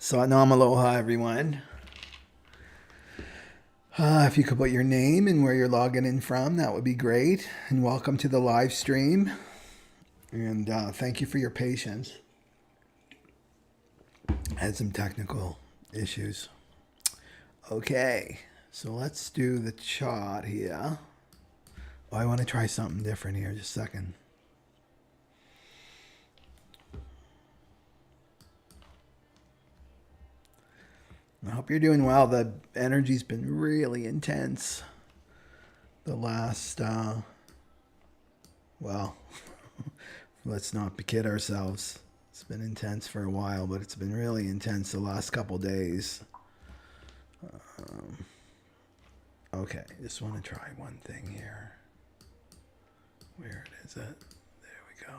Satnam aloha, everyone. If you could put your name and where you're logging in from, that would be great. And welcome to the live stream. And thank you for your patience. I had some technical issues. Okay, so let's do the chart here. Oh, I want to try something different here. Just a second. I hope you're doing well. The energy's been really intense the last, well, let's not kid ourselves. It's been intense for a while, but it's been really intense the last couple days. Okay, just want to try one thing here. Where is it? There we go.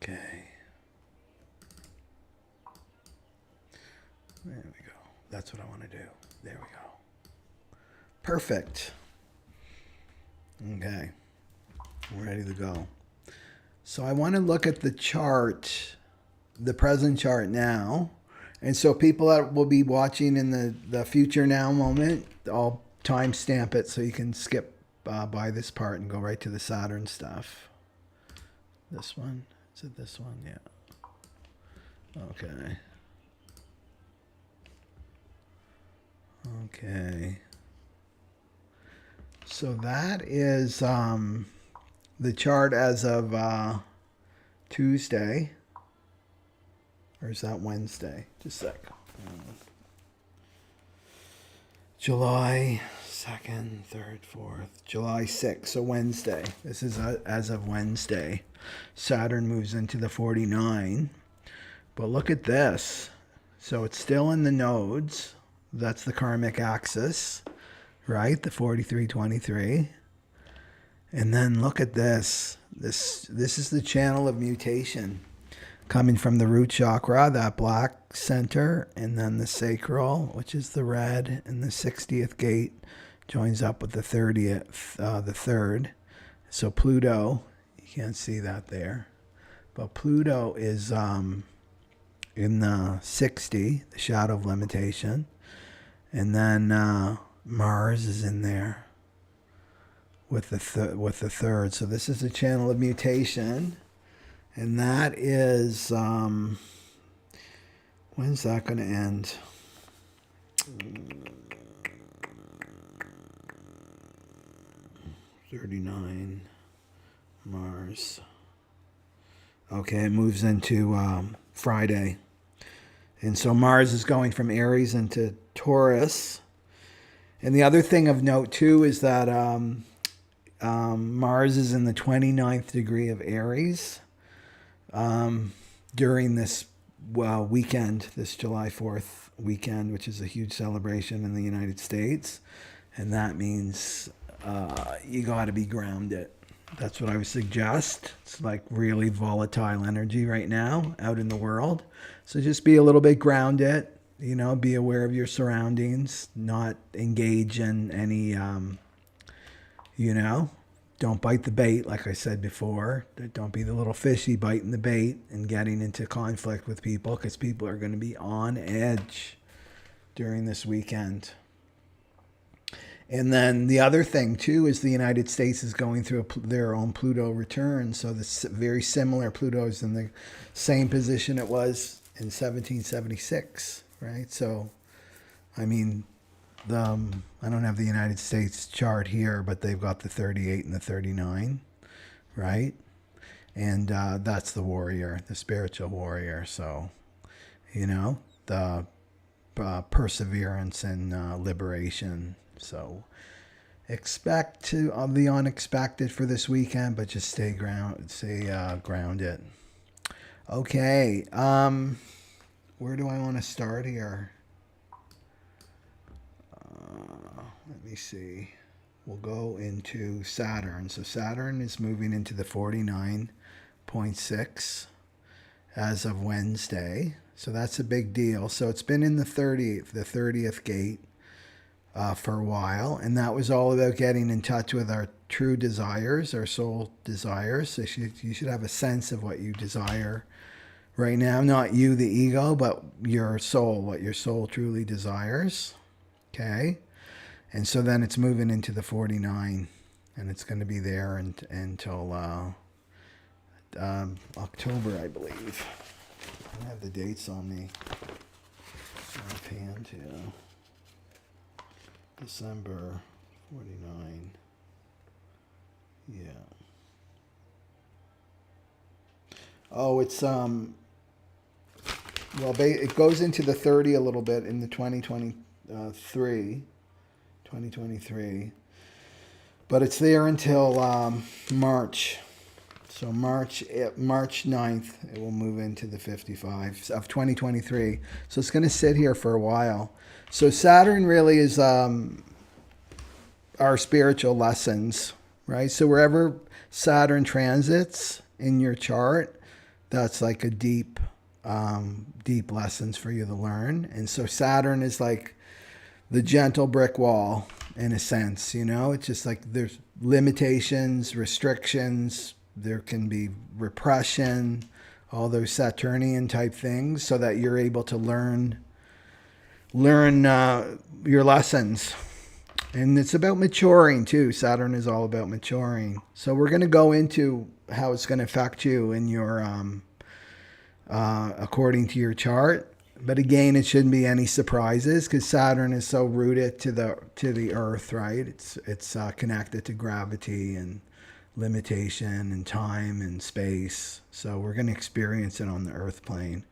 Okay. There we go. That's what I want to do. There we go. Perfect. Okay. We're ready to go. So I want to look at the chart, the present chart now. And so people that will be watching in the future now moment, I'll timestamp it so you can skip by this part and go right to the Saturn stuff. This one. Is it this one? Yeah. Okay. Okay. So that is the chart as of Tuesday. Or is that Wednesday? Just a sec. July 2nd, 3rd, 4th. July 6th, so Wednesday. This is as of Wednesday. Saturn moves into the 49. But look at this. So it's still in the nodes. That's the karmic axis, right? The 4323. And then look at this. This is the channel of mutation coming from the root chakra, that black center, and then the sacral, which is the red, and the 60th gate joins up with the 30th, the third. So Pluto, you can't see that there, but Pluto is in the 60, the shadow of limitation, and then Mars is in there with the third. So this is a channel of mutation. And that is, when's that going to end? '39, Mars. Okay, it moves into Friday. And so Mars is going from Aries into Taurus. And the other thing of note, too, is that Mars is in the 29th degree of Aries. During this weekend, this July 4th weekend, which is a huge celebration in the United States. And that means you got to be grounded. That's what I would suggest. It's like really volatile energy right now out in the world. So just be a little bit grounded, you know, be aware of your surroundings, not engage in any, you know, don't bite the bait, like I said before. Don't be the little fishy biting the bait and getting into conflict with people, because people are going to be on edge during this weekend. And then the other thing, too, is the United States is going through their own Pluto return. So this very similar. Pluto is in the same position it was in 1776, right? So, I mean, I don't have the United States chart here, but they've got the 38 and the 39, right? And that's the warrior, the spiritual warrior. So, you know, the perseverance and liberation. So expect the unexpected for this weekend, but just stay grounded. Okay, where do I want to start here? Let me see. We'll go into Saturn. So Saturn is moving into the 49.6 as of Wednesday. So that's a big deal. So it's been in the 30th gate for a while. And that was all about getting in touch with our true desires, our soul desires. So you should have a sense of what you desire right now. Not you, the ego, but your soul, what your soul truly desires. Okay? And so then it's moving into the 49. And it's going to be there until October, I believe. I have the dates on me. Offhand, yeah. December 49. Yeah. Oh, it's well, it goes into the 30 a little bit in the 2023, but it's there until March. So March 9th, it will move into the 55 of 2023. So it's going to sit here for a while. So Saturn really is our spiritual lessons, right? So wherever Saturn transits in your chart, that's like a deep lessons for you to learn. And so Saturn is like the gentle brick wall in a sense, you know? It's just like there's limitations, restrictions, there can be repression, all those Saturnian type things, so that you're able to learn your lessons. And it's about maturing too. Saturn is all about maturing. So we're going to go into how it's going to affect you in your according to your chart. But again, it shouldn't be any surprises because Saturn is so rooted to the Earth, right? It's connected to gravity and limitation and time and space. So we're going to experience it on the Earth plane.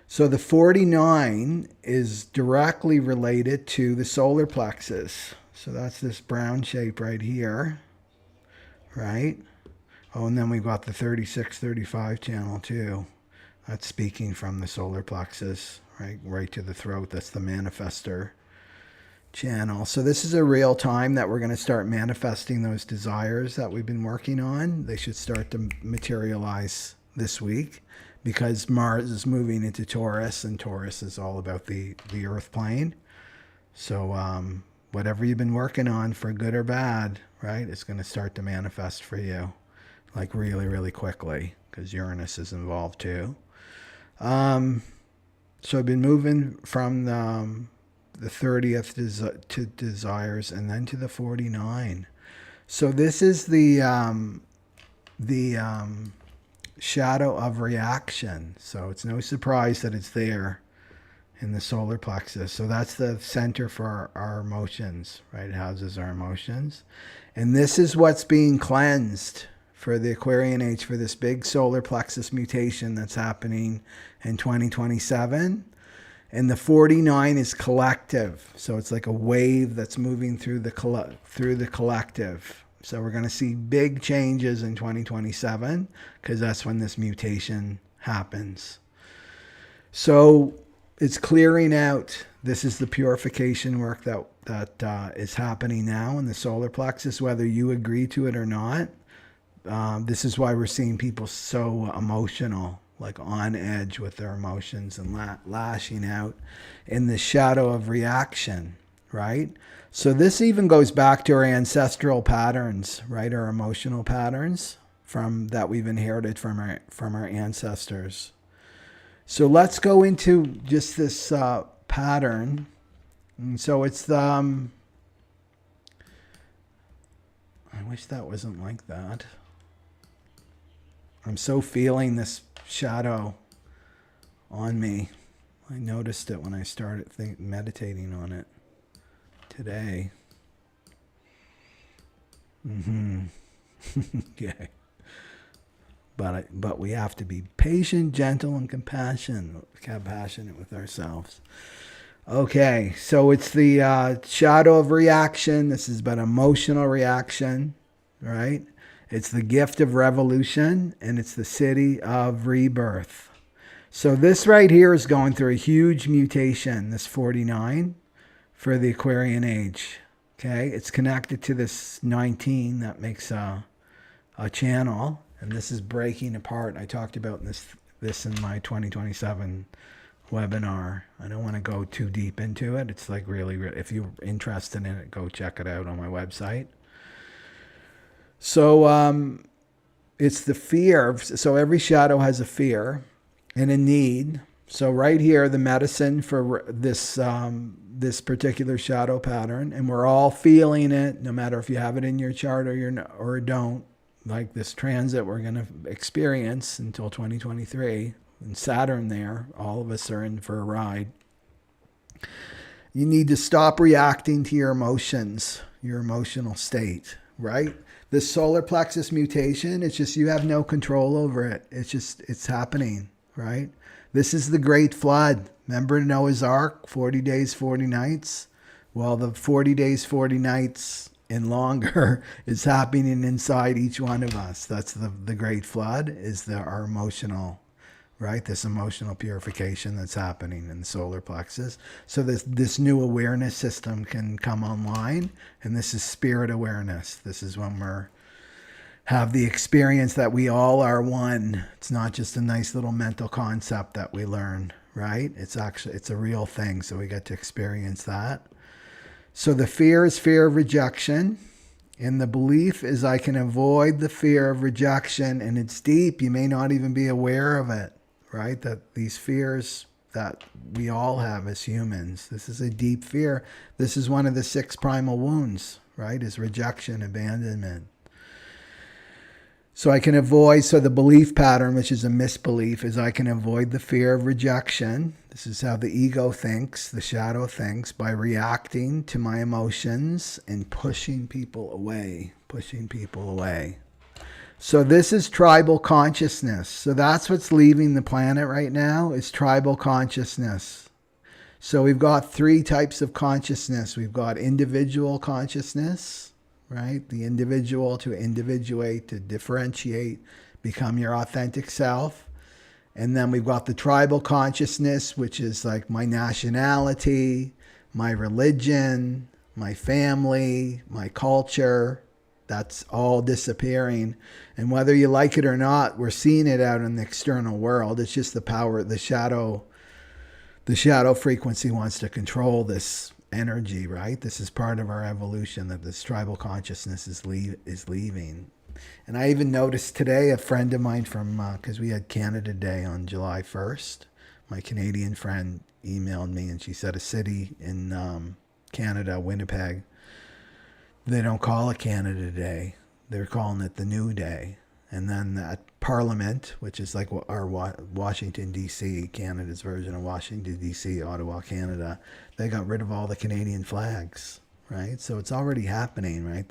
So the 49 is directly related to the solar plexus. So that's this brown shape right here, right? Oh, and then we've got the 36-35 channel too. That's speaking from the solar plexus, right to the throat. That's the manifester channel. So this is a real time that we're going to start manifesting those desires that we've been working on. They should start to materialize this week because Mars is moving into Taurus, and Taurus is all about the earth plane. So whatever you've been working on, for good or bad, right, it's going to start to manifest for you like really, really quickly because Uranus is involved too. So I've been moving from the 30th to desires and then to the 49. So this is the shadow of reaction. So it's no surprise that it's there in the solar plexus. So that's the center for our emotions, right? It houses our emotions. And this is what's being cleansed for the Aquarian age, for this big solar plexus mutation that's happening in 2027. And the 49 is collective. So it's like a wave that's moving through the collective. So we're going to see big changes in 2027 because that's when this mutation happens. So it's clearing out. This is the purification work that is happening now in the solar plexus, whether you agree to it or not. This is why we're seeing people so emotional, like on edge with their emotions and lashing out in the shadow of reaction, right? So this even goes back to our ancestral patterns, right? Our emotional patterns that we've inherited from our ancestors. So let's go into just this pattern. And so it's I wish that wasn't like that. I'm so feeling this shadow on me. I noticed it when I started meditating on it today. Okay. But we have to be patient, gentle, and compassionate with ourselves. Okay, so it's the shadow of reaction. This is about emotional reaction, right? It's the gift of revolution, and it's the city of rebirth. So this right here is going through a huge mutation, this 49, for the Aquarian age. Okay, it's connected to this 19 that makes a channel, and this is breaking apart. I talked about this in my 2027 webinar. I don't want to go too deep into it. It's like really, if you're interested in it, go check it out on my website. So it's the fear. So every shadow has a fear and a need. So right here, the medicine for this this particular shadow pattern, and we're all feeling it, no matter if you have it in your chart or don't. Like this transit we're going to experience until 2023, and Saturn there, all of us are in for a ride. You need to stop reacting to your emotions, your emotional state, right? This solar plexus mutation, it's just you have no control over it. It's happening, right? This is the Great Flood. Remember Noah's Ark, 40 days, 40 nights? Well, the 40 days, 40 nights and longer is happening inside each one of us. That's the Great Flood, is our emotional, right? This emotional purification that's happening in the solar plexus. So this new awareness system can come online, and this is spirit awareness. This is when we're have the experience that we all are one. It's not just a nice little mental concept that we learn, right? It's a real thing. So we get to experience that. So the fear is fear of rejection. And the belief is I can avoid the fear of rejection. And it's deep. You may not even be aware of it, right? That these fears that we all have as humans, this is a deep fear. This is one of the 6 primal wounds, right? Is rejection, abandonment. So I can avoid, so the belief pattern, which is a misbelief, is I can avoid the fear of rejection. This is how the ego thinks, the shadow thinks, by reacting to my emotions and pushing people away, So this is tribal consciousness. So that's what's leaving the planet right now, is tribal consciousness. So we've got 3 types of consciousness. We've got individual consciousness, right? The individual, to individuate, to differentiate, become your authentic self. And then we've got the tribal consciousness, which is like my nationality, my religion, my family, my culture. That's all disappearing. And whether you like it or not, we're seeing it out in the external world. It's just the power, the shadow frequency wants to control this energy, right? This is part of our evolution, that this tribal consciousness is leaving. And I even noticed today, a friend of mine from, because we had Canada Day on July 1st, my Canadian friend emailed me, and she said a city in Canada, Winnipeg, they don't call it Canada Day. They're calling it the New Day. And then at Parliament, which is like our Washington, D.C., Canada's version of Washington, D.C., Ottawa, Canada, they got rid of all the Canadian flags, right? So it's already happening, right?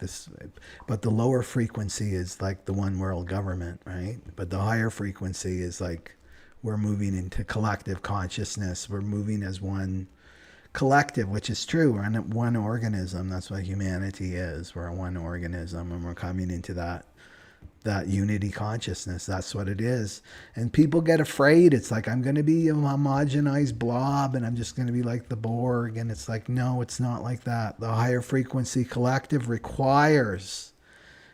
But the lower frequency is like the one world government, right? But the higher frequency is like we're moving into collective consciousness. We're moving as one collective, which is true. We're one organism. That's what humanity is. We're a one organism, and we're coming into that unity consciousness. That's what it is. And people get afraid. It's like, I'm going to be a homogenized blob, and I'm just going to be like the Borg. And it's like, no, it's not like that. The higher frequency collective requires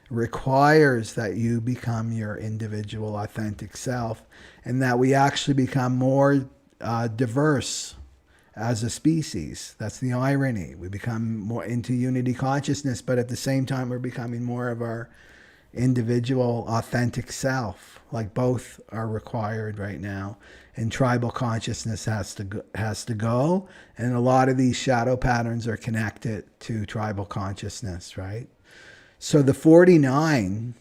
that you become your individual authentic self, and that we actually become more diverse as a species. That's the irony. We become more into unity consciousness, but at the same time, we're becoming more of our individual authentic self. Like, both are required right now, and tribal consciousness has to go, and a lot of these shadow patterns are connected to tribal consciousness, right? So the 49,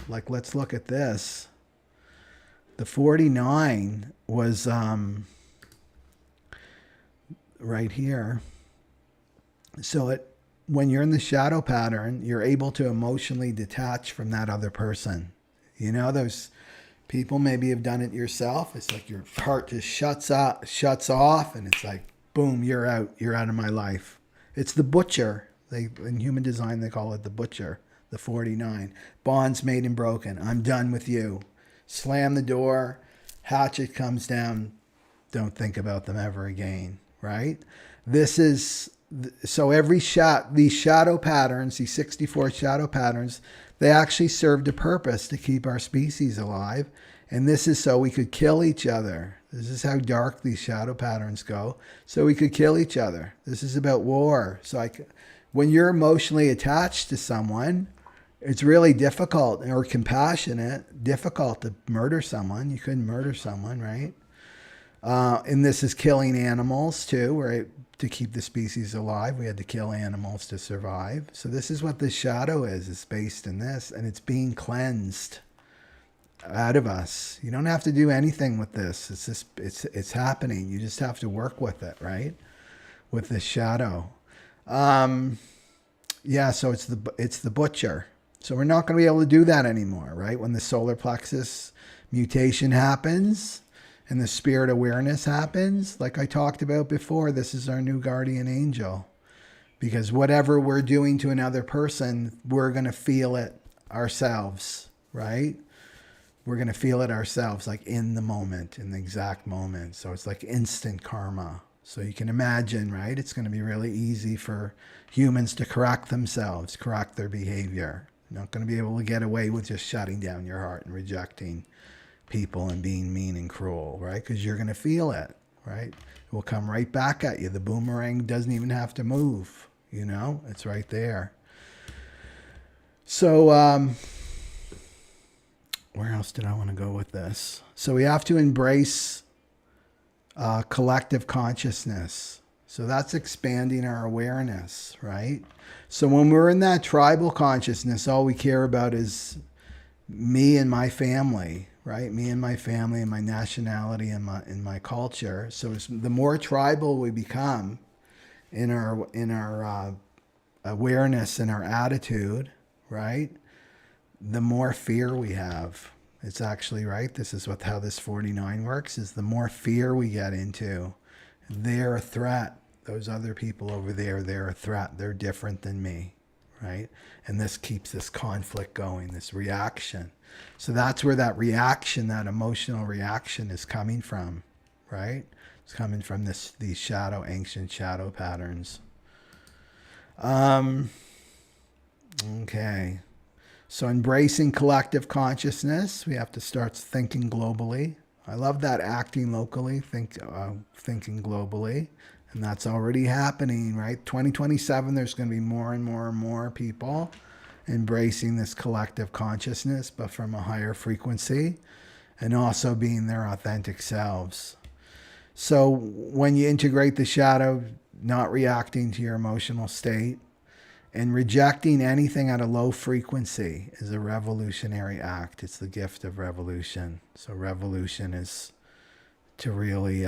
like, let's look at this. The 49 was right here. So when you're in the shadow pattern, you're able to emotionally detach from that other person. Those people maybe have done it yourself. It's like your heart just shuts off, and it's like, boom, you're out of my life. It's the butcher. In human design, they call it the butcher, the 49. Bonds made and broken. I'm done with you. Slam the door, hatchet comes down, don't think about them ever again, right? This is, so these shadow patterns, these 64 shadow patterns, they actually served a purpose to keep our species alive. And this is so we could kill each other. This is how dark these shadow patterns go. So we could kill each other. This is about war. So when you're emotionally attached to someone, it's really difficult, or compassionate, difficult to murder someone. You couldn't murder someone, right? And this is killing animals too, right? To keep the species alive, we had to kill animals to survive. So this is what this shadow is. It's based in this, and it's being cleansed out of us. You don't have to do anything with this. It's just, it's happening. You just have to work with it, right? With this shadow. Yeah, so it's the butcher. So we're not going to be able to do that anymore, right? When the solar plexus mutation happens and the spirit awareness happens, like I talked about before, this is our new guardian angel. Because whatever we're doing to another person, we're going to feel it ourselves, right? We're going to feel it ourselves, like in the moment, in the exact moment. So it's like instant karma. So you can imagine, right? It's going to be really easy for humans to correct themselves, correct their behavior. You're not going to be able to get away with just shutting down your heart and rejecting people and being mean and cruel, right? Because you're going to feel it, right? It will come right back at you. The boomerang doesn't even have to move, you know? It's right there. So, where else did I want to go with this? So we have to embrace collective consciousness. So that's expanding our awareness, right? So when we're in that tribal consciousness, all we care about is me and my family, right? Me and my family and my nationality and my culture. So the more tribal we become in our awareness and our attitude, right? The more fear we have. It's actually, right? This is how this 49 works, is the more fear we get into, they're a threat. Those other people over there, they're a threat. They're different than me, right? And this keeps this conflict going, this reaction. So that's where that reaction, that emotional reaction is coming from, right? It's coming from these ancient shadow patterns. Okay. So embracing collective consciousness, we have to start thinking globally. I love that, acting locally, thinking globally. And that's already happening, right? 2027, there's going to be more and more and more people embracing this collective consciousness, but from a higher frequency, and also being their authentic selves. So when you integrate the shadow, not reacting to your emotional state, and rejecting anything at a low frequency is a revolutionary act. It's the gift of revolution. So revolution is to really,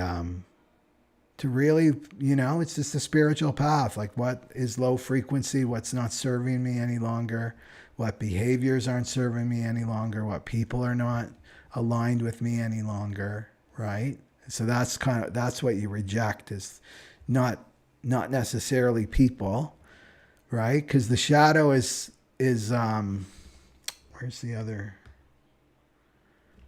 it's just a spiritual path. Like, what is low frequency? What's not serving me any longer? What behaviors aren't serving me any longer? What people are not aligned with me any longer, right? So that's what you reject, is not necessarily people, right? Because the shadow is where's the other?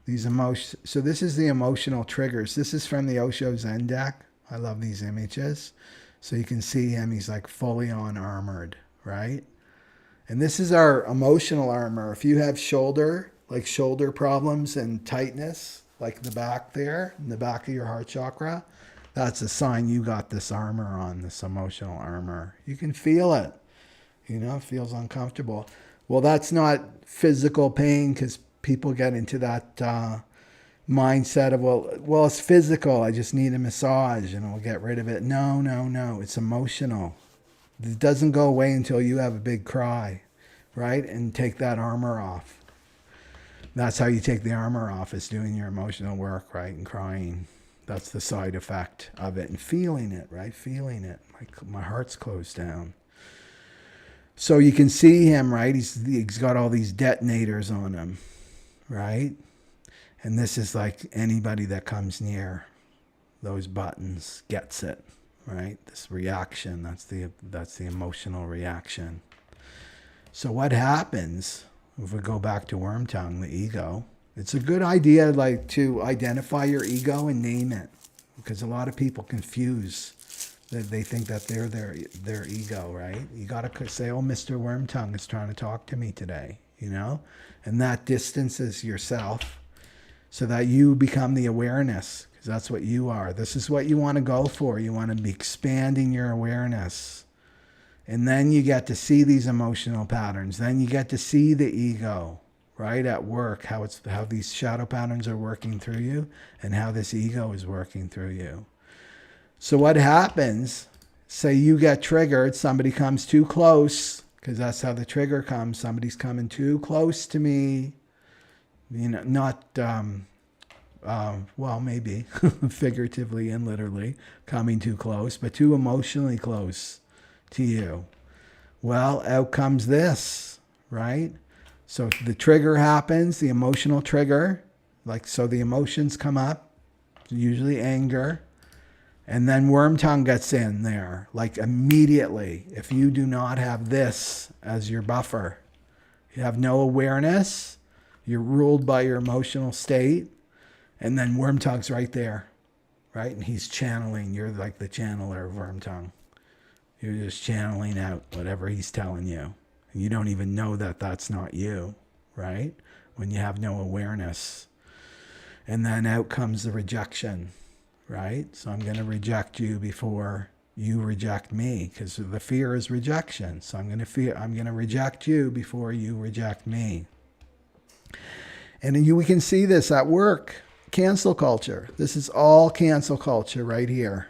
These emotions. So this is the emotional triggers. This is from the Osho Zen deck. I love these images. So you can see him, he's like fully on armored, right? And this is our emotional armor. If you have shoulder problems and tightness, like the back there, in the back of your heart chakra, that's a sign you got this armor on, this emotional armor. You can feel it. It feels uncomfortable. Well, that's not physical pain, because people get into that mindset of, well, it's physical. I just need a massage and it'll get rid of it. No. It's emotional. It doesn't go away until you have a big cry, right? And take that armor off. That's how you take the armor off, is doing your emotional work, right? And crying. That's the side effect of it. And feeling it, right? Feeling it. My heart's closed down. So you can see him, right? He's got all these detonators on him, right? And this is like anybody that comes near those buttons gets it, right? This reaction, that's the emotional reaction. So what happens if we go back to worm tongue, the ego? It's a good idea, like, to identify your ego and name it, because a lot of people confuse. They think that they're their ego, right? You got to say, oh, Mr. Wormtongue is trying to talk to me today, And that distances yourself so that you become the awareness. because that's what you are. This is what you want to go for. You want to be expanding your awareness. And then you get to see these emotional patterns. Then you get to see the ego, right, at work, how these shadow patterns are working through you and how this ego is working through you. So what happens, say you get triggered, somebody comes too close, because that's how the trigger comes. Somebody's coming too close to me. You know, not, well, maybe figuratively and literally coming too close, but too emotionally close to you. Well, out comes this, right? So the trigger happens, the emotional trigger, like, so the emotions come up, usually anger, and then worm tongue gets in there, like immediately. If you do not have this as your buffer, you have no awareness, you're ruled by your emotional state, and then worm tongue's right there, right? And he's channeling, you're like the channeler of worm tongue. You're just channeling out whatever he's telling you. And you don't even know that that's not you, right? When you have no awareness. And then out comes the rejection, right? So I'm going to reject you before you reject me, because the fear is rejection. So I'm going to reject you before you reject me. And we can see this at work. Cancel culture. This is all cancel culture right here.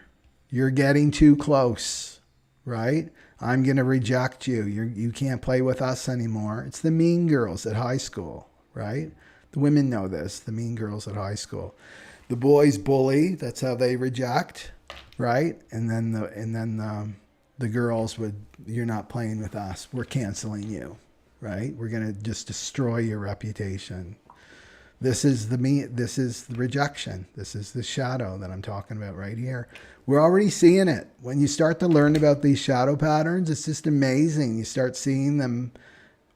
You're getting too close, right? I'm going to reject you. You can't play with us anymore. It's the mean girls at high school, right? The women know this, the mean girls at high school. The boys bully, that's how they reject, right? And then the girls would, you're not playing with us. We're canceling you, right? We're going to just destroy your reputation. This is the rejection. This is the shadow that I'm talking about right here. We're already seeing it. When you start to learn about these shadow patterns, it's just amazing. You start seeing them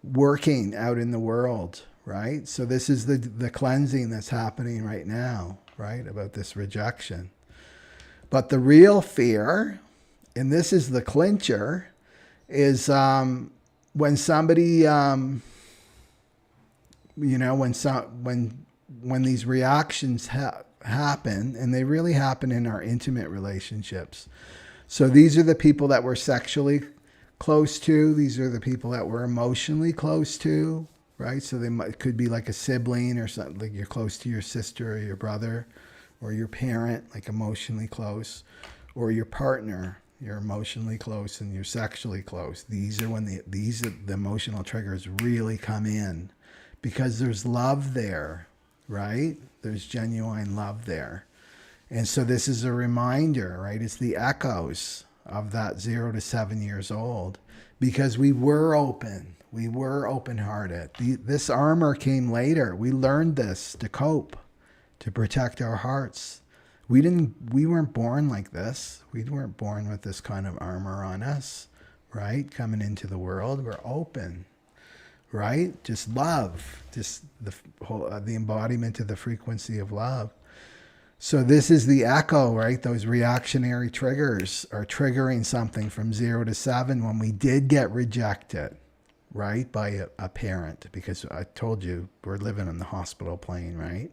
working out in the world, right? So this is the cleansing that's happening right now, right? About this rejection. But the real fear, and this is the clincher, is when somebody... you know, when these reactions happen, and they really happen in our intimate relationships. So these are the people that we're sexually close to. These are the people that we're emotionally close to, right? So it could be like a sibling or something, like you're close to your sister or your brother or your parent, like emotionally close, or your partner. You're emotionally close and you're sexually close. These are when the emotional triggers really come in. Because there's love there, right? There's genuine love there. And so this is a reminder, right? It's the echoes of that 0 to 7 years old. Because we were open. We were open-hearted. This armor came later. We learned this to cope, to protect our hearts. We weren't born like this. We weren't born with this kind of armor on us, right? Coming into the world, we're open. Right? Just love, just the embodiment of the frequency of love. So this is the echo, right? Those reactionary triggers are triggering something from 0 to 7 when we did get rejected, right? By a parent, because I told you we're living on the hospital plane, right?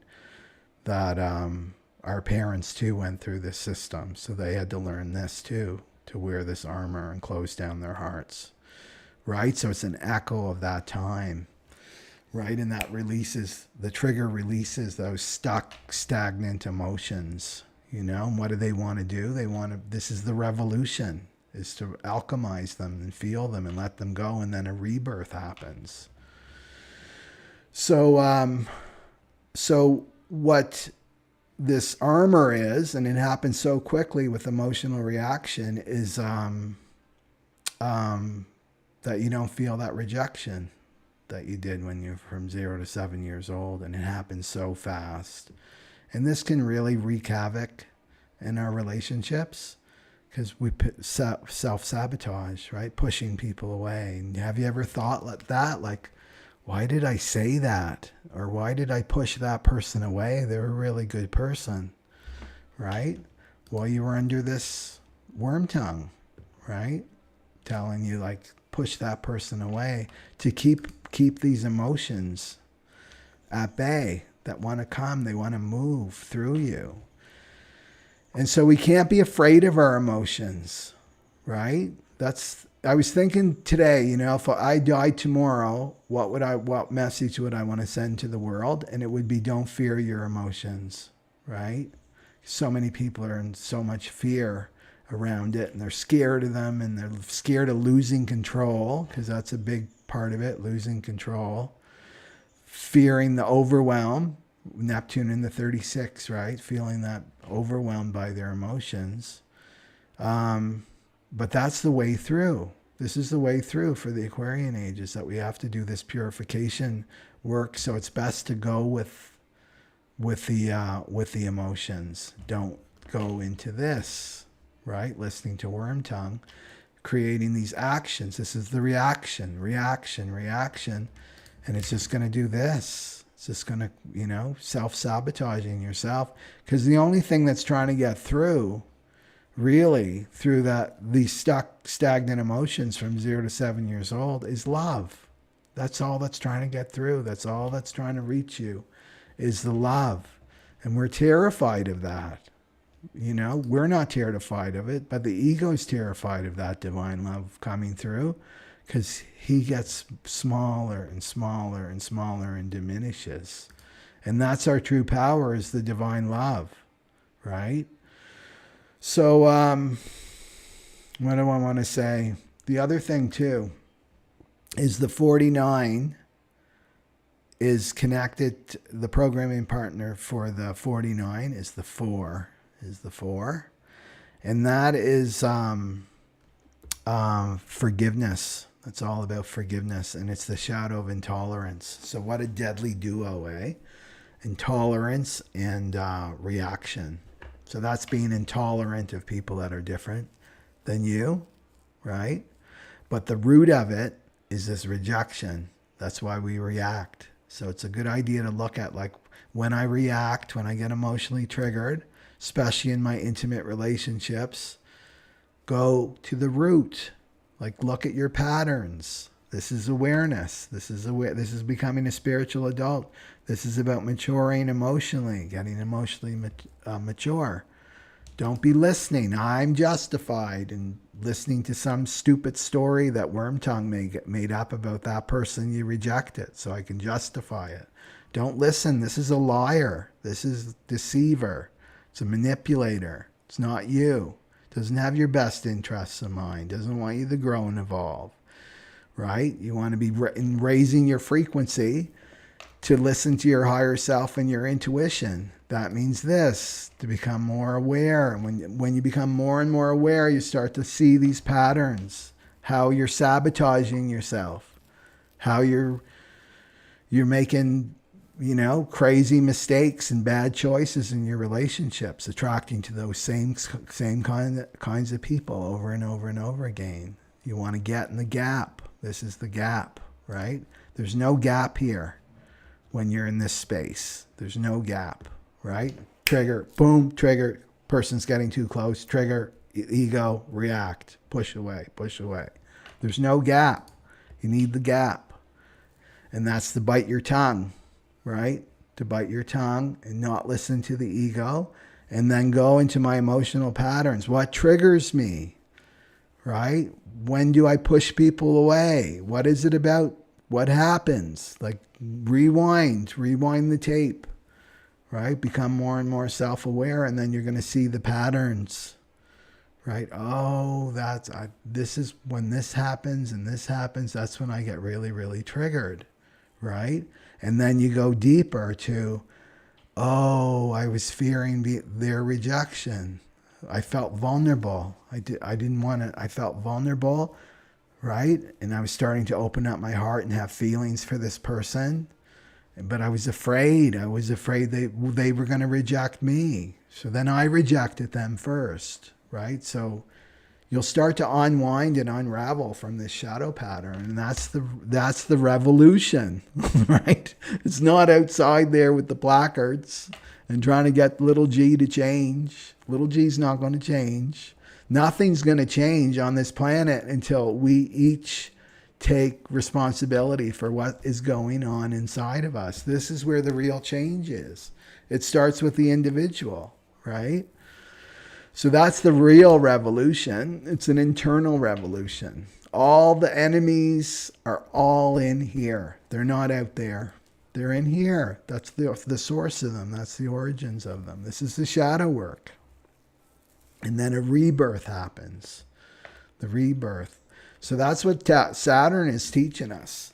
That our parents too went through this system. So they had to learn this too, to wear this armor and close down their hearts. Right? So it's an echo of that time, right? And that the trigger releases those stuck, stagnant emotions, you know? And what do they want to do? This is the revolution, is to alchemize them and feel them and let them go. And then a rebirth happens. So what this armor is, and it happens so quickly with emotional reaction, is, that you don't feel that rejection that you did when you're from 0 to 7 years old, and it happens so fast. And this can really wreak havoc in our relationships because we self-sabotage, right? Pushing people away. And have you ever thought like that? Like, why did I say that? Or why did I push that person away? They're a really good person, right? Well, you were under this worm tongue, right? Telling you, like, push that person away to keep these emotions at bay that want to come. They want to move through you. And so we can't be afraid of our emotions, right? I was thinking today, if I died tomorrow, what message would I want to send to the world? And it would be, don't fear your emotions, right? So many people are in so much fear around it, and they're scared of them, and they're scared of losing control, because that's a big part of it, losing control. Fearing the overwhelm, Neptune in the 36, right? Feeling that overwhelmed by their emotions. But that's the way through. This is the way through for the Aquarian age, is that we have to do this purification work. So it's best to go with the emotions. Don't go into this, right? Listening to worm tongue, creating these actions. This is the reaction, and it's just going to do this. It's just going to, self-sabotaging yourself, because the only thing that's trying to get through, really, through these stagnant emotions from 0 to 7 years old, is love. That's all that's trying to get through. That's all that's trying to reach you, is the love. And we're terrified of that. We're not terrified of it, but the ego is terrified of that divine love coming through, because he gets smaller and smaller and smaller and diminishes. And that's our true power, is the divine love, right? So what do I want to say? The other thing too is the 49 is connected. The programming partner for the 49 is the 4. And that is forgiveness. It's all about forgiveness, and it's the shadow of intolerance. So what a deadly duo, eh? Intolerance and reaction. So that's being intolerant of people that are different than you, right? But the root of it is this rejection. That's why we react. So it's a good idea to look at, like, when I react, when I get emotionally triggered, especially in my intimate relationships, go to the root. Like, look at your patterns. This is awareness. This is becoming a spiritual adult. This is about maturing emotionally, getting emotionally mature. Don't be listening. I'm justified in listening to some stupid story that worm tongue made up about that person you rejected, so I can justify it. Don't listen. This is a liar. This is a deceiver. It's a manipulator. It's not you. Doesn't have your best interests in mind. Doesn't want you to grow and evolve, right? You want to be raising your frequency to listen to your higher self and your intuition. That means this, to become more aware. And when you become more and more aware, you start to see these patterns, how you're sabotaging yourself, how you're making, crazy mistakes and bad choices in your relationships, attracting to those same kinds of people over and over and over again. You want to get in the gap. This is the gap, right? There's no gap here when you're in this space. There's no gap, right? Trigger, boom, trigger, person's getting too close, trigger, ego, react, push away, push away. There's no gap. You need the gap. And that's to bite your tongue, right? To bite your tongue and not listen to the ego, and then go into my emotional patterns. What triggers me, right? When do I push people away? What is it about? What happens? Like, rewind the tape, right? Become more and more self-aware, and then you're going to see the patterns, right? Oh, this is when this happens and this happens. That's when I get really, really triggered, right? And then you go deeper to, oh, I was fearing their rejection. I felt vulnerable. I didn't want to. I felt vulnerable, right? And I was starting to open up my heart and have feelings for this person. But I was afraid. I was afraid they were going to reject me. So then I rejected them first, right? So you'll start to unwind and unravel from this shadow pattern. And that's the revolution, right? It's not outside there with the placards and trying to get little g to change. Little g's not going to change. Nothing's going to change on this planet until we each take responsibility for what is going on inside of us. This is where the real change is. It starts with the individual, right? So that's the real revolution. It's an internal revolution. All the enemies are all in here. They're not out there. They're in here. That's the source of them. That's the origins of them. This is the shadow work. And then a rebirth happens. The rebirth. So that's what Saturn is teaching us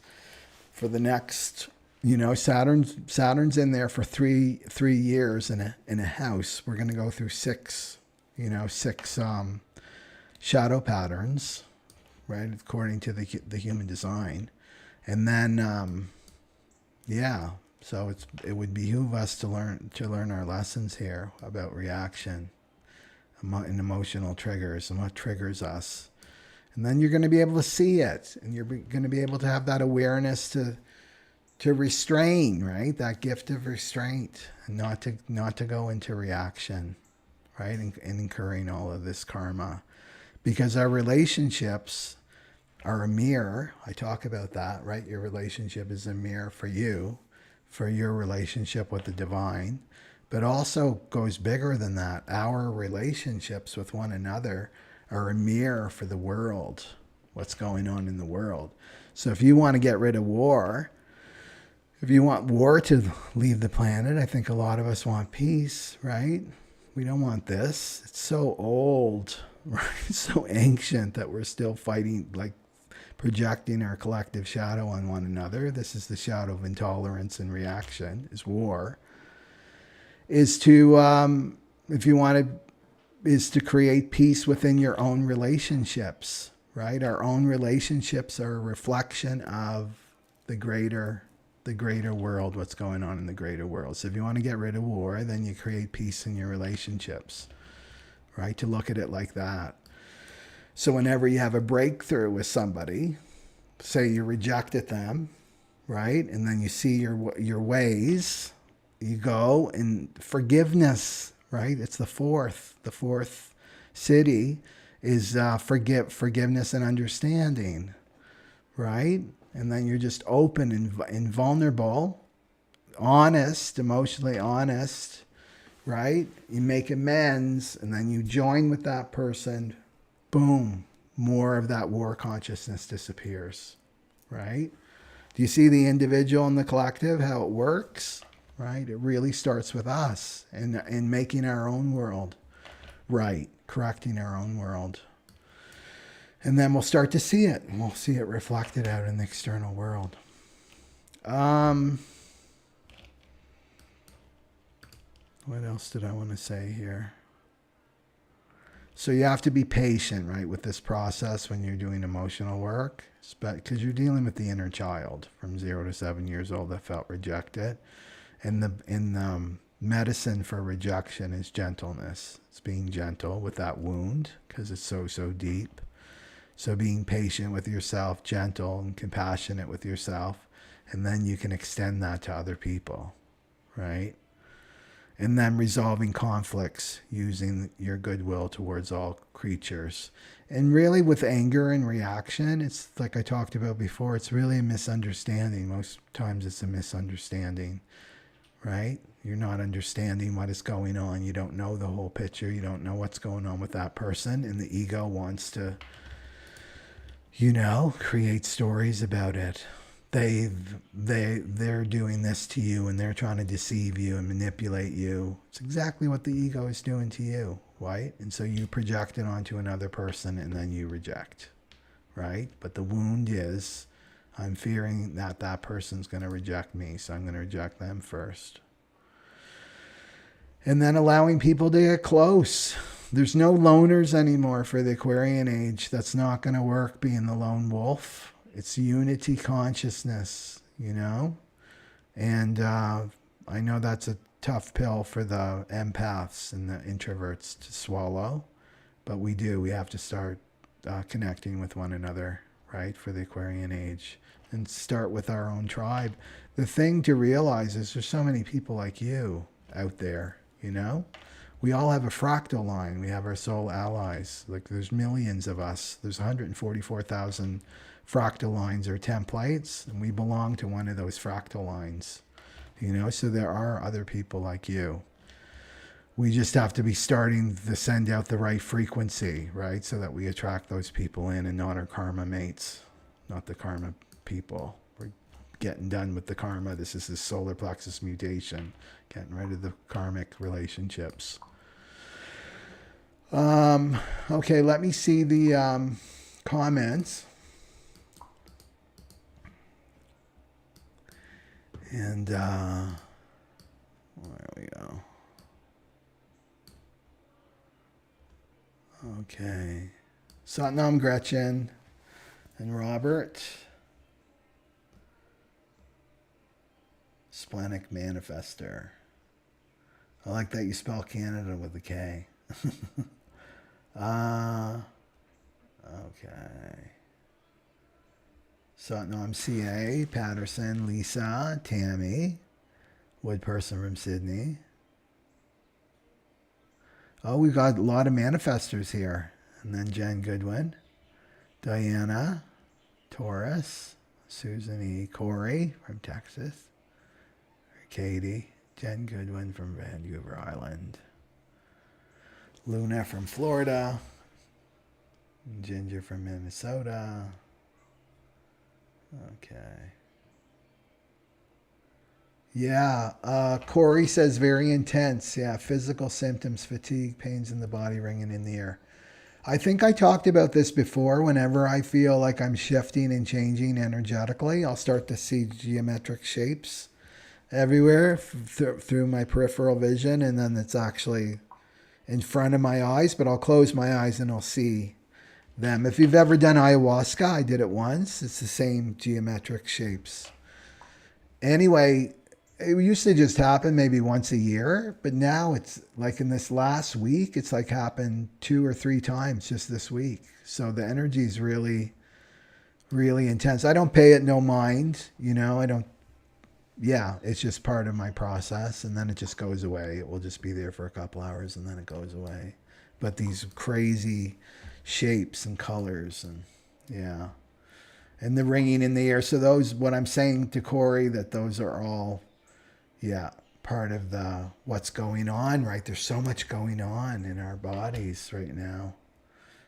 for the next, Saturn's in there for three years in a house. We're going to go through six shadow patterns, right, according to the human design. And then so it would behoove us to learn our lessons here about reaction and emotional triggers and what triggers us. And then you're going to be able to see it, and you're going to be able to have that awareness to restrain, right? That gift of restraint, and not to go into reaction, right? And incurring all of this karma, because our relationships are a mirror. I talk about that, right? Your relationship is a mirror for you, for your relationship with the divine, but also goes bigger than that. Our relationships with one another are a mirror for the world, what's going on in the world. So if you want to get rid of war, if you want war to leave the planet, I think a lot of us want peace, right? We don't want this. It's so old, right? It's so ancient that we're still fighting, like projecting our collective shadow on one another. This is the shadow of intolerance and reaction, is war. Is to, if you want to, is to create peace within your own relationships, right? Our own relationships are a reflection of the greater world, what's going on in the greater world. So if you want to get rid of war, then you create peace in your relationships, right? To look at it like that. So whenever you have a breakthrough with somebody, say you rejected them, right? And then you see your ways, you go and forgiveness, right? It's the fourth city is forgiveness and understanding, right? And then you're just open and vulnerable, honest, emotionally honest, right? You make amends, and then you join with that person. Boom, more of that war consciousness disappears, right? Do you see the individual and the collective, how it works? Right? It really starts with us and making our own world right, correcting our own world. And then we'll start to see it. We'll see it reflected out in the external world. What else did I want to say here? So you have to be patient, right, with this process when you're doing emotional work, because you're dealing with the inner child from 0 to 7 years old that felt rejected. And the medicine for rejection is gentleness. It's being gentle with that wound because it's so deep. So being patient with yourself, gentle and compassionate with yourself, and then you can extend that to other people, right? And then resolving conflicts using your goodwill towards all creatures. And really with anger and reaction, it's like I talked about before, it's really a misunderstanding. Most times it's a misunderstanding. Right? You're not understanding what is going on. You don't know the whole picture. You don't know what's going on with that person. And the ego wants to, create stories about it. They're doing this to you, and they're trying to deceive you and manipulate you. It's exactly what the ego is doing to you, right? And so you project it onto another person, and then you reject, right? But the wound is, I'm fearing that person's going to reject me, so I'm going to reject them first. And then allowing people to get close. There's no loners anymore for the Aquarian age. That's not going to work, being the lone wolf. It's unity consciousness, And I know that's a tough pill for the empaths and the introverts to swallow, but we have to start connecting with one another, right, for the Aquarian age. And start with our own tribe. The thing to realize is there's so many people like you out there, We all have a fractal line. We have our soul allies. Like there's millions of us. There's 144,000 fractal lines or templates, and we belong to one of those fractal lines, So there are other people like you. We just have to be starting to send out the right frequency, right? So that we attract those people in and not our karma mates, not the karma people. We're getting done with the karma. This is the solar plexus mutation, getting rid of the karmic relationships. Okay, let me see the comments. And there we go. Okay. Satnam, Gretchen, and Robert. Splenic Manifester. I like that you spell Canada with a K. Okay. Satnam CA, Patterson, Lisa, Tammy, Wood Person from Sydney. Oh, we got a lot of manifestors here. And then Jen Goodwin, Diana, Taurus, Susan E. Corey from Texas, Katie, Jen Goodwin from Vancouver Island, Luna from Florida, Ginger from Minnesota. Okay. Yeah, Corey says very intense. Yeah, physical symptoms, fatigue, pains in the body, ringing in the ear. I think I talked about this before. Whenever I feel like I'm shifting and changing energetically, I'll start to see geometric shapes everywhere through my peripheral vision, and then it's actually in front of my eyes, but I'll close my eyes and I'll see them. If you've ever done ayahuasca, I did it once. It's the same geometric shapes. Anyway, it used to just happen maybe once a year, but now it's like in this last week, it's like happened 2 or 3 times just this week. So the energy is really, really intense. I don't pay it no mind, you know, it's just part of my process, and then it just goes away. It will just be there for a couple hours and then it goes away. But these crazy shapes and colors and and the ringing in the air. So those, what I'm saying to Corey, that those are all, part of the what's going on, right? There's so much going on in our bodies right now.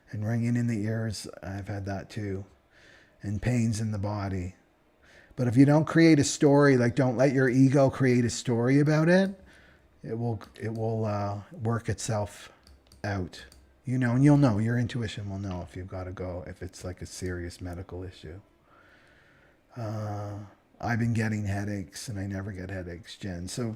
And ringing in the ears, I've had that too. And pains in the body. But if you don't create a story, like don't let your ego create a story about it, it will work itself out. You know, and you'll know, your intuition will know if you've got to go, if it's like a serious medical issue. I've been getting headaches, and I never get headaches, Jen. So,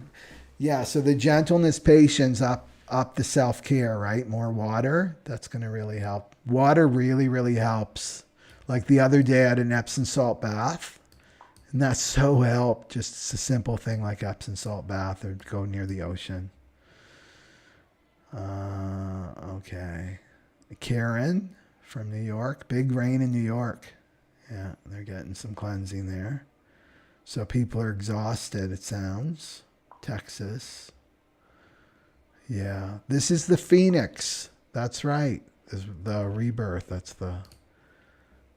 so the gentleness, patience, up the self-care, right? More water, that's going to really help. Water really, really helps. Like the other day, I had an Epsom salt bath, and that so helped. Just a simple thing like Epsom salt bath, or go near the ocean. Okay. Karen from New York. Big rain in New York. Yeah, they're getting some cleansing there. So people are exhausted, it sounds. Texas. Yeah. This is the Phoenix. That's right. This is the rebirth. That's the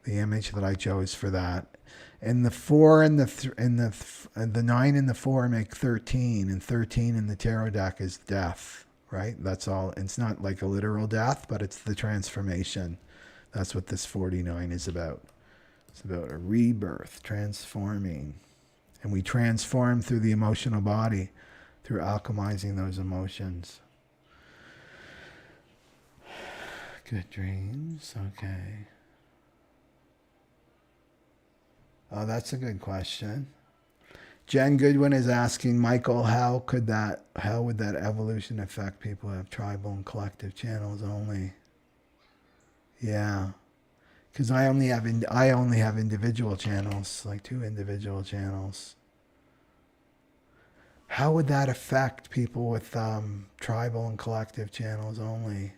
image that I chose for that. And the 4 and the 9 and the 4 make 13, and 13 in the tarot deck is death. Right? That's all. It's not like a literal death, but it's the transformation. That's what this 49 is about. It's about a rebirth, transforming. And we transform through the emotional body, through alchemizing those emotions. Good dreams. Okay. Oh, that's a good question. Jen Goodwin is asking, Michael, how would that evolution affect people who have tribal and collective channels only? Yeah, because I only have individual channels, like 2 individual channels. How would that affect people with tribal and collective channels only?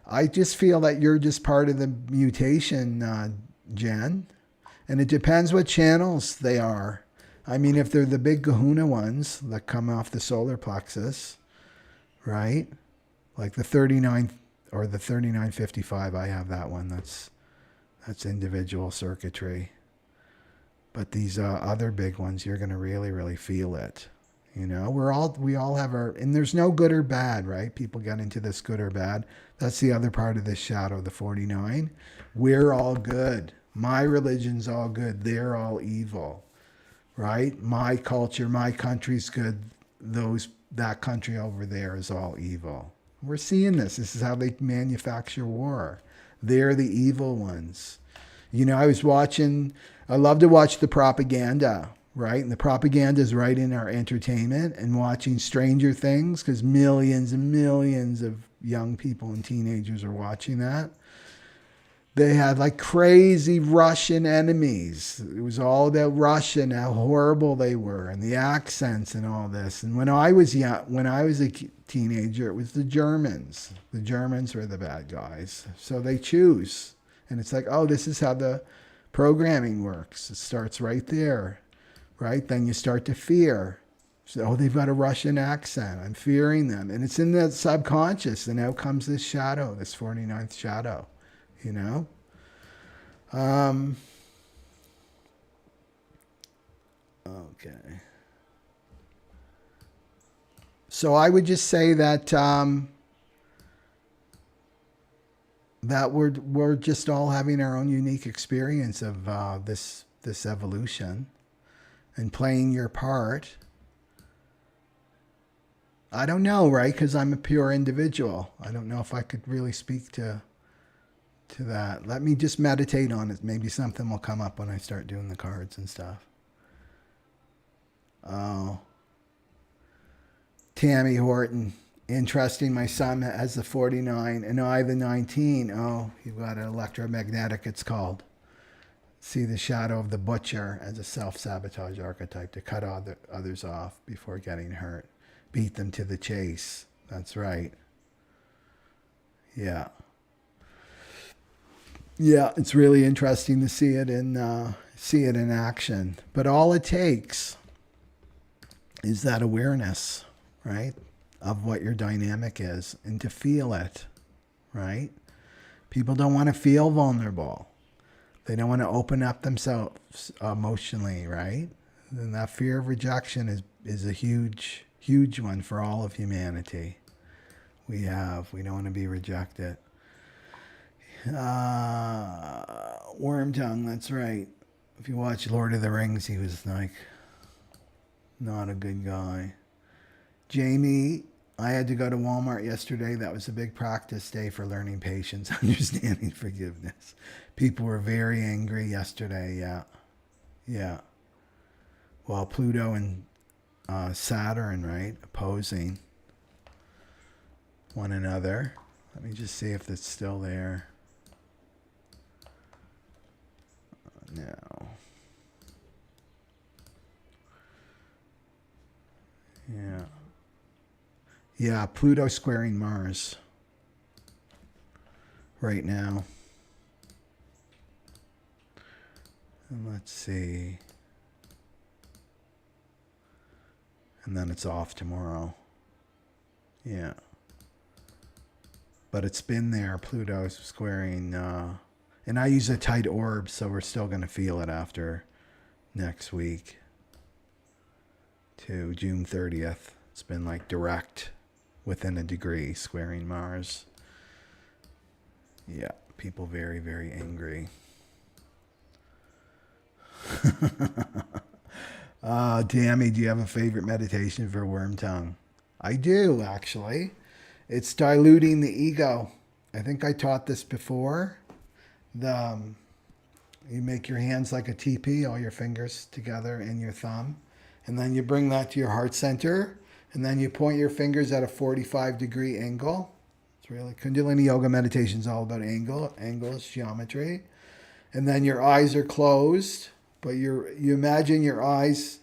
I just feel that you're just part of the mutation, Jen, and it depends what channels they are. I mean, if they're the big kahuna ones that come off the solar plexus, right? Like the 39 or the 3955, I have that one. That's individual circuitry. But these other big ones, you're going to really, really feel it. You know, we all have our, and there's no good or bad, right? People get into this good or bad. That's the other part of this shadow, the 49. We're all good. My religion's all good. They're all evil, right? My culture, my country's good. That country over there is all evil. We're seeing this. This is how they manufacture war. They're the evil ones. You know, I love to watch the propaganda, right? And the propaganda is right in our entertainment, and watching Stranger Things, because millions and millions of young people and teenagers are watching that. They had like crazy Russian enemies. It was all about Russia and how horrible they were, and the accents and all this. And when I was a teenager, it was the Germans. The Germans were the bad guys. So they choose. And it's like, oh, this is how the programming works. It starts right there, right? Then you start to fear. So, oh, they've got a Russian accent. I'm fearing them. And it's in the subconscious. And out comes this shadow, this 49th shadow, you know? Okay. So I would just say that that we're just all having our own unique experience of this evolution, and playing your part. I don't know, right? Because I'm a pure individual. I don't know if I could really speak to that. Let me just meditate on it. Maybe something will come up when I start doing the cards and stuff. Oh, Tammy Horton. Interesting. My son has the 49 and I the 19. Oh, you've got an electromagnetic, it's called. See the shadow of the butcher as a self-sabotage archetype, to cut others off before getting hurt. Beat them to the chase. That's right. Yeah. Yeah, it's really interesting to see it in action. But all it takes is that awareness, right, of what your dynamic is, and to feel it, right? People don't want to feel vulnerable. They don't want to open up themselves emotionally, right? And that fear of rejection is a huge, huge one for all of humanity. We don't want to be rejected. Worm tongue, that's right. If you watch Lord of the Rings, he was like not a good guy. Jamie, I had to go to Walmart yesterday. That was a big practice day for learning patience, understanding forgiveness. People were very angry yesterday. Yeah. Well, Pluto and Saturn, right, opposing one another. Let me just see if it's still there. No. Yeah. Yeah, Pluto squaring Mars right now. And let's see. And then it's off tomorrow. Yeah. But it's been there, Pluto squaring. And I use a tight orb, so we're still going to feel it after next week to June 30th. It's been like direct within a degree, squaring Mars. Yeah, people very, very angry. Tammy, do you have a favorite meditation for worm tongue? I do, actually. It's diluting the ego. I think I taught this before. You make your hands like a teepee, all your fingers together and your thumb. And then you bring that to your heart center. And then you point your fingers at a 45-degree angle. It's really, Kundalini Yoga meditation is all about angles, geometry. And then your eyes are closed, but you imagine your eyes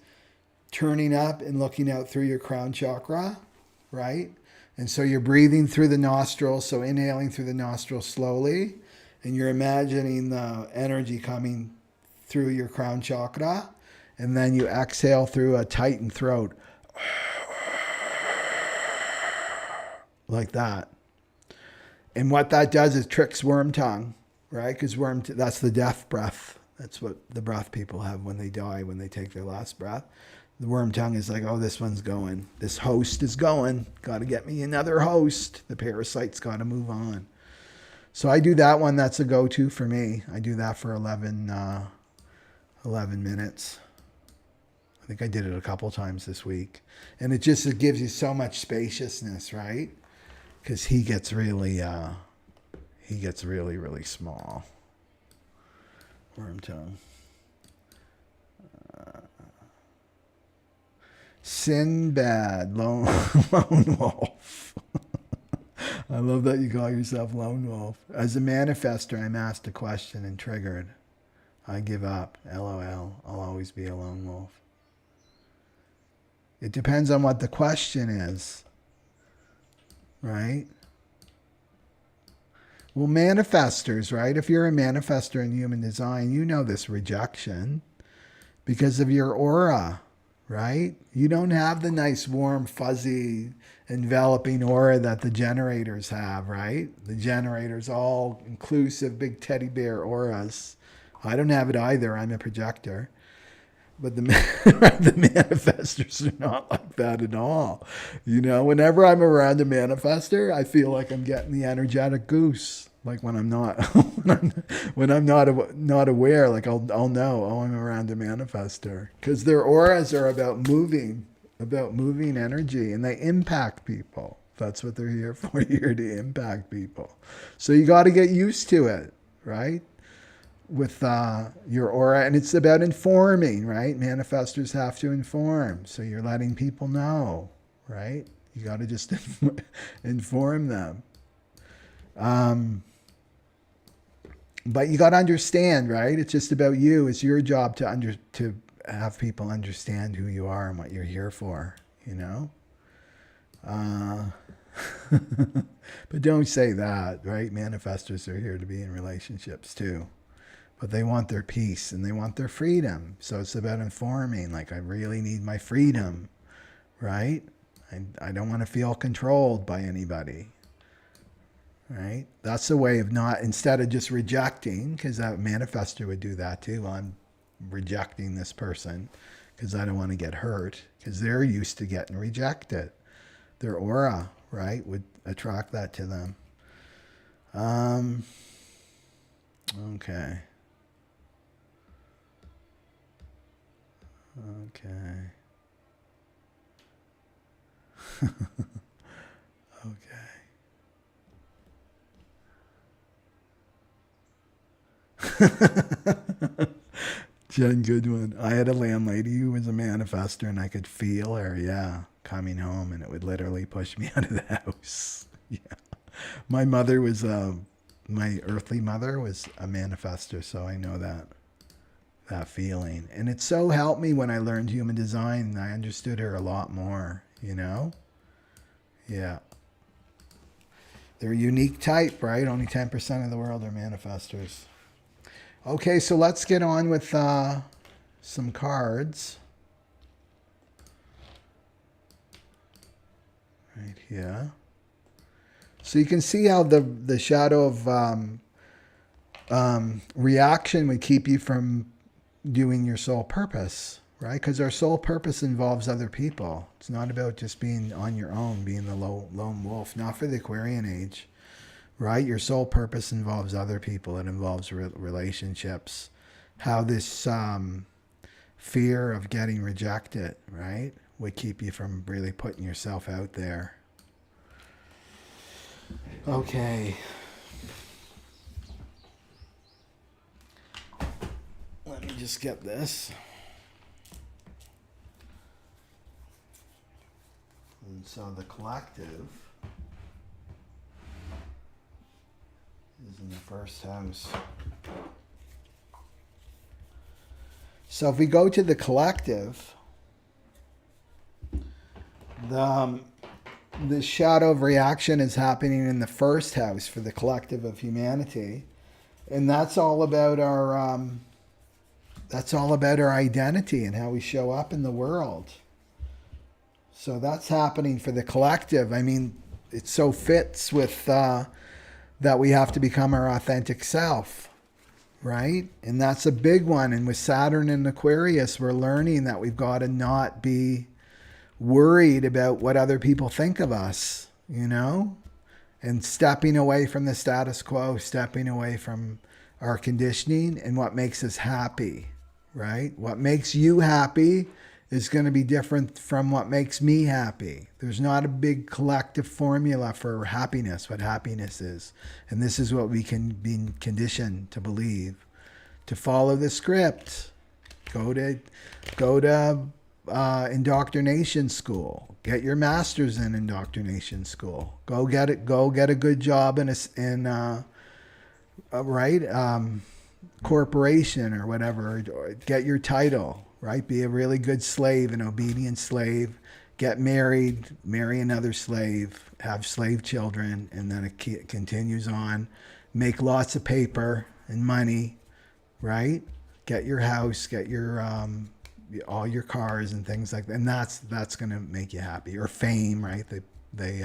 turning up and looking out through your crown chakra, right? And so you're breathing through the nostrils, so inhaling through the nostrils slowly, and you're imagining the energy coming through your crown chakra, and then you exhale through a tightened throat. Like that. And what that does is tricks worm tongue, right? Because that's the death breath. That's what the breath people have when they die, when they take their last breath. The worm tongue is like, oh, this one's going. This host is going. Got to get me another host. The parasite's got to move on. So I do that one. That's a go-to for me. I do that for 11 minutes. I think I did it a couple times this week. And it gives you so much spaciousness, right? Because he gets really, really small. Worm tongue. Sinbad, lone wolf. I love that you call yourself lone wolf. As a manifester, I'm asked a question and triggered. I give up. LOL. I'll always be a lone wolf. It depends on what the question is, right? Well, manifestors, right? If you're a manifester in human design, you know this rejection because of your aura, right? You don't have the nice, warm, fuzzy, enveloping aura that the generators have, right? The generators, all inclusive, big teddy bear auras. I don't have it either. I'm a projector. But the manifestors are not like that at all. You know, whenever I'm around a manifester, I feel like I'm getting the energetic goose. Like when I'm not, when I'm not aware, like I'll know, oh, I'm around a manifester, because their auras are about moving energy, and they impact people. That's what they're here for, here to impact people. So you got to get used to it, right? With your aura, and it's about informing, right? Manifestors have to inform, so you're letting people know, right? You got to just inform them. But you got to understand, right? It's just about you. It's your job to have people understand who you are and what you're here for, you know? But don't say that, right? Manifestors are here to be in relationships too. But they want their peace and they want their freedom. So it's about informing, like, I really need my freedom, right? I don't want to feel controlled by anybody, right? That's a way of not, instead of just rejecting, because that manifestor would do that too. Well, I'm rejecting this person because I don't want to get hurt, because they're used to getting rejected. Their aura, right, would attract that to them. Okay. Jen Goodwin. I had a landlady who was a manifestor, and I could feel her, coming home, and it would literally push me out of the house. Yeah. My mother was, my earthly mother was a manifestor, so I know that feeling. And it so helped me when I learned human design. I understood her a lot more, you know? Yeah. They're a unique type, right? Only 10% of the world are manifestors. Okay, so let's get on with some cards. Right here. So you can see how the shadow of reaction would keep you from doing your soul purpose, right? Because our soul purpose involves other people. It's not about just being on your own, being the lone wolf. Not for the Aquarian age, right? Your soul purpose involves other people. It involves relationships. How this fear of getting rejected, right, would keep you from really putting yourself out there. Okay. Let me just get this. And so the collective is in the first house. So if we go to the collective, the shadow of reaction is happening in the first house for the collective of humanity. And that's all about our identity and how we show up in the world. So that's happening for the collective. I mean, it so fits with that we have to become our authentic self, right? And that's a big one. And with Saturn in Aquarius, we're learning that we've got to not be worried about what other people think of us, you know? And stepping away from the status quo, stepping away from our conditioning and what makes us happy, right? What makes you happy is going to be different from what makes me happy. There's not a big collective formula for happiness, what happiness is. And this is what we can be conditioned to believe. To follow the script. Go to indoctrination school. Get your master's in indoctrination school. Go get a good job in corporation or whatever. Or get your title, right? Be a really good slave, an obedient slave. Get married, marry another slave, have slave children, and then it continues on. Make lots of paper and money, right? Get your house, get your all your cars and things like that, and that's going to make you happy. Or fame, right? They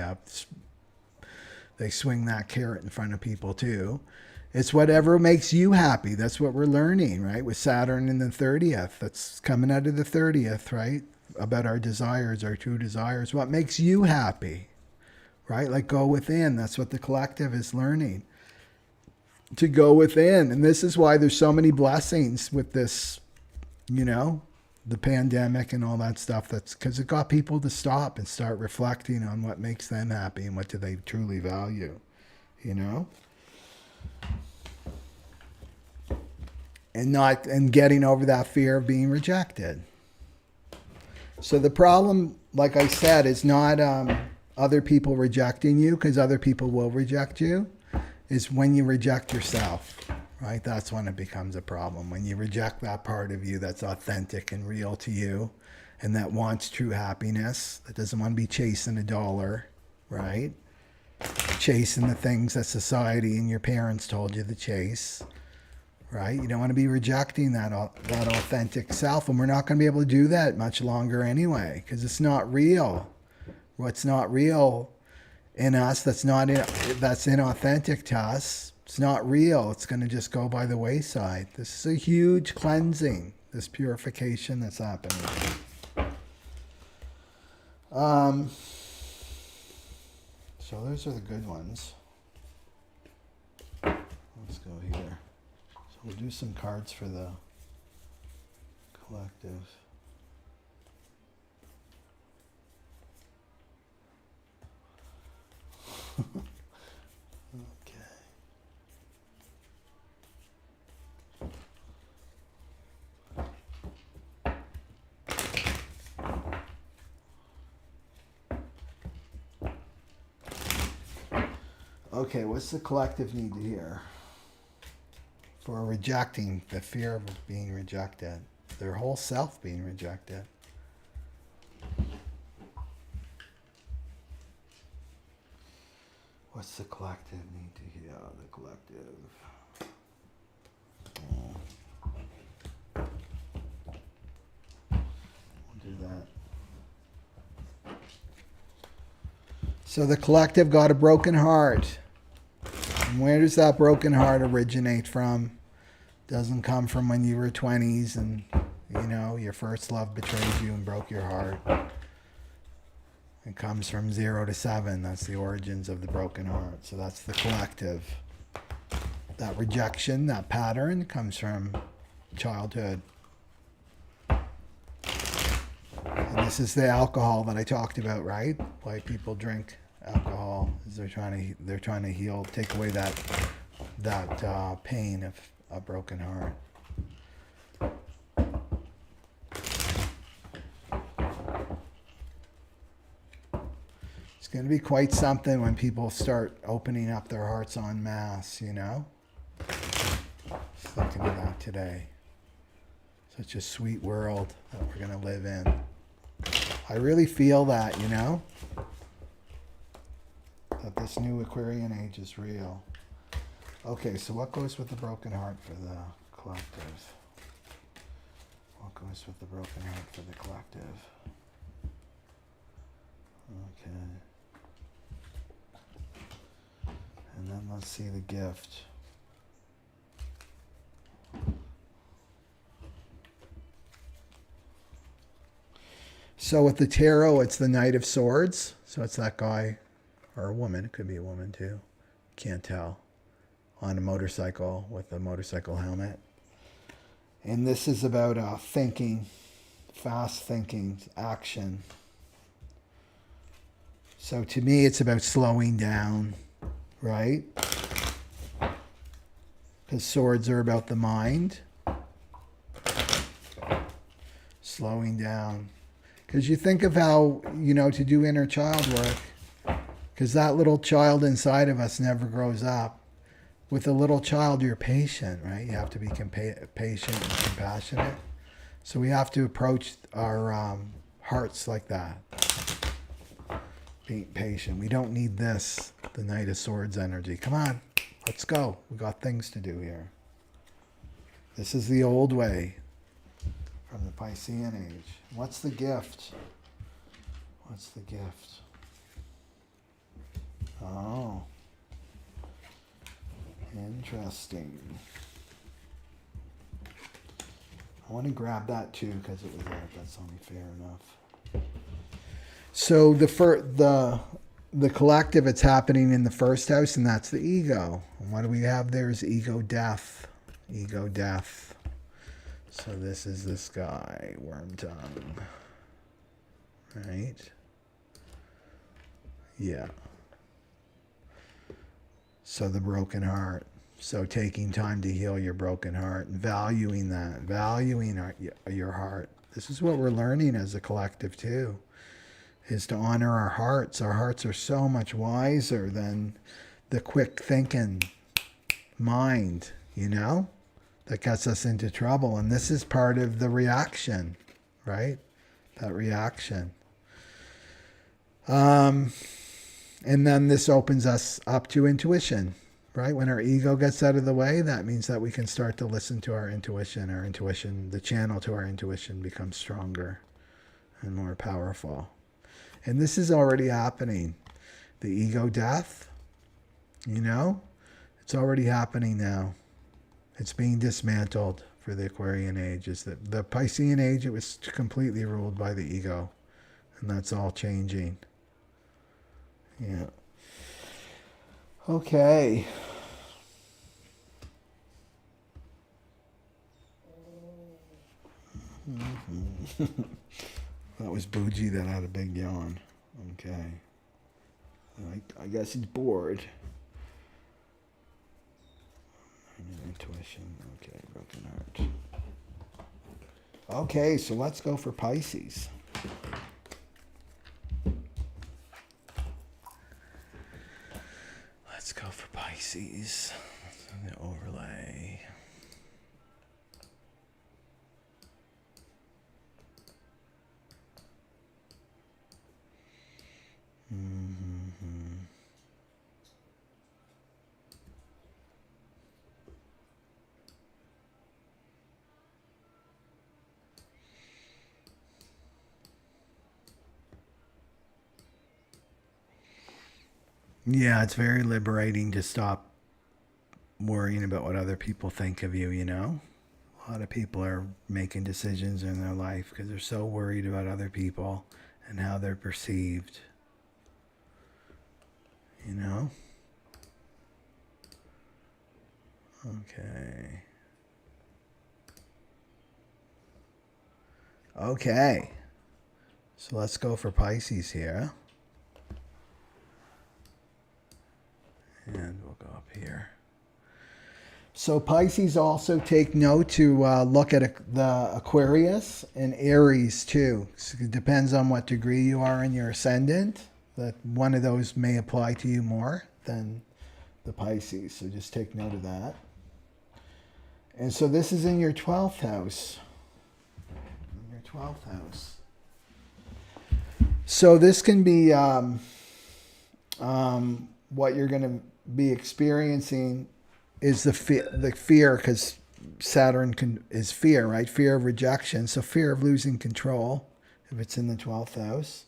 swing that carrot in front of people too. It's whatever makes you happy. That's what we're learning, right? With Saturn in the 30th. That's coming out of the 30th, right? About our desires, our true desires. What makes you happy, right? Like go within. That's what the collective is learning. To go within. And this is why there's so many blessings with this, you know, the pandemic and all that stuff. That's because it got people to stop and start reflecting on what makes them happy and what do they truly value, you know? And getting over that fear of being rejected. So the problem, like I said, is not other people rejecting you, because other people will reject you, is when you reject yourself, right? That's when it becomes a problem. When you reject that part of you that's authentic and real to you and that wants true happiness, that doesn't want to be chasing a dollar, right? Chasing the things that society and your parents told you to chase, right? You don't want to be rejecting that authentic self, and we're not going to be able to do that much longer anyway, because it's not real. What's not real in us, that's inauthentic to us, it's not real. It's going to just go by the wayside. This is a huge cleansing, this purification that's happening. So those are the good ones. Let's go here. So we'll do some cards for the collective. Okay, what's the collective need to hear for rejecting the fear of being rejected, their whole self being rejected? What's the collective need to hear? The collective. We'll do that. So the collective got a broken heart. And where does that broken heart originate from? Doesn't come from when you were 20s and, you know, your first love betrayed you and broke your heart. It comes from 0 to 7. That's the origins of the broken heart. So that's the collective. That rejection, that pattern comes from childhood. And this is the alcohol that I talked about, right? Why people drink alcohol is they're trying to heal, take away that pain of a broken heart. It's going to be quite something when people start opening up their hearts en masse, you know? Just thinking of that today. Such a sweet world that we're going to live in. I really feel that, you know? That this new Aquarian age is real. Okay, so what goes with the broken heart for the collective? What goes with the broken heart for the collective? Okay. And then let's see the gift. So with the tarot, it's the Knight of Swords. So it's that guy, or a woman. It could be a woman too. Can't tell. On a motorcycle with a motorcycle helmet. And this is about thinking, fast thinking, action. So to me, it's about slowing down, right? Because swords are about the mind. Slowing down. Because you think of how, to do inner child work, because that little child inside of us never grows up. With a little child, you're patient, right? You have to be patient and compassionate. So we have to approach our hearts like that. Being patient. We don't need this, the Knight of Swords energy. Come on, let's go. We got things to do here. This is the old way from the Piscean age. What's the gift? What's the gift? Oh. Interesting. I want to grab that too because it was there. That's only fair enough. So the collective, it's happening in the first house, and that's the ego. And what do we have there is ego death. Ego death. So this is this guy, worm tongue. Right? Yeah. So the broken heart. So taking time to heal your broken heart and valuing that, valuing your heart. This is what we're learning as a collective too, is to honor our hearts. Our hearts are so much wiser than the quick thinking mind, that gets us into trouble. And this is part of the reaction, right? That reaction. And then this opens us up to intuition, right? When our ego gets out of the way, that means that we can start to listen to our intuition. Our intuition, the channel to our intuition becomes stronger and more powerful. And this is already happening. The ego death, it's already happening now. It's being dismantled for the Aquarian age. The Piscean age, it was completely ruled by the ego. And that's all changing. Yeah. Okay. That was Bougie that had a big yawn. Okay. I guess he's bored. Intuition. Okay, broken heart. Okay, so let's go for Pisces. Let's go for Pisces. I'm going to overlay. Yeah, it's very liberating to stop worrying about what other people think of you, A lot of people are making decisions in their life because they're so worried about other people and how they're perceived. Okay. Okay. So let's go for Pisces here. And we'll go up here. So Pisces also take note to look at the Aquarius and Aries too. So it depends on what degree you are in your ascendant. That one of those may apply to you more than the Pisces. So just take note of that. And so this is in your 12th house. In your 12th house. So this can be what you're going to be experiencing is the fear, because Saturn is fear, right? Fear of rejection. So fear of losing control if it's in the 12th house.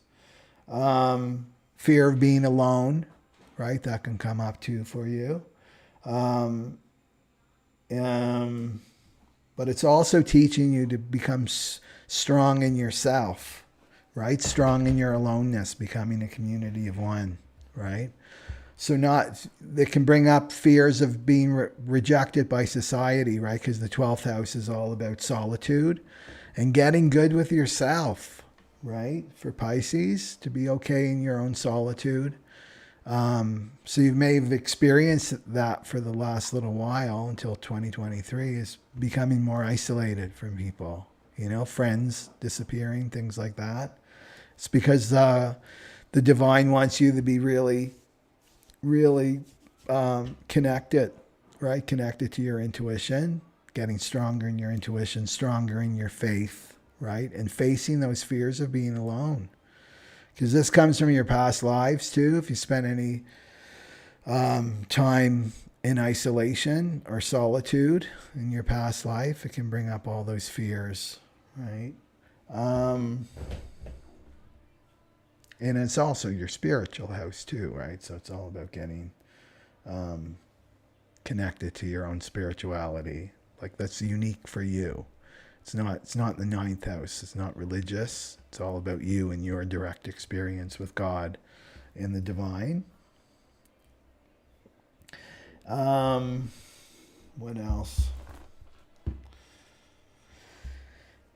Fear of being alone, right? That can come up too for you. But it's also teaching you to become strong in yourself, right? Strong in your aloneness, becoming a community of one, right? So it can bring up fears of being rejected by society, right? Because the 12th house is all about solitude and getting good with yourself, right? For Pisces, to be okay in your own solitude. So you may have experienced that for the last little while until 2023 is becoming more isolated from people, friends disappearing, things like that. It's because the divine wants you to be really, really connected, right? Connected to your intuition, getting stronger in your intuition, stronger in your faith, right? And facing those fears of being alone. Because this comes from your past lives too. If you spend any time in isolation or solitude in your past life, it can bring up all those fears, right? And it's also your spiritual house too, right? So it's all about getting connected to your own spirituality. Like that's unique for you. It's not the ninth house. It's not religious. It's all about you and your direct experience with God and the divine. What else?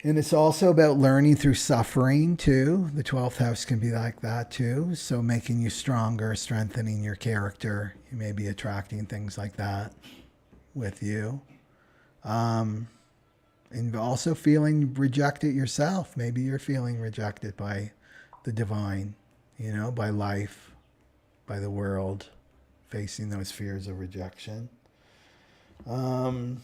And it's also about learning through suffering too. The 12th house can be like that too. So making you stronger, strengthening your character. You may be attracting things like that with you. And also feeling rejected yourself. Maybe you're feeling rejected by the divine, by life, by the world, facing those fears of rejection. And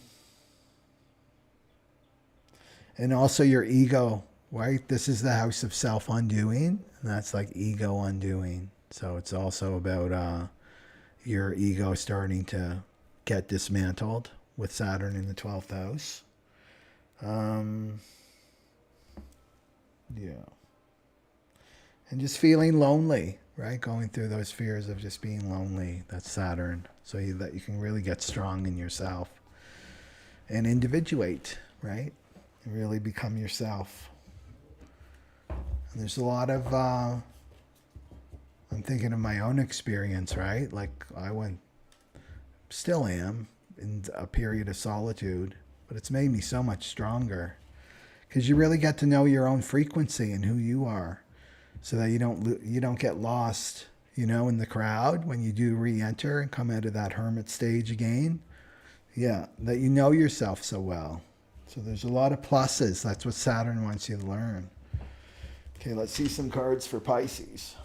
also your ego, right? This is the house of self-undoing, and that's like ego undoing. So it's also about your ego starting to get dismantled with Saturn in the 12th house. Yeah. And just feeling lonely, right? Going through those fears of just being lonely. That's Saturn. So that you can really get strong in yourself and individuate, right? And really become yourself. And there's a lot of, I'm thinking of my own experience, right? Like still am in a period of solitude, but it's made me so much stronger because you really get to know your own frequency and who you are so that you don't get lost, in the crowd when you do re-enter and come out of that hermit stage again. Yeah, that you know yourself so well. So there's a lot of pluses. That's what Saturn wants you to learn. Okay, let's see some cards for Pisces.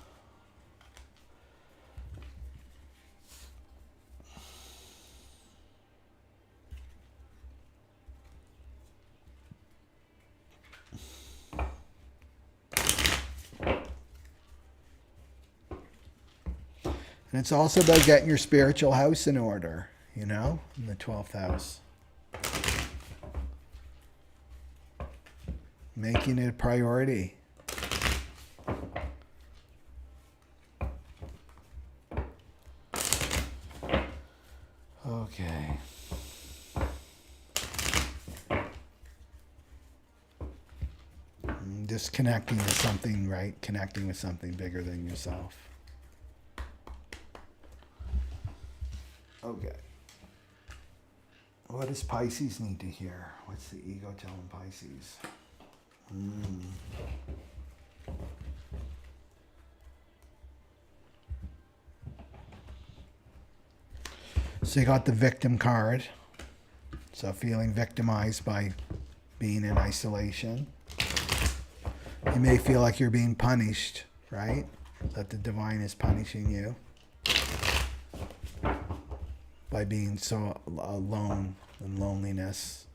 And it's also about getting your spiritual house in order, in the 12th house. Making it a priority. Okay. Just connecting with something, right? Connecting with something bigger than yourself. Okay. What does Pisces need to hear? What's the ego telling Pisces? So you got the victim card. So feeling victimized by being in isolation. You may feel like you're being punished, right? That the divine is punishing you by being so alone and loneliness.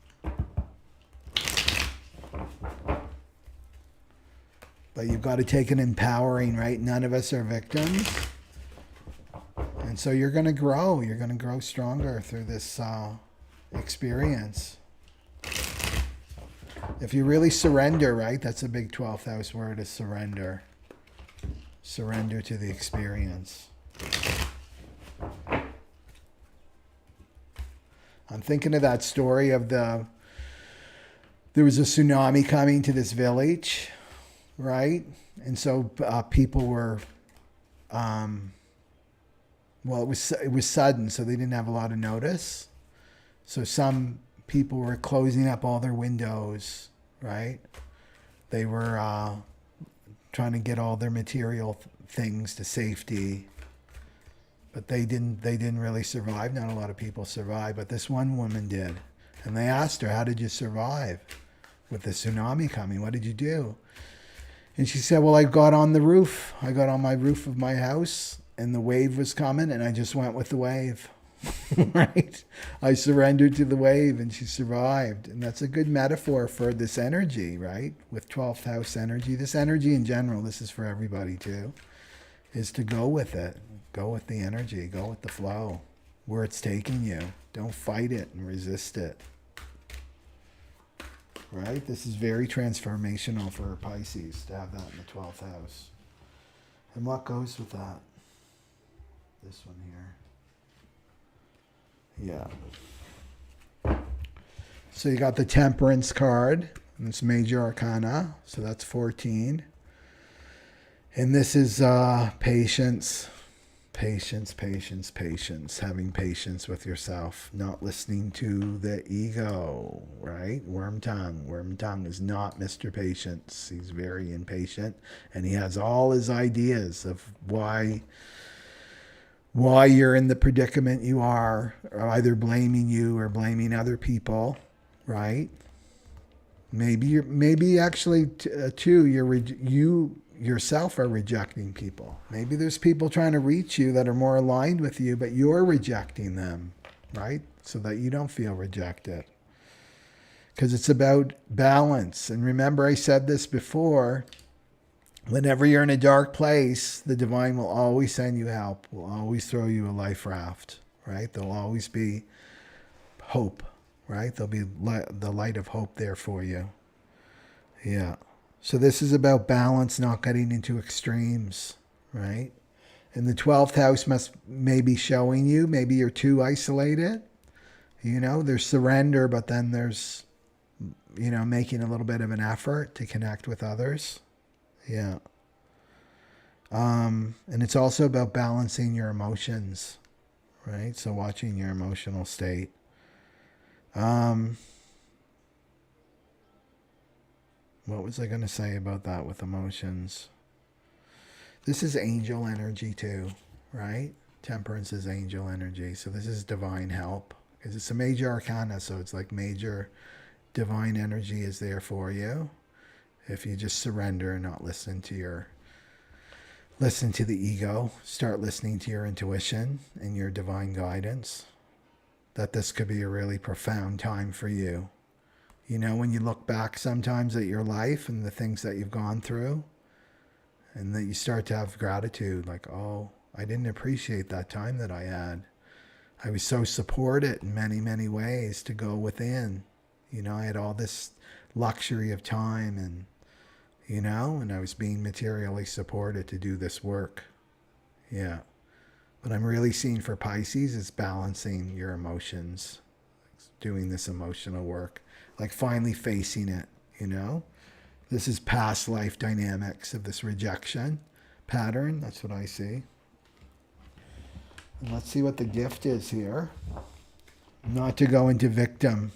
But you've got to take it empowering, right? None of us are victims. And so you're going to grow. You're going to grow stronger through this experience. If you really surrender, right? That's a big 12th house word, is surrender. Surrender to the experience. I'm thinking of that story of there was a tsunami coming to this village, right? And so people were, well, it was sudden, so they didn't have a lot of notice. So some people were closing up all their windows, right? They were trying to get all their material things to safety, but they didn't really survive. Not a lot of people survived, but this one woman did. And they asked her, how did you survive with the tsunami coming? What did you do? And she said, well, I got on the roof. I got on my roof of my house, and the wave was coming, and I just went with the wave. Right? I surrendered to the wave, and she survived. And that's a good metaphor for this energy, right? With 12th house energy. This energy in general, this is for everybody too, is to go with it. Go with the energy. Go with the flow. Where it's taking you. Don't fight it and resist it. Right? This is very transformational for Pisces to have that in the 12th house. And what goes with that? This one here. Yeah. So you got the Temperance card. And it's major arcana. So that's 14. And this is patience. Patience, patience, patience. Having patience with yourself. Not listening to the ego, right? Worm tongue. Worm tongue is not Mr. Patience. He's very impatient. And he has all his ideas of why you're in the predicament you are, or either blaming you or blaming other people, right? Maybe actually too, you yourself are rejecting people. Maybe there's people trying to reach you that are more aligned with you, but you're rejecting them, right? So that you don't feel rejected. Because it's about balance. And remember, I said this before, whenever you're in a dark place, the divine will always send you help, will always throw you a life raft, right? There'll always be hope, right? There'll be the light of hope there for you. Yeah. So this is about balance, not getting into extremes, right? And the 12th house may be showing you, maybe you're too isolated. You know, there's surrender, but then there's, you know, making a little bit of an effort to connect with others. Yeah. And it's also about balancing your emotions, right? So watching your emotional state. What was I going to say about that with emotions? This is angel energy too, right? Temperance is angel energy. So this is divine help. Because it's a major arcana, so it's like major divine energy is there for you. If you just surrender and not listen to the ego, start listening to your intuition and your divine guidance, that this could be a really profound time for you. You know, when you look back sometimes at your life and the things that you've gone through, and that you start to have gratitude, like, oh, I didn't appreciate that time that I had. I was so supported in many, many ways to go within. You know, I had all this luxury of time and, you know, and I was being materially supported to do this work. Yeah. What I'm really seeing for Pisces is balancing your emotions, doing this emotional work. Like finally facing it, you know? This is past life dynamics of this rejection pattern. That's what I see. And let's see what the gift is here. Not to go into victim.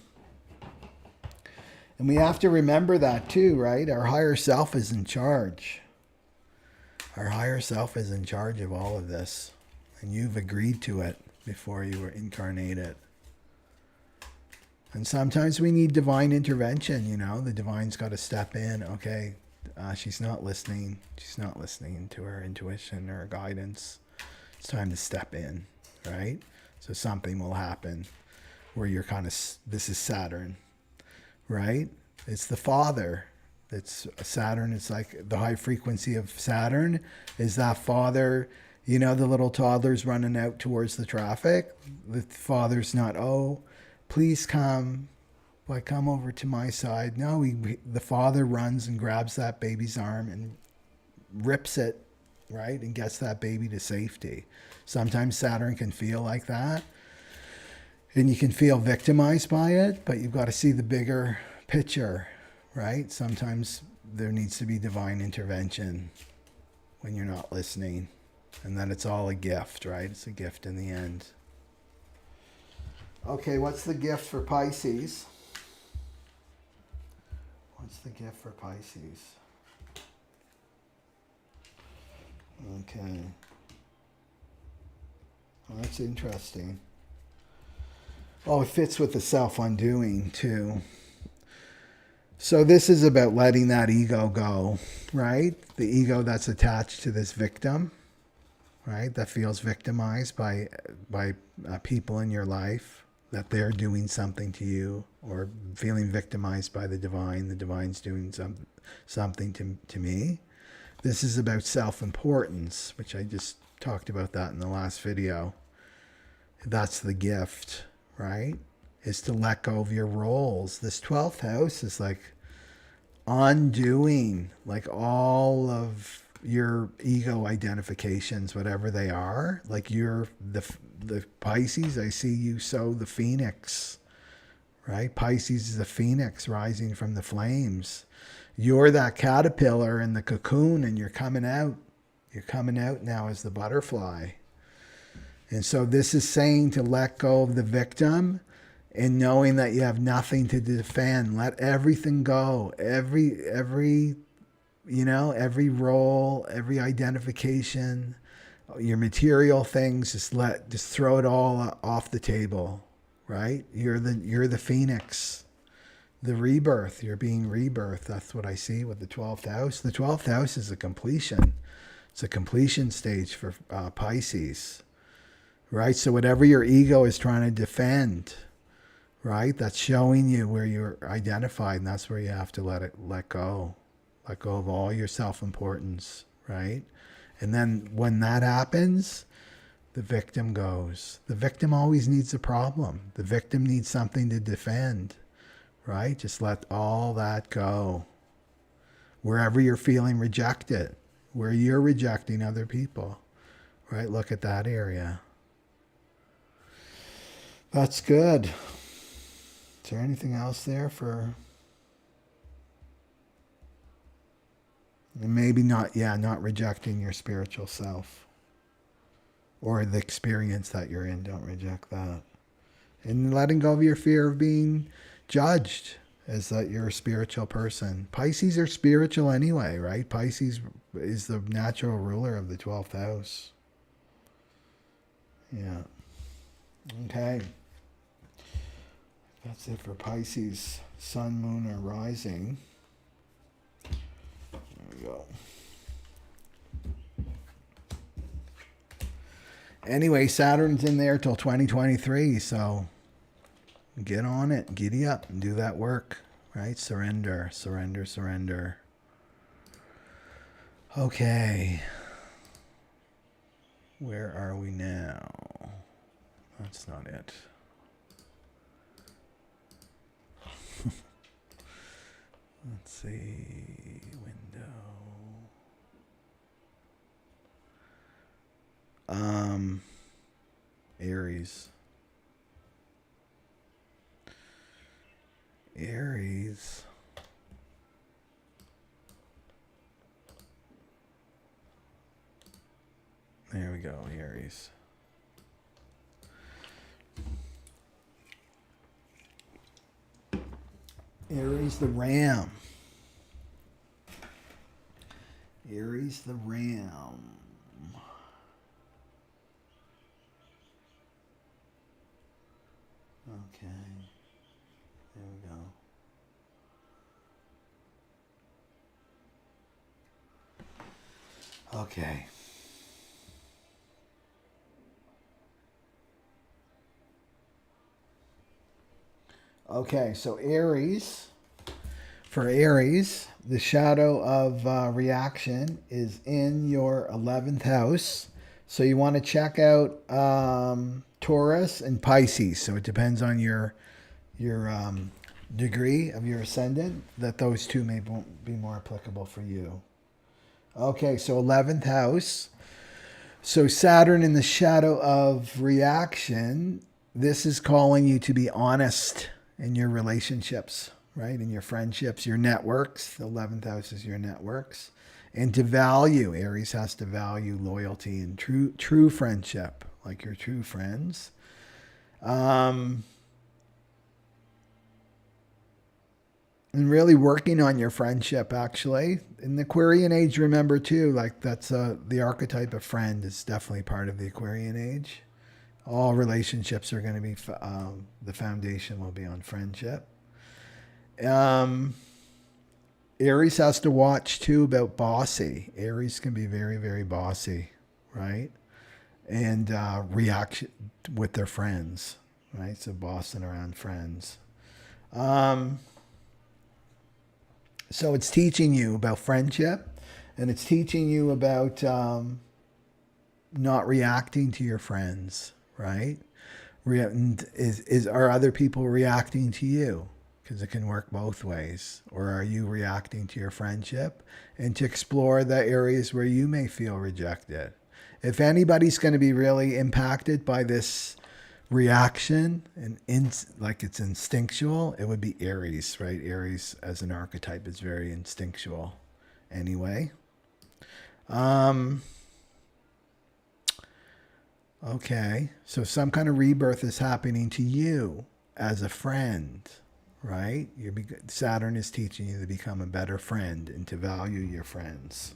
And we have to remember that too, right? Our higher self is in charge. Our higher self is in charge of all of this. And you've agreed to it before you were incarnated. And sometimes we need divine intervention, you know. The divine's got to step in. Okay, she's not listening. She's not listening to her intuition or her guidance. It's time to step in, right? So something will happen where you're kind of, this is Saturn, right? It's the father. It's Saturn. It's like the high frequency of Saturn is that father, you know, the little toddler's running out towards the traffic. The father's not, oh, please come, like come over to my side. No, the father runs and grabs that baby's arm and rips it, right? And gets that baby to safety. Sometimes Saturn can feel like that. And you can feel victimized by it, but you've got to see the bigger picture, right? Sometimes there needs to be divine intervention when you're not listening, and that it's all a gift, right? It's a gift in the end. Okay, what's the gift for Pisces? What's the gift for Pisces? Okay. Well, that's interesting. Oh, it fits with the self-undoing too. So this is about letting that ego go, right? The ego that's attached to this victim, right? That feels victimized by people in your life, that they're doing something to you, or feeling victimized by the divine's doing something to me. This is about self-importance, which I just talked about that in the last video. That's the gift, right? Is to let go of your roles. This 12th house is like undoing like all of your ego identifications, whatever they are. Like you're the Pisces, I see you sow the phoenix, right? Pisces is the phoenix rising from the flames. You're that caterpillar in the cocoon, and you're coming out. You're coming out now as the butterfly. And so this is saying to let go of the victim and knowing that you have nothing to defend. Let everything go. Every role, every identification, your material things, just throw it all off the table, right? You're the phoenix, the rebirth. You're being rebirthed. That's what I see with the 12th house. The 12th house is a completion. It's a completion stage for Pisces, right? So whatever your ego is trying to defend, right? That's showing you where you're identified, and that's where you have to let go. Let go of all your self-importance, right? And then when that happens, the victim goes. The victim always needs a problem. The victim needs something to defend, right? Just let all that go. Wherever you're feeling rejected, where you're rejecting other people, right? Look at that area. That's good. Is there anything else there for... And maybe not rejecting your spiritual self or the experience that you're in. Don't reject that. And letting go of your fear of being judged as that you're a spiritual person. Pisces are spiritual anyway, right? Pisces is the natural ruler of the 12th house. Yeah. Okay. That's it for Pisces. Sun, moon, or rising. There we go. Anyway, Saturn's in there till 2023, so get on it, giddy up, and do that work, right? Surrender, surrender, surrender. Okay. Where are we now? That's not it. Let's see, window. Aries. Aries. There we go, Aries. Aries the ram. Aries the ram. Okay. There we go. Okay. Okay, so Aries, for Aries, the shadow of reaction is in your 11th house. So you want to check out Taurus and Pisces. So it depends on your degree of your ascendant, that those two may be more applicable for you. Okay, so 11th house. So Saturn in the shadow of reaction, this is calling you to be honest in your relationships right? In your friendships, your networks. The 11th house is your networks. And to value, Aries has to value loyalty and true friendship, like your true friends. And really working on your friendship, actually. In the Aquarian age, remember too, like that's the archetype of friend is definitely part of the Aquarian age. All relationships are going to be, the foundation will be on friendship. Aries has to watch too about bossy. Aries can be very, very bossy, right? And react with their friends, right? So bossing around friends. So it's teaching you about friendship, and it's teaching you about not reacting to your friends, right? Are other people reacting to you? Because it can work both ways. Or are you reacting to your friendship? And to explore the areas where you may feel rejected. If anybody's going to be really impacted by this reaction and like it's instinctual, it would be Aries, right? Aries as an archetype is very instinctual anyway. Okay, so some kind of rebirth is happening to you as a friend, right? Saturn is teaching you to become a better friend and to value your friends.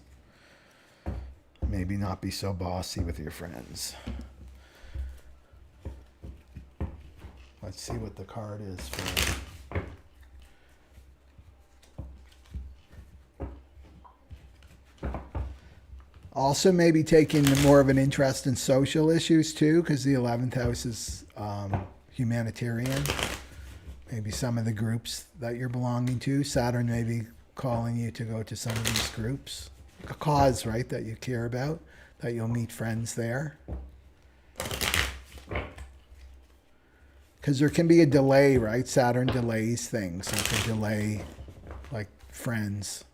Maybe not be so bossy with your friends. Let's see what the card is for. Also maybe taking more of an interest in social issues too, because the 11th house is humanitarian. Maybe some of the groups that you're belonging to. Saturn may be calling you to go to some of these groups. A cause, right, that you care about, that you'll meet friends there. Because there can be a delay, right? Saturn delays things. So it can delay, like, friends,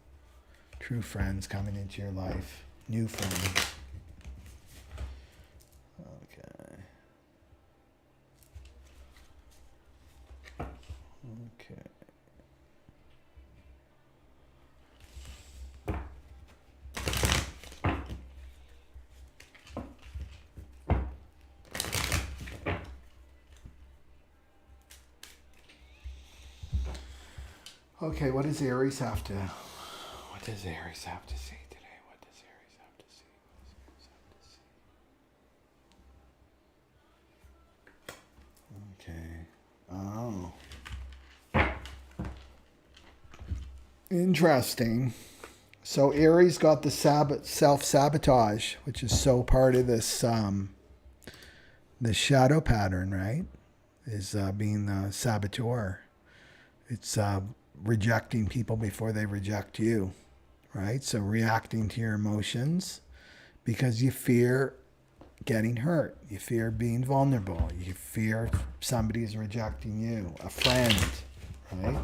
true friends coming into your life, new friends. Okay. Okay. Okay, what does Aries have to see today? What does Aries have to see? Okay. Oh. Interesting. So Aries got the self-sabotage, which is so part of this the shadow pattern, right? Is being the saboteur. It's rejecting people before they reject you, right? So reacting to your emotions because you fear getting hurt. You fear being vulnerable. You fear somebody's rejecting you, a friend, right?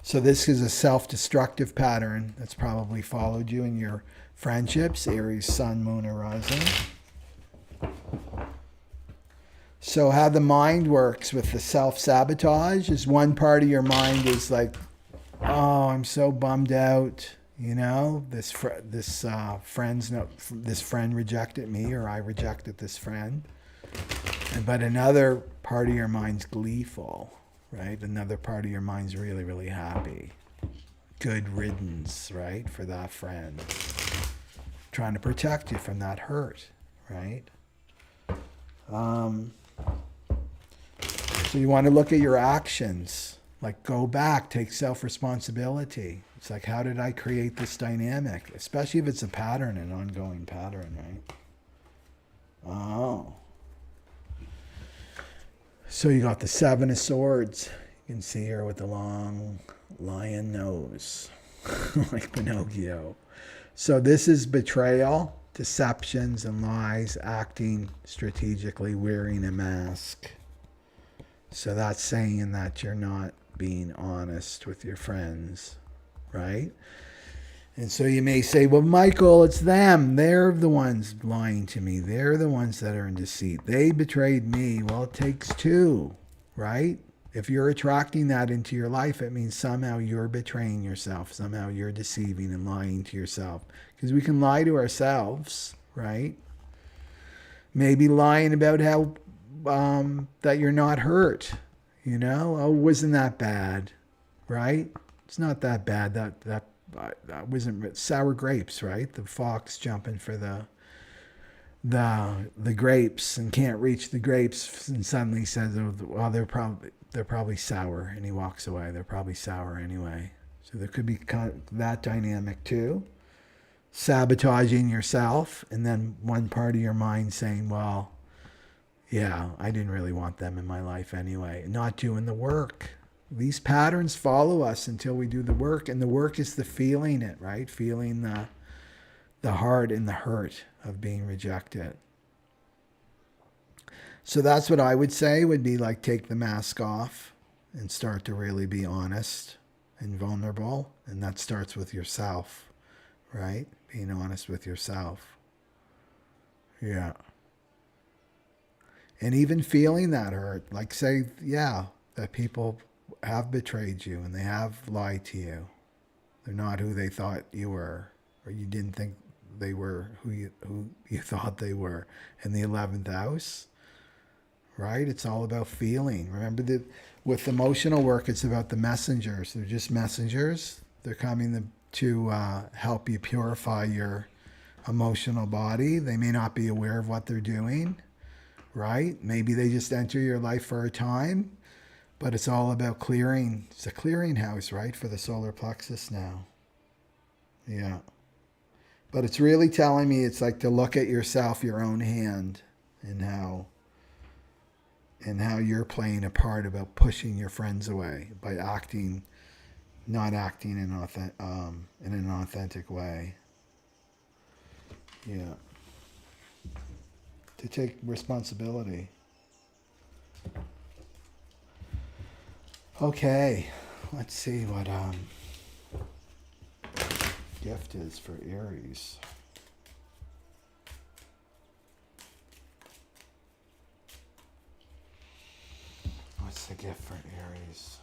So this is a self-destructive pattern that's probably followed you in your friendships, Aries, Sun, Moon, or Rising. So how the mind works with the self-sabotage is one part of your mind is like, oh, I'm so bummed out. You know, this friend rejected me, or I rejected this friend. But another part of your mind's gleeful, right? Another part of your mind's really, really happy. Good riddance, right, for that friend. Trying to protect you from that hurt, right? So you want to look at your actions. Like, go back, take self-responsibility. It's like, how did I create this dynamic? Especially if it's a pattern, an ongoing pattern, right? Oh. So you got the Seven of Swords. You can see her with the long lion nose, like Pinocchio. So this is betrayal, deceptions and lies, acting strategically, wearing a mask. So that's saying that you're not being honest with your friends, right? And so you may say, well, Michael, it's them. They're the ones lying to me. They're the ones that are in deceit. They betrayed me. Well, it takes two, right? If you're attracting that into your life, it means somehow you're betraying yourself. Somehow you're deceiving and lying to yourself. Because we can lie to ourselves, right? Maybe lying about how that you're not hurt. You know, oh, wasn't that bad, right? It's not that bad. That wasn't sour grapes, right? The fox jumping for the grapes and can't reach the grapes, and suddenly says, "Oh, well, they're probably sour," and he walks away. They're probably sour anyway. So there could be that dynamic too. Sabotaging yourself, and then one part of your mind saying, "Well, yeah, I didn't really want them in my life anyway." Not doing the work. These patterns follow us until we do the work, and the work is the feeling it, right? Feeling the heart and the hurt of being rejected. So that's what I would say would be like, take the mask off and start to really be honest and vulnerable. And that starts with yourself, right? Being honest with yourself. Yeah. And even feeling that hurt, like say, yeah, that people have betrayed you and they have lied to you. They're not who they thought you were, or you didn't think they were who you thought they were. In the 11th house, right? It's all about feeling. Remember that with emotional work, it's about the messengers. They're just messengers. They're coming to help you purify your emotional body. They may not be aware of what they're doing, right? Maybe they just enter your life for a time, but it's all about clearing. It's a clearing house, right? For the solar plexus now. Yeah. But it's really telling me it's like to look at yourself, your own hand, and how you're playing a part about pushing your friends away by not acting in an authentic way. Yeah. To take responsibility. Okay, let's see what gift is for Aries. What's the gift for Aries?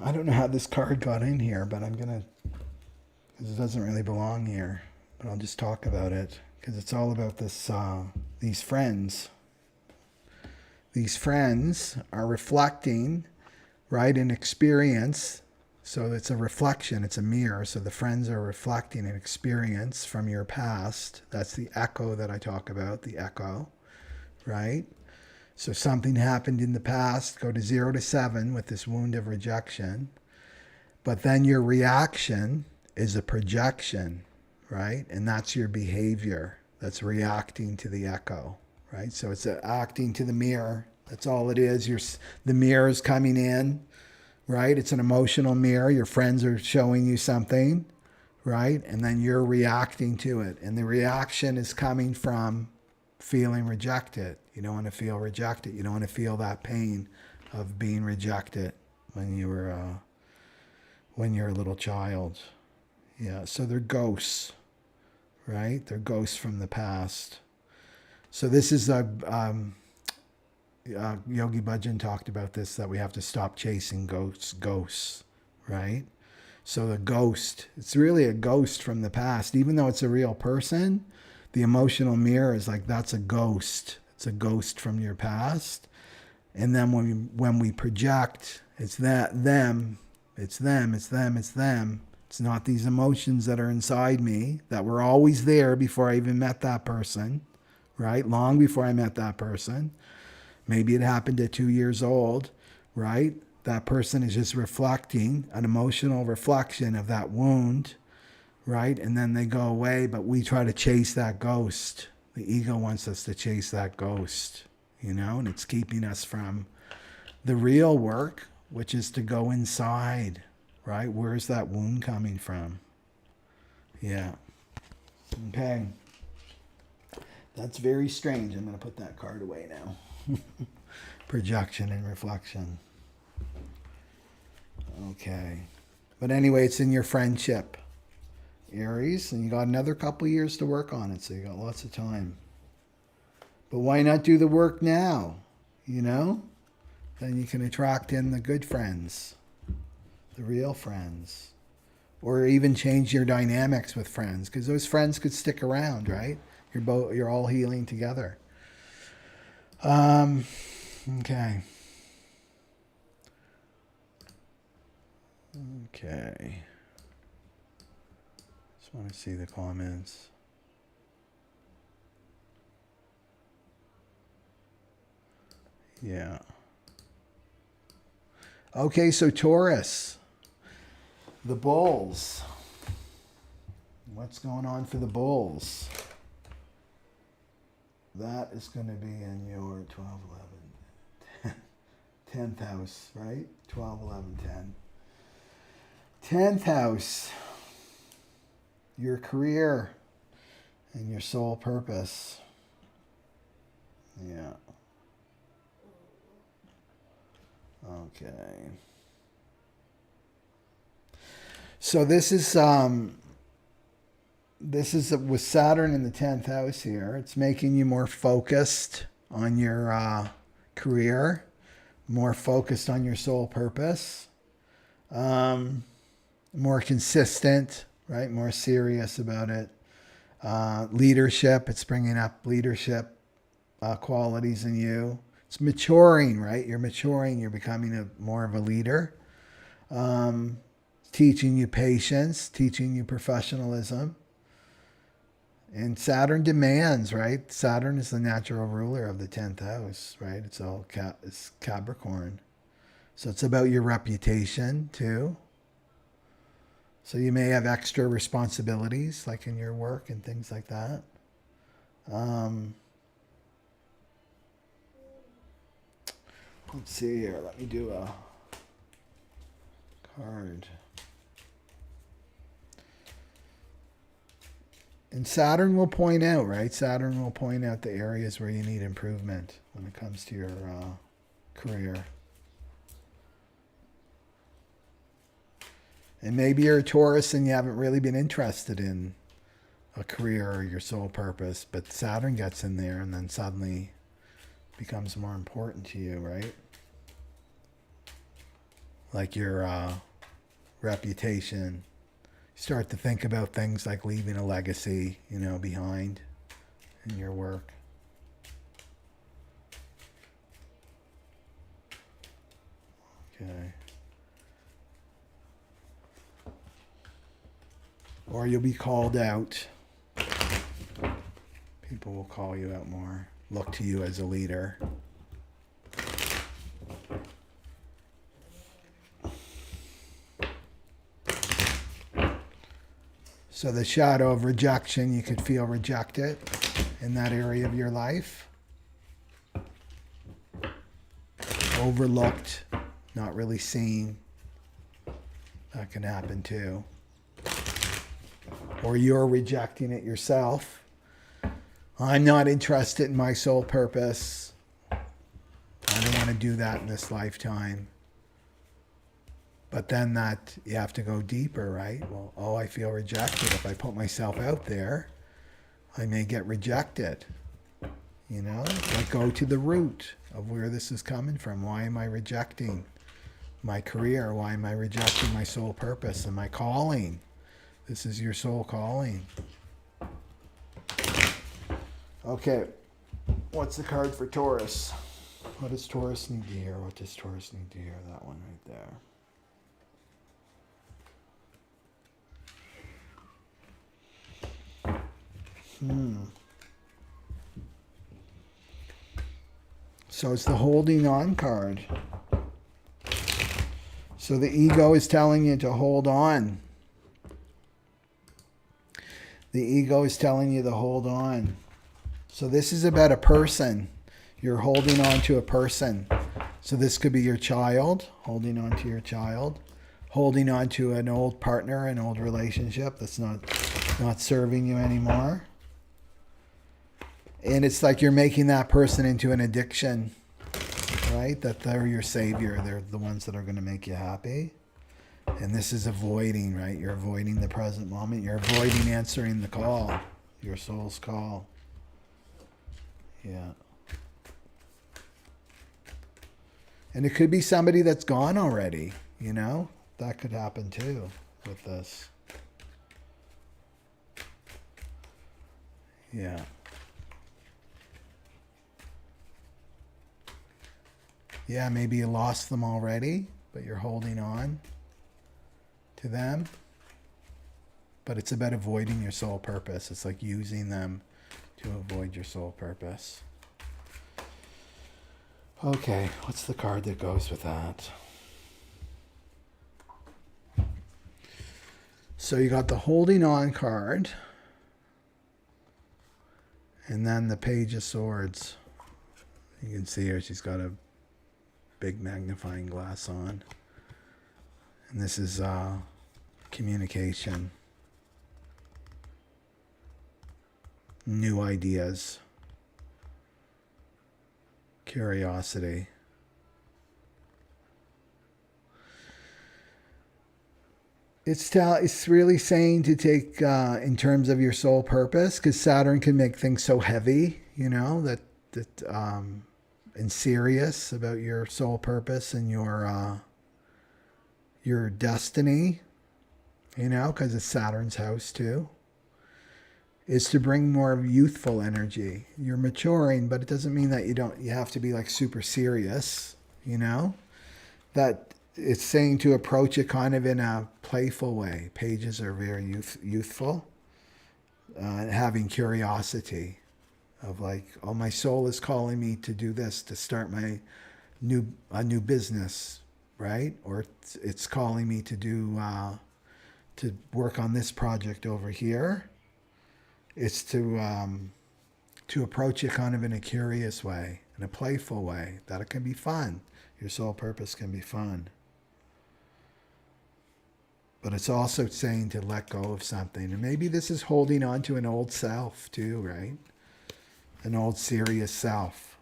I don't know how this card got in here, but because it doesn't really belong here, but I'll just talk about it because it's all about these friends. These friends are reflecting, right, an experience. So it's a reflection, it's a mirror. So the friends are reflecting an experience from your past. That's the echo that I talk about, the echo, right? So something happened in the past, go to 0 to 7 with this wound of rejection. But then your reaction is a projection, right? And that's your behavior. That's reacting to the echo, right? So it's acting to the mirror. That's all it is. The mirror is coming in, right? It's an emotional mirror. Your friends are showing you something, right? And then you're reacting to it. And the reaction is coming from feeling rejected. You don't want to feel rejected. You don't want to feel that pain of being rejected when you're a little child. Yeah, so they're ghosts, right? They're ghosts from the past. So this is Yogi Bhajan talked about this, that we have to stop chasing ghosts, right? So the ghost, it's really a ghost from the past. Even though it's a real person, the emotional mirror is like, that's a ghost. It's a ghost from your past. And then when we project, it's them. It's them. It's not these emotions that are inside me that were always there before I even met that person, right? Long before I met that person. Maybe it happened at 2 years old, right? That person is just reflecting, an emotional reflection of that wound, right? And then they go away, but we try to chase that ghost. The ego wants us to chase that ghost, and it's keeping us from the real work, which is to go inside, right? Where's that wound coming from? Yeah. Okay. That's very strange. I'm going to put that card away now. Projection and reflection. Okay. But anyway, it's in your friendship, Aries, and you got another couple years to work on it, so you got lots of time. But why not do the work now? You know? Then you can attract in the good friends, the real friends. Or even change your dynamics with friends, because those friends could stick around, right? You're all healing together. Okay. Okay. Just want to see the comments. Yeah. Okay, so Taurus. The bulls. What's going on for the bulls? That is going to be in your 12, 11, 10th house, right? 12, 11, 10. 10th house. Your career and your soul purpose. Yeah. Okay. So this is with Saturn in the 10th house here. It's making you more focused on your career, more focused on your soul purpose, more consistent, right? More serious about it. Leadership. It's bringing up leadership qualities in you. It's maturing, right? You're maturing. You're becoming more of a leader. Teaching you patience, teaching you professionalism. And Saturn demands, right? Saturn is the natural ruler of the 10th house, right? It's Capricorn. So it's about your reputation too. So you may have extra responsibilities like in your work and things like that. Let's see here. Let me do a card. And Saturn will point out, right? Saturn will point out the areas where you need improvement when it comes to your career. And maybe you're a Taurus and you haven't really been interested in a career or your soul purpose, but Saturn gets in there and then suddenly becomes more important to you, right? Like your reputation. Start to think about things like leaving a legacy, behind in your work. Okay. Or you'll be called out. People will call you out more. Look to you as a leader. So the shadow of rejection, you could feel rejected in that area of your life. Overlooked, not really seen. That can happen too. Or you're rejecting it yourself. I'm not interested in my soul purpose. I don't want to do that in this lifetime. But then you have to go deeper, right? Well, I feel rejected. If I put myself out there, I may get rejected. Like go to the root of where this is coming from. Why am I rejecting my career? Why am I rejecting my soul purpose and my calling? This is your soul calling. Okay, what's the card for Taurus? What does Taurus need to hear? What does Taurus need to hear? That one right there. So it's the holding on card. So the ego is telling you to hold on. The ego is telling you to hold on. So this is about a person. You're holding on to a person. So this could be your child, holding on to your child, holding on to an old partner, an old relationship that's not serving you anymore. And it's like you're making that person into an addiction, right? That they're your savior. They're the ones that are going to make you happy. And this is avoiding, right? You're avoiding the present moment. You're avoiding answering the call, your soul's call. Yeah. And it could be somebody that's gone already, you know? That could happen too with this. Yeah. Yeah, maybe you lost them already, but you're holding on to them. But it's about avoiding your soul purpose. It's like using them to avoid your soul purpose. Okay, what's the card that goes with that? So you got the holding on card. And then the Page of Swords. You can see her, she's got a big magnifying glass on. And this is communication. New ideas. Curiosity. It's really saying to take in terms of your soul purpose, because Saturn can make things so heavy, you know, that and serious about your soul purpose and your destiny, you know, because it's Saturn's house too, is to bring more youthful energy. You're maturing, but it doesn't mean that you have to be like super serious, you know, that it's saying to approach it kind of in a playful way. Pages are very youthful, having curiosity of like, oh, my soul is calling me to do this, to start a new business, right? Or it's calling me to do to work on this project over here. It's to approach it kind of in a curious way, in a playful way, that it can be fun. Your soul purpose can be fun. But it's also saying to let go of something. And maybe this is holding on to an old self too, right? An old serious self.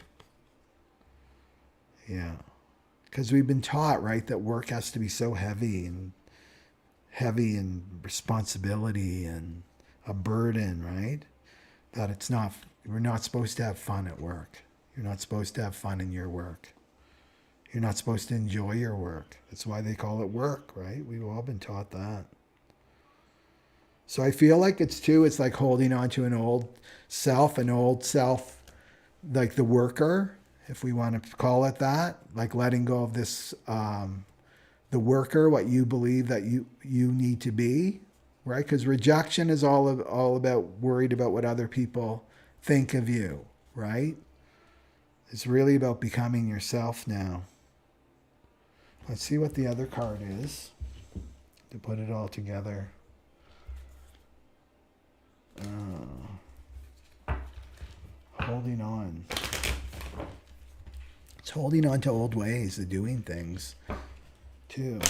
Yeah. Because we've been taught, right, that work has to be so heavy and responsibility and a burden, right? That we're not supposed to have fun at work. You're not supposed to have fun in your work. You're not supposed to enjoy your work. That's why they call it work, right? We've all been taught that. So I feel like it's like holding on to an old self, like the worker, if we want to call it that, like letting go of this, the worker, what you believe that you need to be, right? Because rejection is all about worried about what other people think of you, right? It's really about becoming yourself now. Let's see what the other card is to put it all together. Holding on. It's holding on to old ways of doing things, too.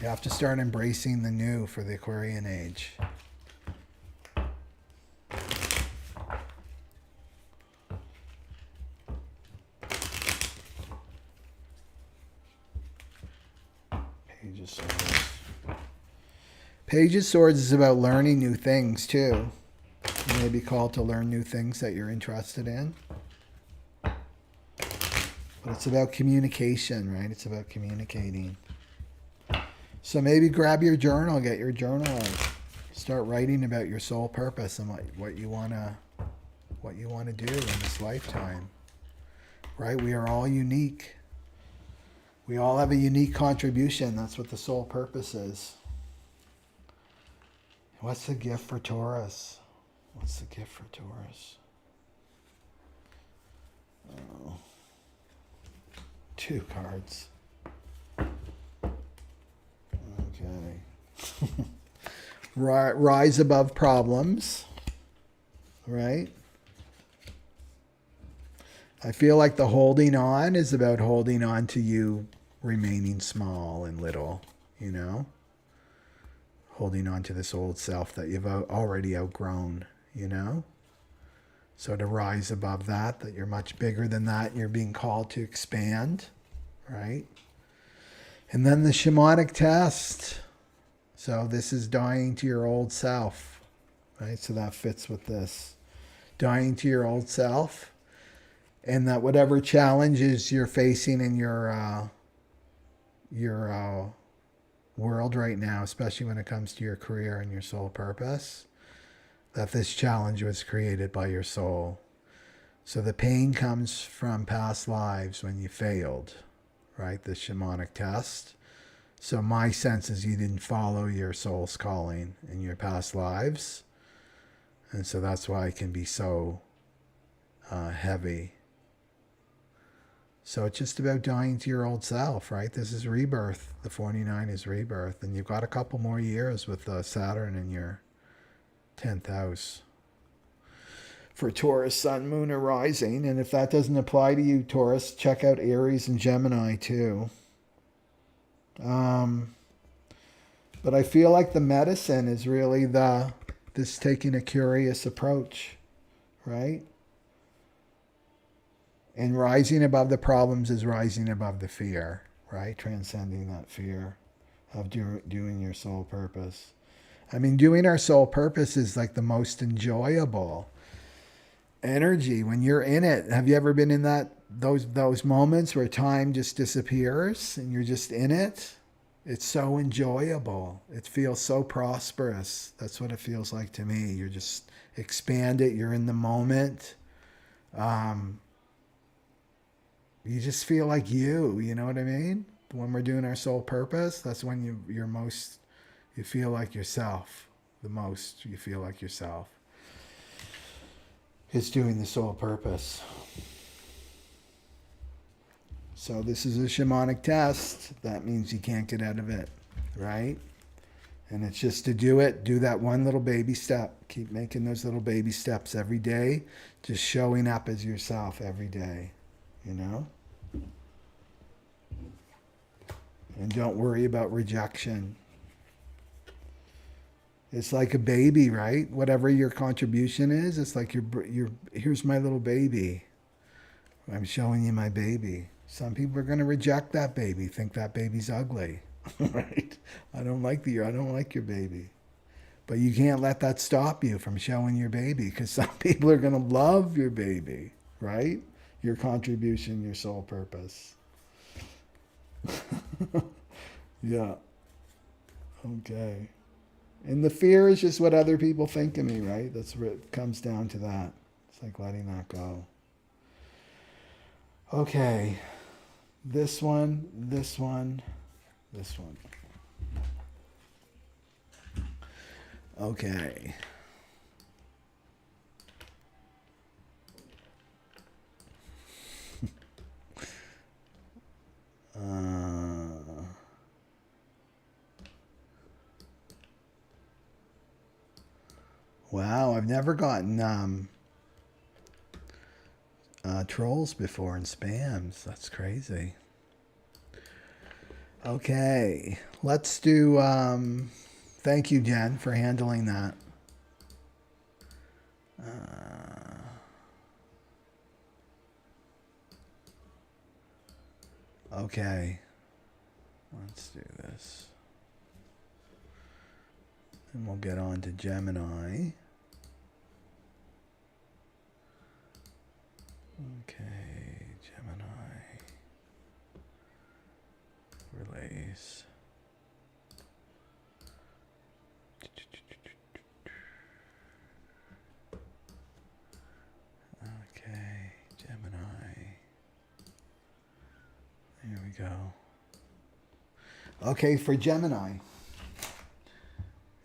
You have to start embracing the new for the Aquarian age. Page of Swords. Page of Swords is about learning new things, too. You may be called to learn new things that you're interested in. But it's about communication, right? It's about communicating. So maybe grab your journal, get your journal out. Start writing about your soul purpose and what you want to do in this lifetime. Right? We are all unique. We all have a unique contribution. That's what the soul purpose is. What's the gift for Taurus? What's the gift for Taurus? Oh. 2 cards. Okay. Rise above problems. Right? I feel like the holding on is about holding on to you remaining small and little, you know? Holding on to this old self that you've already outgrown, you know? So to rise above that you're much bigger than that, and you're being called to expand, right? And then the shamanic test. So this is dying to your old self, right? So that fits with this. Dying to your old self. And that whatever challenges you're facing in your world right now, especially when it comes to your career and your soul purpose, that this challenge was created by your soul. So the pain comes from past lives when you failed, right? The shamanic test. So my sense is you didn't follow your soul's calling in your past lives. And so that's why it can be so heavy. So it's just about dying to your old self, right? This is rebirth. The 49 is rebirth. And you've got a couple more years with Saturn in your 10th house for Taurus, Sun, Moon, or Rising. And if that doesn't apply to you, Taurus, check out Aries and Gemini too. But I feel like the medicine is really this taking a curious approach, right? And rising above the problems is rising above the fear, right? Transcending that fear of doing your soul purpose. I mean, doing our soul purpose is like the most enjoyable energy when you're in it. Have you ever been in those moments where time just disappears and you're just in it? It's so enjoyable. It feels so prosperous. That's what it feels like to me. You're just expanded. You're in the moment. You just feel like you know what I mean? When we're doing our soul purpose, that's when you're most, you feel like yourself. The most you feel like yourself. It's doing the soul purpose. So this is a shamanic test. That means you can't get out of it, right? And it's just to do that one little baby step. Keep making those little baby steps every day. Just showing up as yourself every day, you know? And don't worry about rejection. It's like a baby, right? Whatever your contribution is, it's like here's my little baby. I'm showing you my baby. Some people are going to reject that baby, think that baby's ugly, right? I don't like your baby. But you can't let that stop you from showing your baby, because some people are going to love your baby, right? Your contribution, your soul purpose. Yeah. Okay. And the fear is just what other people think of me, right? That's what it comes down to that. It's like letting that go. Okay. This one, this one, this one. Okay. Wow, I've never gotten trolls before and spams. That's crazy. Okay, let's do, thank you, Jen, for handling that. Okay, let's do this. And we'll get on to Gemini. Okay, Gemini. Release. Okay, Gemini. There we go. Okay, for Gemini.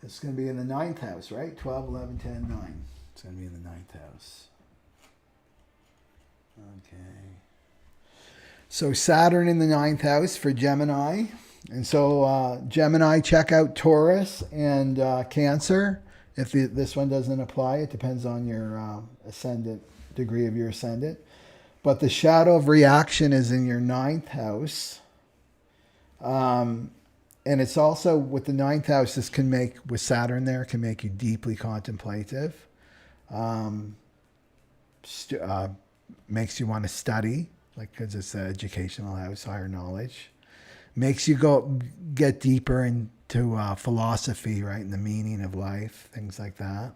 It's going to be in the 9th house, right? 12, 11, 10, 9. It's going to be in the 9th house. Okay. So Saturn in the 9th house for Gemini. And so Gemini, check out Taurus and Cancer. If this one doesn't apply, it depends on your ascendant, degree of your ascendant. But the shadow of reaction is in your ninth house. And it's also with the ninth house, this can make, with Saturn there, can make you deeply contemplative. Makes you want to study, like, because it's an educational house, higher knowledge. Makes you get deeper into philosophy, right, and the meaning of life, things like that.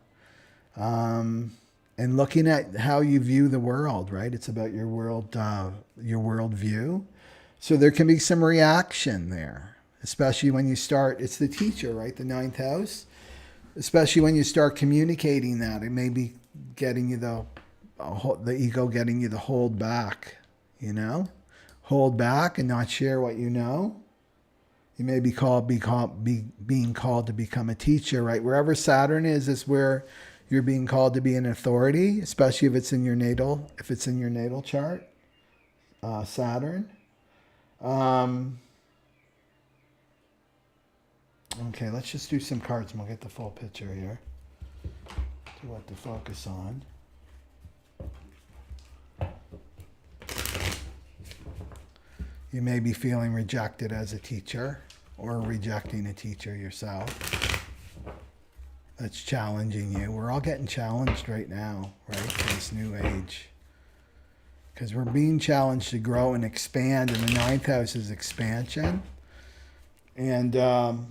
And looking at how you view the world, right? It's about your world view. So there can be some reaction there, especially when you start. It's the teacher, right? The ninth house. Especially when you start communicating that, it may be getting you the ego getting you to hold back, hold back and not share what you know. You may be being called to become a teacher, right? Wherever Saturn is where you're being called to be an authority, especially if it's in your natal chart, Saturn. Okay, let's just do some cards and we'll get the full picture here to what to focus on. You may be feeling rejected as a teacher or rejecting a teacher yourself. That's challenging you. We're all getting challenged right now, right, for this new age. Because we're being challenged to grow and expand, and the ninth house is expansion. And 12,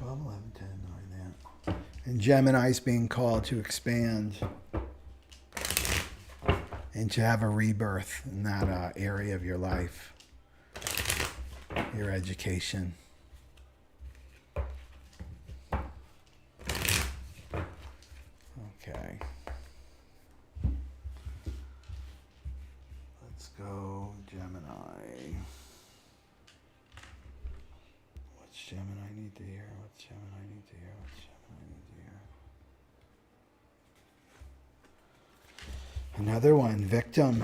11, 10, 9, yeah. And Gemini's being called to expand and to have a rebirth in that area of your life, your education. Okay. Let's go Gemini. What's Gemini need to hear? What's Gemini need to hear? What's Gemini need to hear? Another one, victim.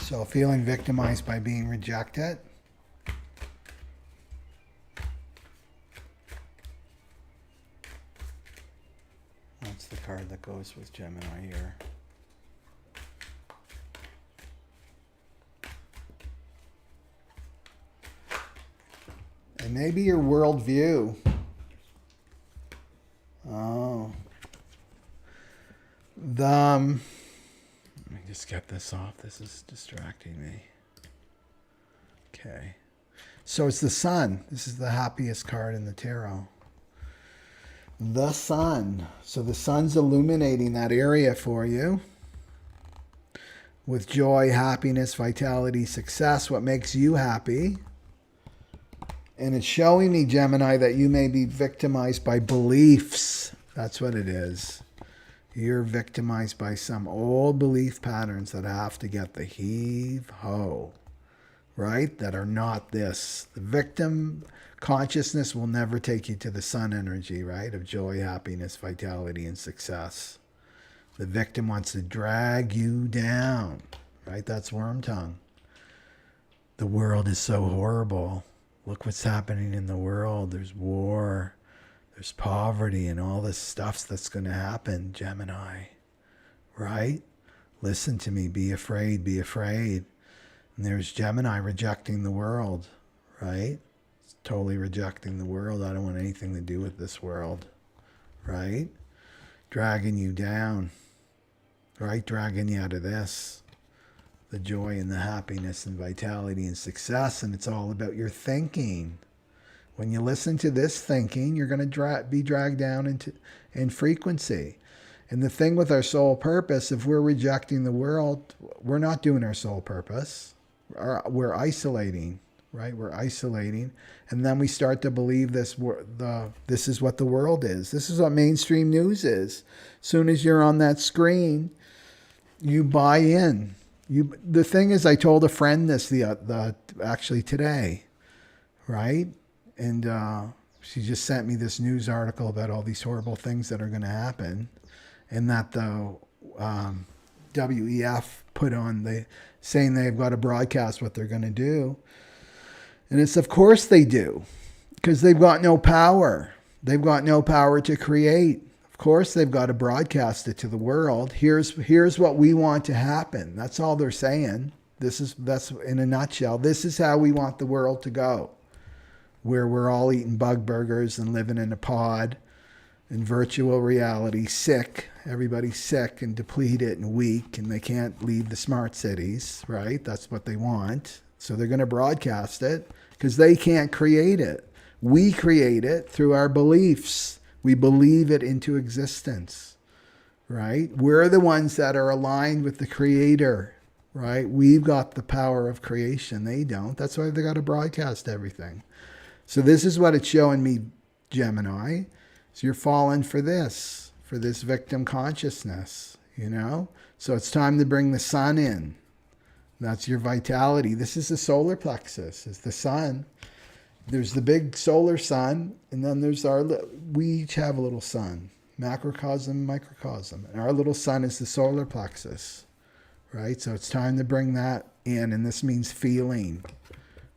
So feeling victimized by being rejected. That's the card that goes with Gemini here. And maybe your worldview. Oh. Let me just get this off. This is distracting me. Okay. So it's the sun. This is the happiest card in the tarot. The sun. So the sun's illuminating that area for you with joy, happiness, vitality, success, what makes you happy. And it's showing me, Gemini, that you may be victimized by beliefs. That's what it is. You're victimized by some old belief patterns that have to get the heave-ho, right? That are not this. The victim consciousness will never take you to the sun energy, right? Of joy, happiness, vitality, and success. The victim wants to drag you down, right? That's worm tongue. The world is so horrible. Look what's happening in the world. There's war. There's poverty and all this stuff that's going to happen, Gemini, right? Listen to me. Be afraid. Be afraid. And there's Gemini rejecting the world, right? It's totally rejecting the world. I don't want anything to do with this world, right? Dragging you down, right? Dragging you out of this. The joy and the happiness and vitality and success. And it's all about your thinking. When you listen to this thinking, you're going to be dragged down in frequency. And the thing with our soul purpose, if we're rejecting the world, we're not doing our soul purpose. We're isolating, right? We're isolating. And then we start to believe this is what the world is. This is what mainstream news is. As soon as you're on that screen You buy in. The thing is, I told a friend this actually today, right? And she just sent me this news article about all these horrible things that are going to happen, and that the WEF put on saying they've got to broadcast what they're going to do, and it's of course they do, because they've got no power. They've got no power to create. Of course, they've got to broadcast it to the world. Here's what we want to happen. That's all they're saying. That's in a nutshell. This is how we want the world to go, where we're all eating bug burgers and living in a pod in virtual reality, sick. Everybody's sick and depleted and weak, and they can't leave the smart cities, right? That's what they want. So they're going to broadcast it because they can't create it. We create it through our beliefs. We believe it into existence, right? We're the ones that are aligned with the Creator, right? We've got the power of creation. They don't. That's why they got to broadcast everything. So this is what it's showing me, Gemini. So you're falling for this victim consciousness, you know? So it's time to bring the sun in. That's your vitality. This is the solar plexus, is the sun. There's the big solar sun, and then there's we each have a little sun, macrocosm, microcosm. And our little sun is the solar plexus, right? So it's time to bring that in, and this means feeling,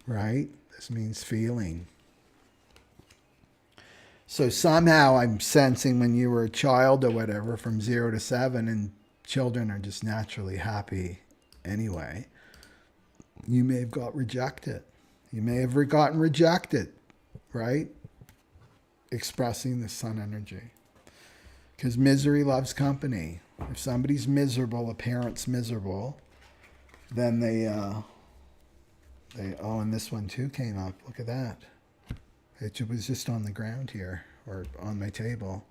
right? This means feeling. So somehow I'm sensing when you were a child or whatever, from 0 to 7, and children are just naturally happy anyway, you may have got rejected. You may have gotten rejected, right? Expressing the sun energy. Because misery loves company. If somebody's miserable, a parent's miserable, then they and this one too came up. Look at that. It was just on the ground here, or on my table.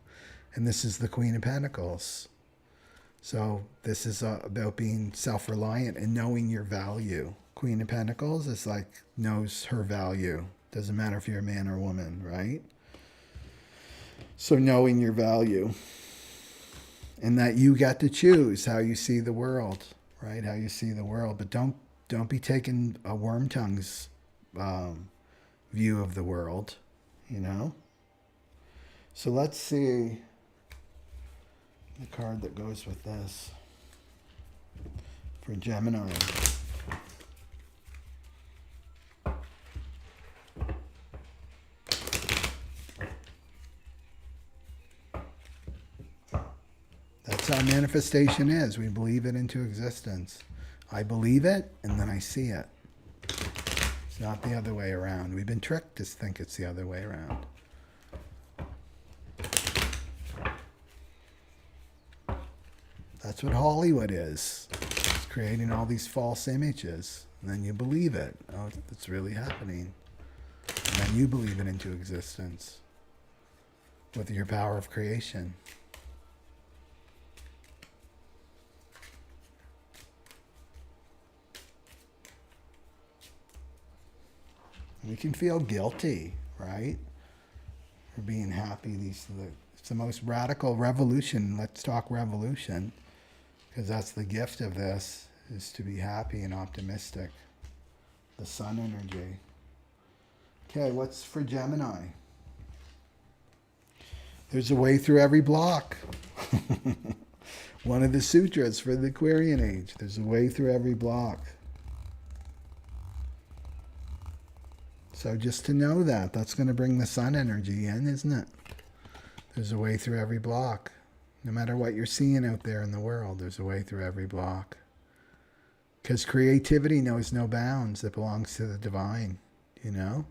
And this is the Queen of Pentacles. So this is about being self-reliant and knowing your value. Queen of Pentacles is like, knows her value. Doesn't matter if you're a man or woman, right? So knowing your value. And that you get to choose how you see the world, right? How you see the world. But don't be taking a worm tongue's view of the world, you know? So let's see the card that goes with this for Gemini. That's how manifestation is. We believe it into existence. I believe it, and then I see it. It's not the other way around. We've been tricked to think it's the other way around. That's what Hollywood is. It's creating all these false images. And then you believe it. Oh, it's really happening. And then you believe it into existence with your power of creation. We can feel guilty, right? For being happy. It's the most radical revolution. Let's talk revolution. Because that's the gift of this, is to be happy and optimistic. The sun energy. Okay, what's for Gemini? There's a way through every block. One of the sutras for the Aquarian age. There's a way through every block. So just to know that's going to bring the sun energy in, isn't it? There's a way through every block. No matter what you're seeing out there in the world, there's a way through every block. Because creativity knows no bounds. It belongs to the divine, you know?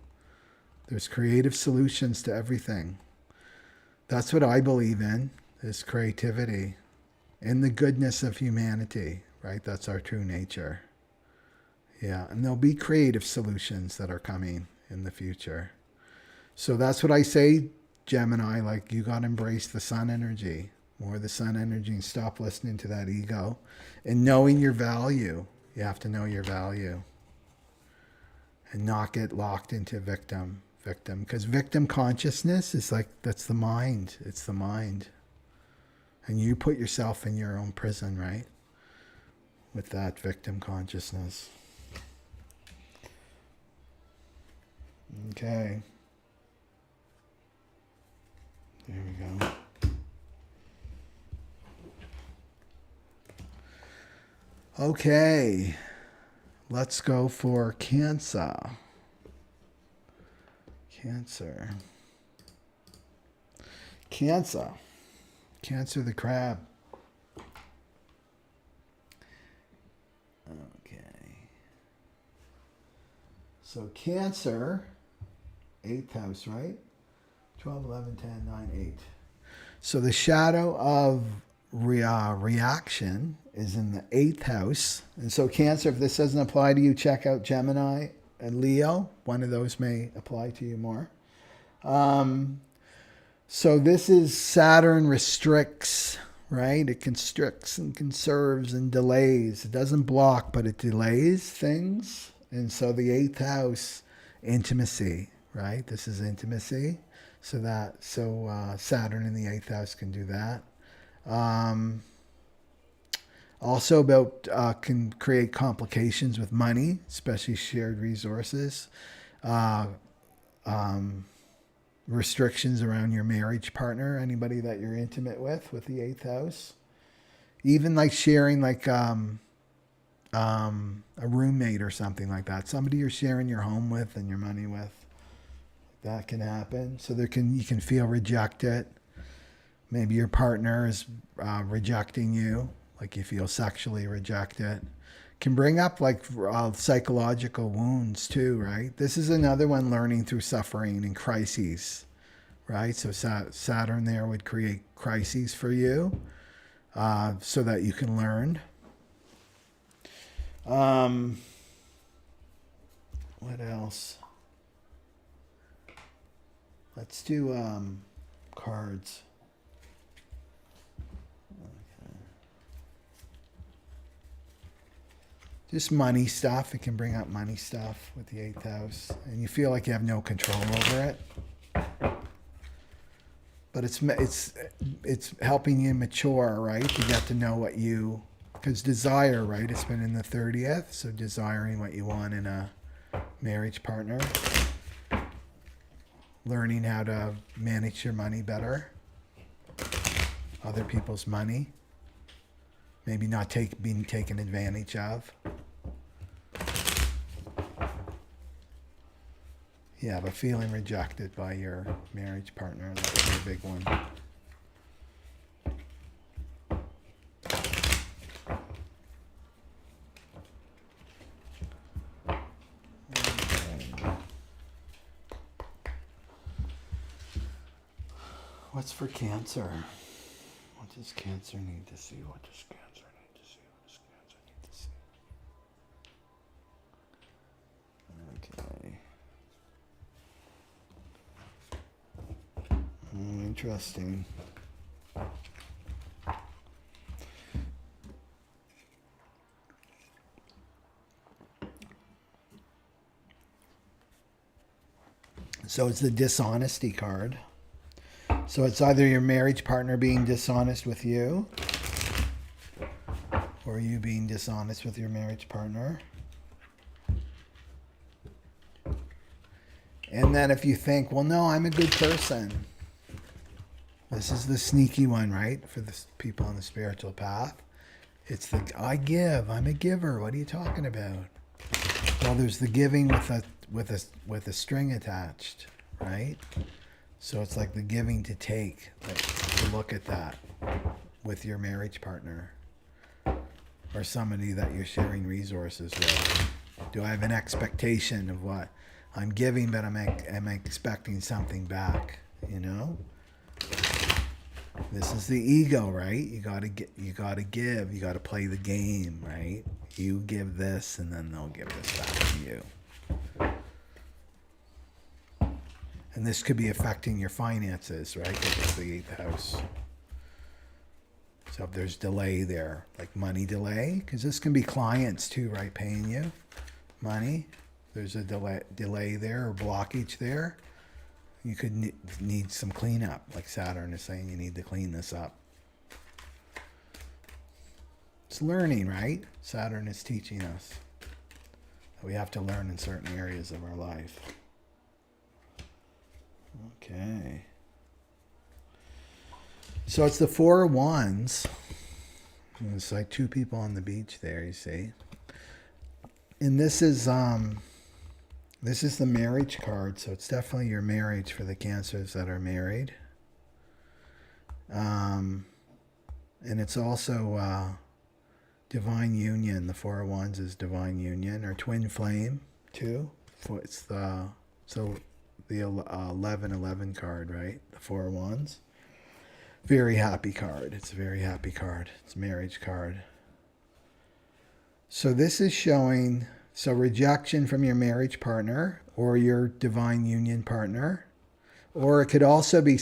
There's creative solutions to everything. That's what I believe in, is creativity. And the goodness of humanity, right? That's our true nature. Yeah, and there'll be creative solutions that are coming in the future. So that's what I say, Gemini, like you got to embrace the sun energy, more the sun energy, and stop listening to that ego. And knowing your value, you have to know your value. And not get locked into victim. Because victim consciousness is like, that's the mind. It's the mind. And you put yourself in your own prison, right? with that victim consciousness. Okay. There we go. Okay. Let's go for Cancer. Cancer. Cancer. Cancer the crab. Okay. So Cancer, 8th house, right? 12, 11, 10, 9, 8. So the shadow of reaction is in the 8th house. And so Cancer, if this doesn't apply to you, check out Gemini and Leo. One of those may apply to you more. So this is Saturn restricts, right? It constricts and conserves and delays. It doesn't block, but it delays things. And so the 8th house, intimacy, right? This is intimacy. So Saturn in the 8th house can do that. Also about can create complications with money, especially shared resources. Restrictions around your marriage partner, anybody that you're intimate with the 8th house. Even like sharing like a roommate or something like that. Somebody you're sharing your home with and your money with. That can happen. So you can feel rejected. Maybe your partner is rejecting you, like you feel sexually rejected. Can bring up like psychological wounds too, right? This is another one, learning through suffering and crises, right? So Saturn there would create crises for you so that you can learn. What else? Let's do cards. Just money stuff. It can bring up money stuff with the 8th house. And you feel like you have no control over it. But it's helping you mature, right? To get to know what you... Because desire, right? It's been in the 30th. So desiring what you want in a marriage partner. Learning how to manage your money better. Other people's money. Maybe not being taken advantage of. Yeah, but feeling rejected by your marriage partner, that's a big one. What's for Cancer? What does Cancer need to see? What does Cancer need to see? What does Cancer need to see? Okay. Interesting. So it's the dishonesty card. So it's either your marriage partner being dishonest with you, or you being dishonest with your marriage partner. And then if you think, well, no, I'm a good person. This is the sneaky one, right? For the people on the spiritual path. It's the, I give, I'm a giver. What are you talking about? Well, there's the giving with a string attached, right? So it's like the giving to take, like, to look at that with your marriage partner or somebody that you're sharing resources with. Do I have an expectation of what I'm giving, but am I expecting something back? You know, this is the ego, right? You gotta give, you gotta play the game, right? You give this, and then they'll give this back to you. And this could be affecting your finances, right? Because it's the 8th house. So if there's delay there, like money delay, because this can be clients too, right? Paying you money. There's a delay there or blockage there. You could need some cleanup, like Saturn is saying you need to clean this up. It's learning, right? Saturn is teaching us that we have to learn in certain areas of our life. Okay. So it's the Four of Wands. It's like two people on the beach there, you see. And this is the marriage card, so it's definitely your marriage for the Cancers that are married. And it's also divine union. The Four of Wands is divine union, or twin flame too. It's the 1111 card, right? The Four of Wands. Very happy card. It's a very happy card. It's a marriage card. So this is showing rejection from your marriage partner or your divine union partner, or it could also be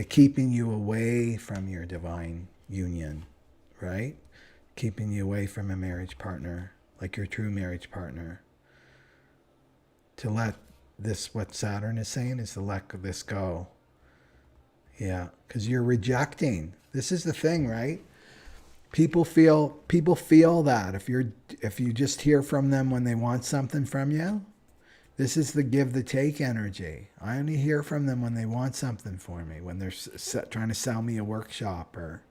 keeping you away from your divine union, right? Keeping you away from a marriage partner, like your true marriage partner. To let this, what Saturn is saying, is to let this go. Yeah, because you're rejecting. This is the thing, right? People feel that if you just hear from them when they want something from you, this is the give the take energy. I only hear from them when they want something for me, when they're trying to sell me a workshop or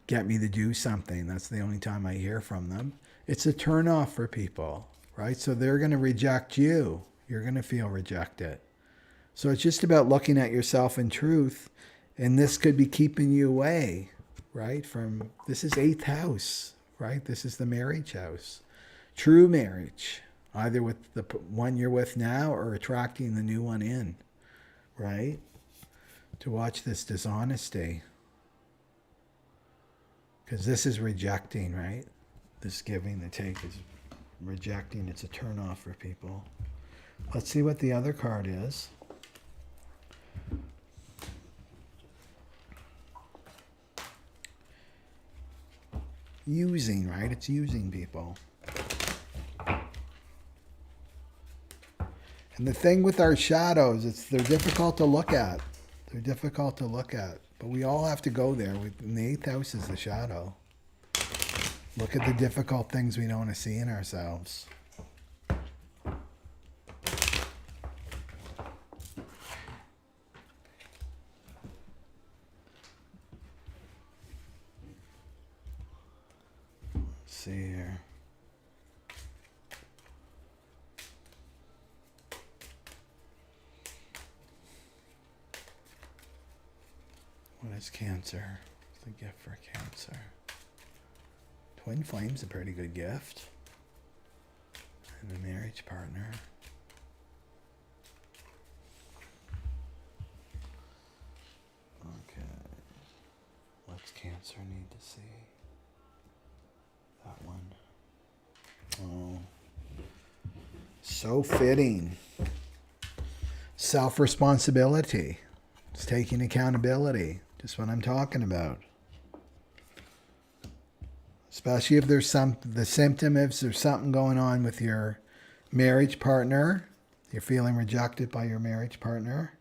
get me to do something. That's the only time I hear from them. It's a turn off for people, right? So they're going to reject you. You're going to feel rejected. So it's just about looking at yourself in truth. And this could be keeping you away, right? This is 8th house, right? This is the marriage house. True marriage, either with the one you're with now or attracting the new one in, right? To watch this dishonesty. Because this is rejecting, right? This giving, the take is rejecting. It's a turn off for people. Let's see what the other card is. Using, right? It's using people. And the thing with our shadows, they're difficult to look at. They're difficult to look at. But we all have to go there. In the 8th house is the shadow. Look at the difficult things we don't want to see in ourselves. See here. What is Cancer? What's the gift for Cancer? Twin flame's a pretty good gift. And a marriage partner. Okay. What's Cancer need to see? That one. Oh. So fitting. Self-responsibility. It's taking accountability. Just what I'm talking about. Especially if there's the symptom, if there's something going on with your marriage partner. You're feeling rejected by your marriage partner.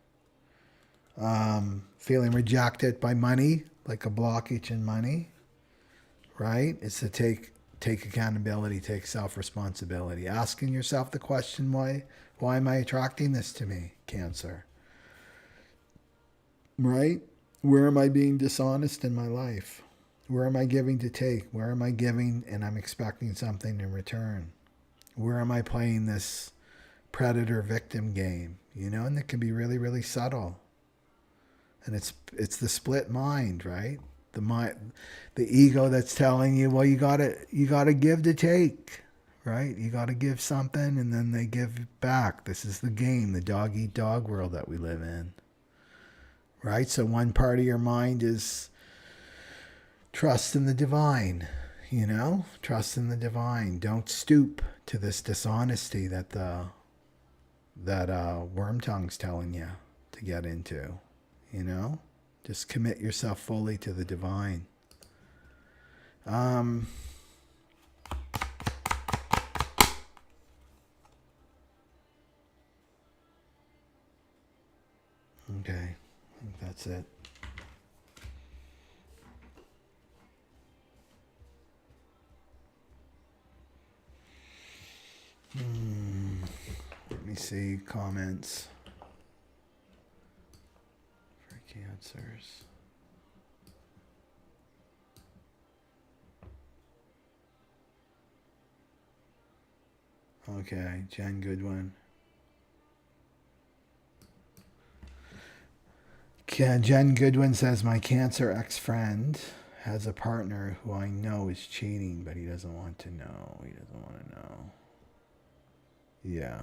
Feeling rejected by money, like a blockage in money. Right? It's to take accountability, take self-responsibility. Asking yourself the question, why am I attracting this to me, Cancer? Right? Where am I being dishonest in my life? Where am I giving to take? Where am I giving and I'm expecting something in return? Where am I playing this predator-victim game? You know, and it can be really, really subtle. And it's the split mind, right? The ego that's telling you, well, you gotta give to take, right? You gotta give something and then they give back. This is the game, the dog-eat-dog world that we live in. Right? So one part of your mind is trust in the divine, you know? Trust in the divine. Don't stoop to this dishonesty that worm tongue's telling you to get into, you know? Just commit yourself fully to the divine. Okay. I think that's it. Let me see comments for Cancers. Okay, Jen Goodwin. Jen Goodwin says, my Cancer ex-friend has a partner who I know is cheating, but he doesn't want to know. He doesn't want to know. Yeah.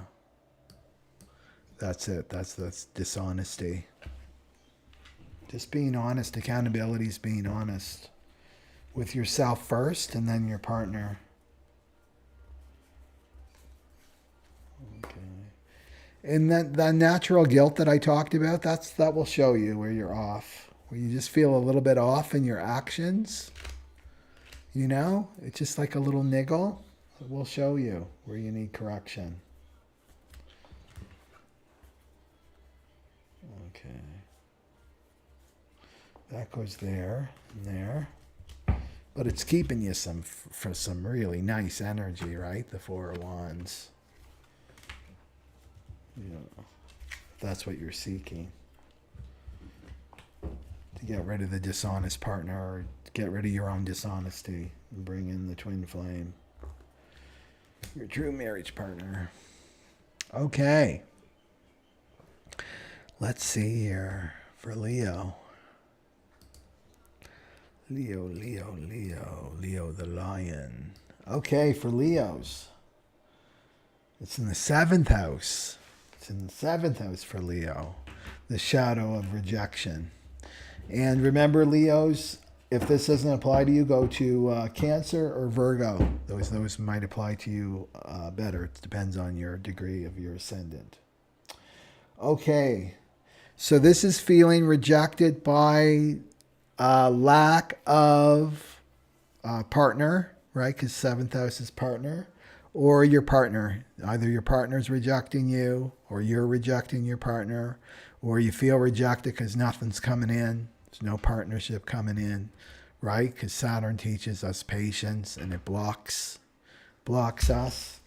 That's it. That's dishonesty. Just being honest. Accountability is being honest with yourself first and then your partner. Okay. And that natural guilt that I talked about, that will show you where you're off. Where you just feel a little bit off in your actions. You know? It's just like a little niggle. It will show you where you need correction. Okay. That goes there and there. But it's keeping you for some really nice energy, right? The Four of Wands. Yeah. That's what you're seeking. To get rid of the dishonest partner or get rid of your own dishonesty and bring in the twin flame. Your true marriage partner. Okay. Let's see here for Leo. Leo the lion. Okay, for Leos. It's in the 7th house. It's in the 7th house for Leo. The shadow of rejection. And remember, Leos, if this doesn't apply to you, go to Cancer or Virgo. Those might apply to you better. It depends on your degree of your ascendant. Okay. So this is feeling rejected by lack of partner, right? Because 7th house is partner. Or your partner. Either your partner's rejecting you, or you're rejecting your partner, or you feel rejected because nothing's coming in. There's no partnership coming in, right? Because Saturn teaches us patience, and it blocks us.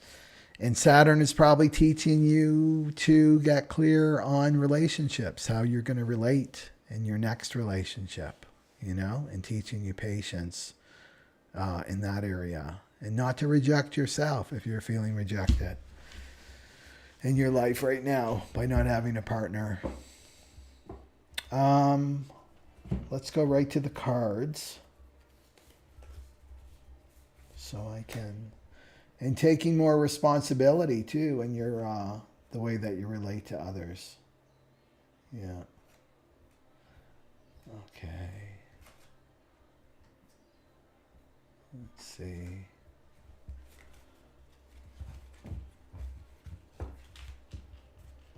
And Saturn is probably teaching you to get clear on relationships, how you're going to relate in your next relationship, you know, and teaching you patience in that area. And not to reject yourself if you're feeling rejected in your life right now by not having a partner. Let's go right to the cards. So I can... And taking more responsibility, too, in your the way that you relate to others. Yeah. Okay. Let's see.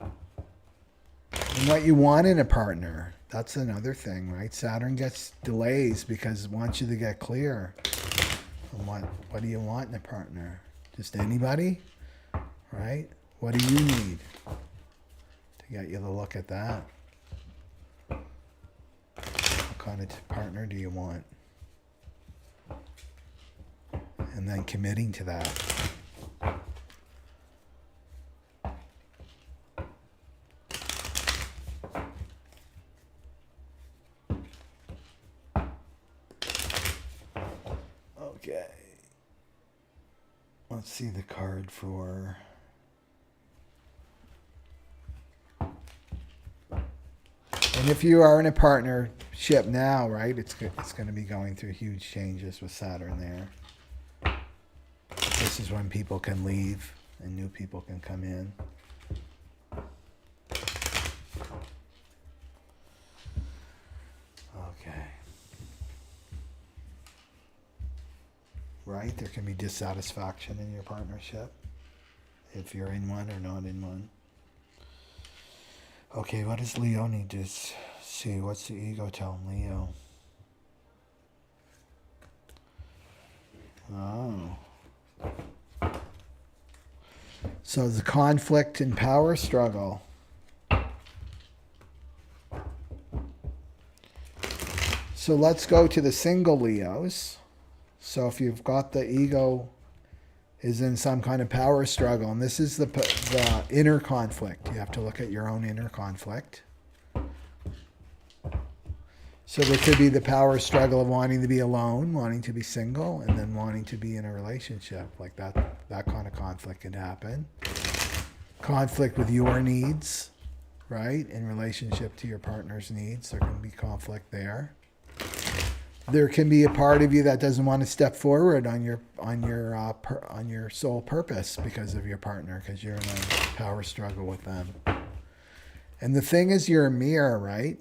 And what you want in a partner. That's another thing, right? Saturn gets delays because it wants you to get clear on what do you want in a partner. Just anybody, right? What do you need to get you to look at that? What kind of partner do you want? And then committing to that. Okay. Let's see the card for... And if you are in a partnership now, right, it's going to be going through huge changes with Saturn there. This is when people can leave and new people can come in. Okay. Right? There can be dissatisfaction in your partnership if you're in one or not in one. Okay, what does Leo need to see? What's the ego telling Leo? Oh. So the conflict and power struggle. So let's go to the single Leos. So if you've got the ego is in some kind of power struggle. And this is the inner conflict. You have to look at your own inner conflict. So there could be the power struggle of wanting to be alone, wanting to be single, and then wanting to be in a relationship. Like that kind of conflict can happen. Conflict with your needs, right? In relationship to your partner's needs. There can be conflict there. There can be a part of you that doesn't want to step forward on your sole purpose because of your partner, because you're in a power struggle with them. And the thing is, you're a mirror, right?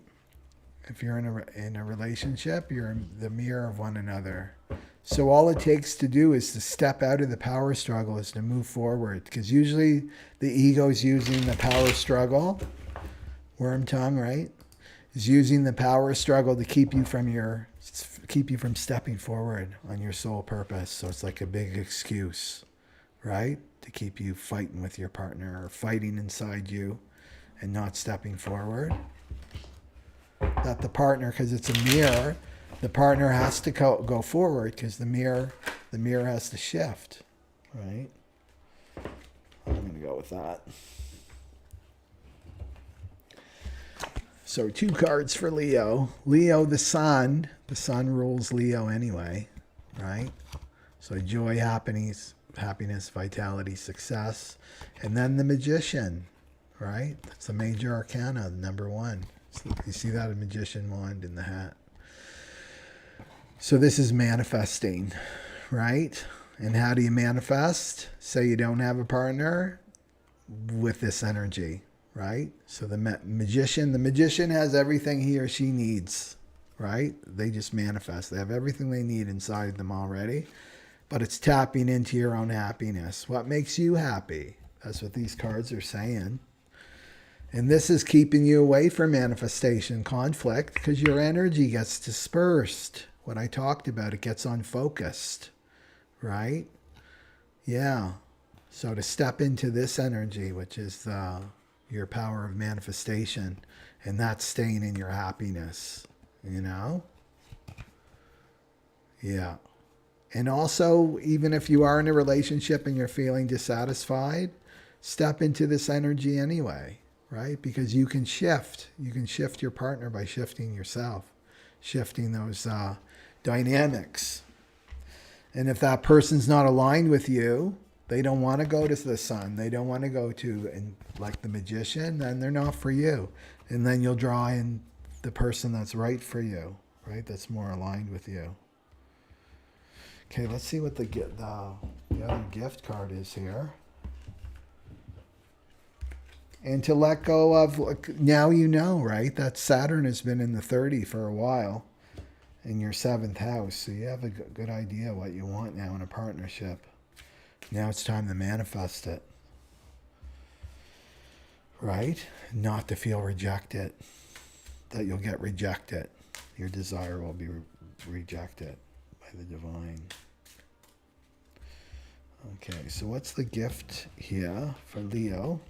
If you're in a relationship, you're the mirror of one another. So all it takes to do is to step out of the power struggle, is to move forward. Because usually the ego is using the power struggle, worm tongue, right? Is using the power struggle to keep you from stepping forward on your sole purpose. So it's like a big excuse, right? To keep you fighting with your partner or fighting inside you and not stepping forward. That the partner, because it's a mirror, the partner has to go forward, because the mirror has to shift, right? I'm going to go with that. So 2 cards for Leo. Leo, the sun. The sun rules Leo anyway, right? So joy, happiness, vitality, success. And then the magician, right? That's the major arcana, number 1. You see that, a magician wand in the hat. So this is manifesting, right? And how do you manifest? Say you don't have a partner, with this energy, right? So the magician has everything he or she needs, right? They just manifest. They have everything they need inside them already, but it's tapping into your own happiness. What makes you happy? That's what these cards are saying. And this is keeping you away from manifestation, conflict, because your energy gets dispersed. What I talked about, it gets unfocused, right? Yeah. So to step into this energy, which is your power of manifestation, and that's staying in your happiness, you know? Yeah. And also, even if you are in a relationship and you're feeling dissatisfied, step into this energy anyway. Right? Because you can shift. You can shift your partner by shifting yourself, shifting those dynamics. And if that person's not aligned with you, they don't want to go to the sun, they don't want to go to, and like the magician, then they're not for you. And then you'll draw in the person that's right for you, right? That's more aligned with you. Okay, let's see what the other gift card is here. And to let go of, now you know, right? That Saturn has been in the 30 for a while in your 7th house. So you have a good idea what you want now in a partnership. Now it's time to manifest it. Right? Not to feel rejected. That you'll get rejected. Your desire will be rejected by the divine. Okay, so what's the gift here for Leo?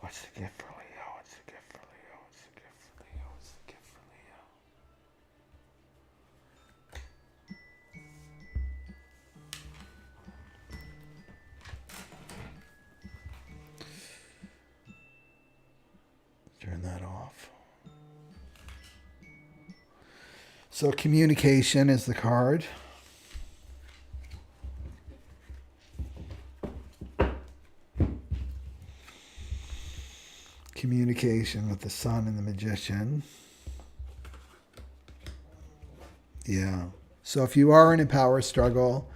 What's the gift for Leo? What's the gift for Leo? What's the gift for Leo? What's the gift for Leo? Turn that off. So communication is the card. Communication with the sun and the magician. Yeah. So if you are in a power struggle,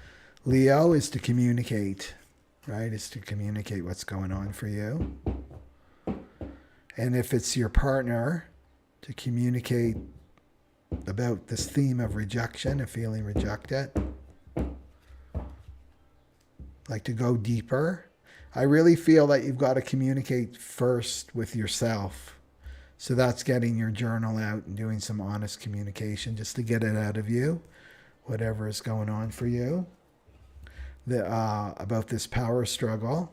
Leo, is to communicate, right? Is to communicate what's going on for you. And if it's your partner, to communicate about this theme of rejection, of feeling rejected. Like to go deeper. I really feel that you've got to communicate first with yourself. So that's getting your journal out and doing some honest communication just to get it out of you, whatever is going on for you, about this power struggle,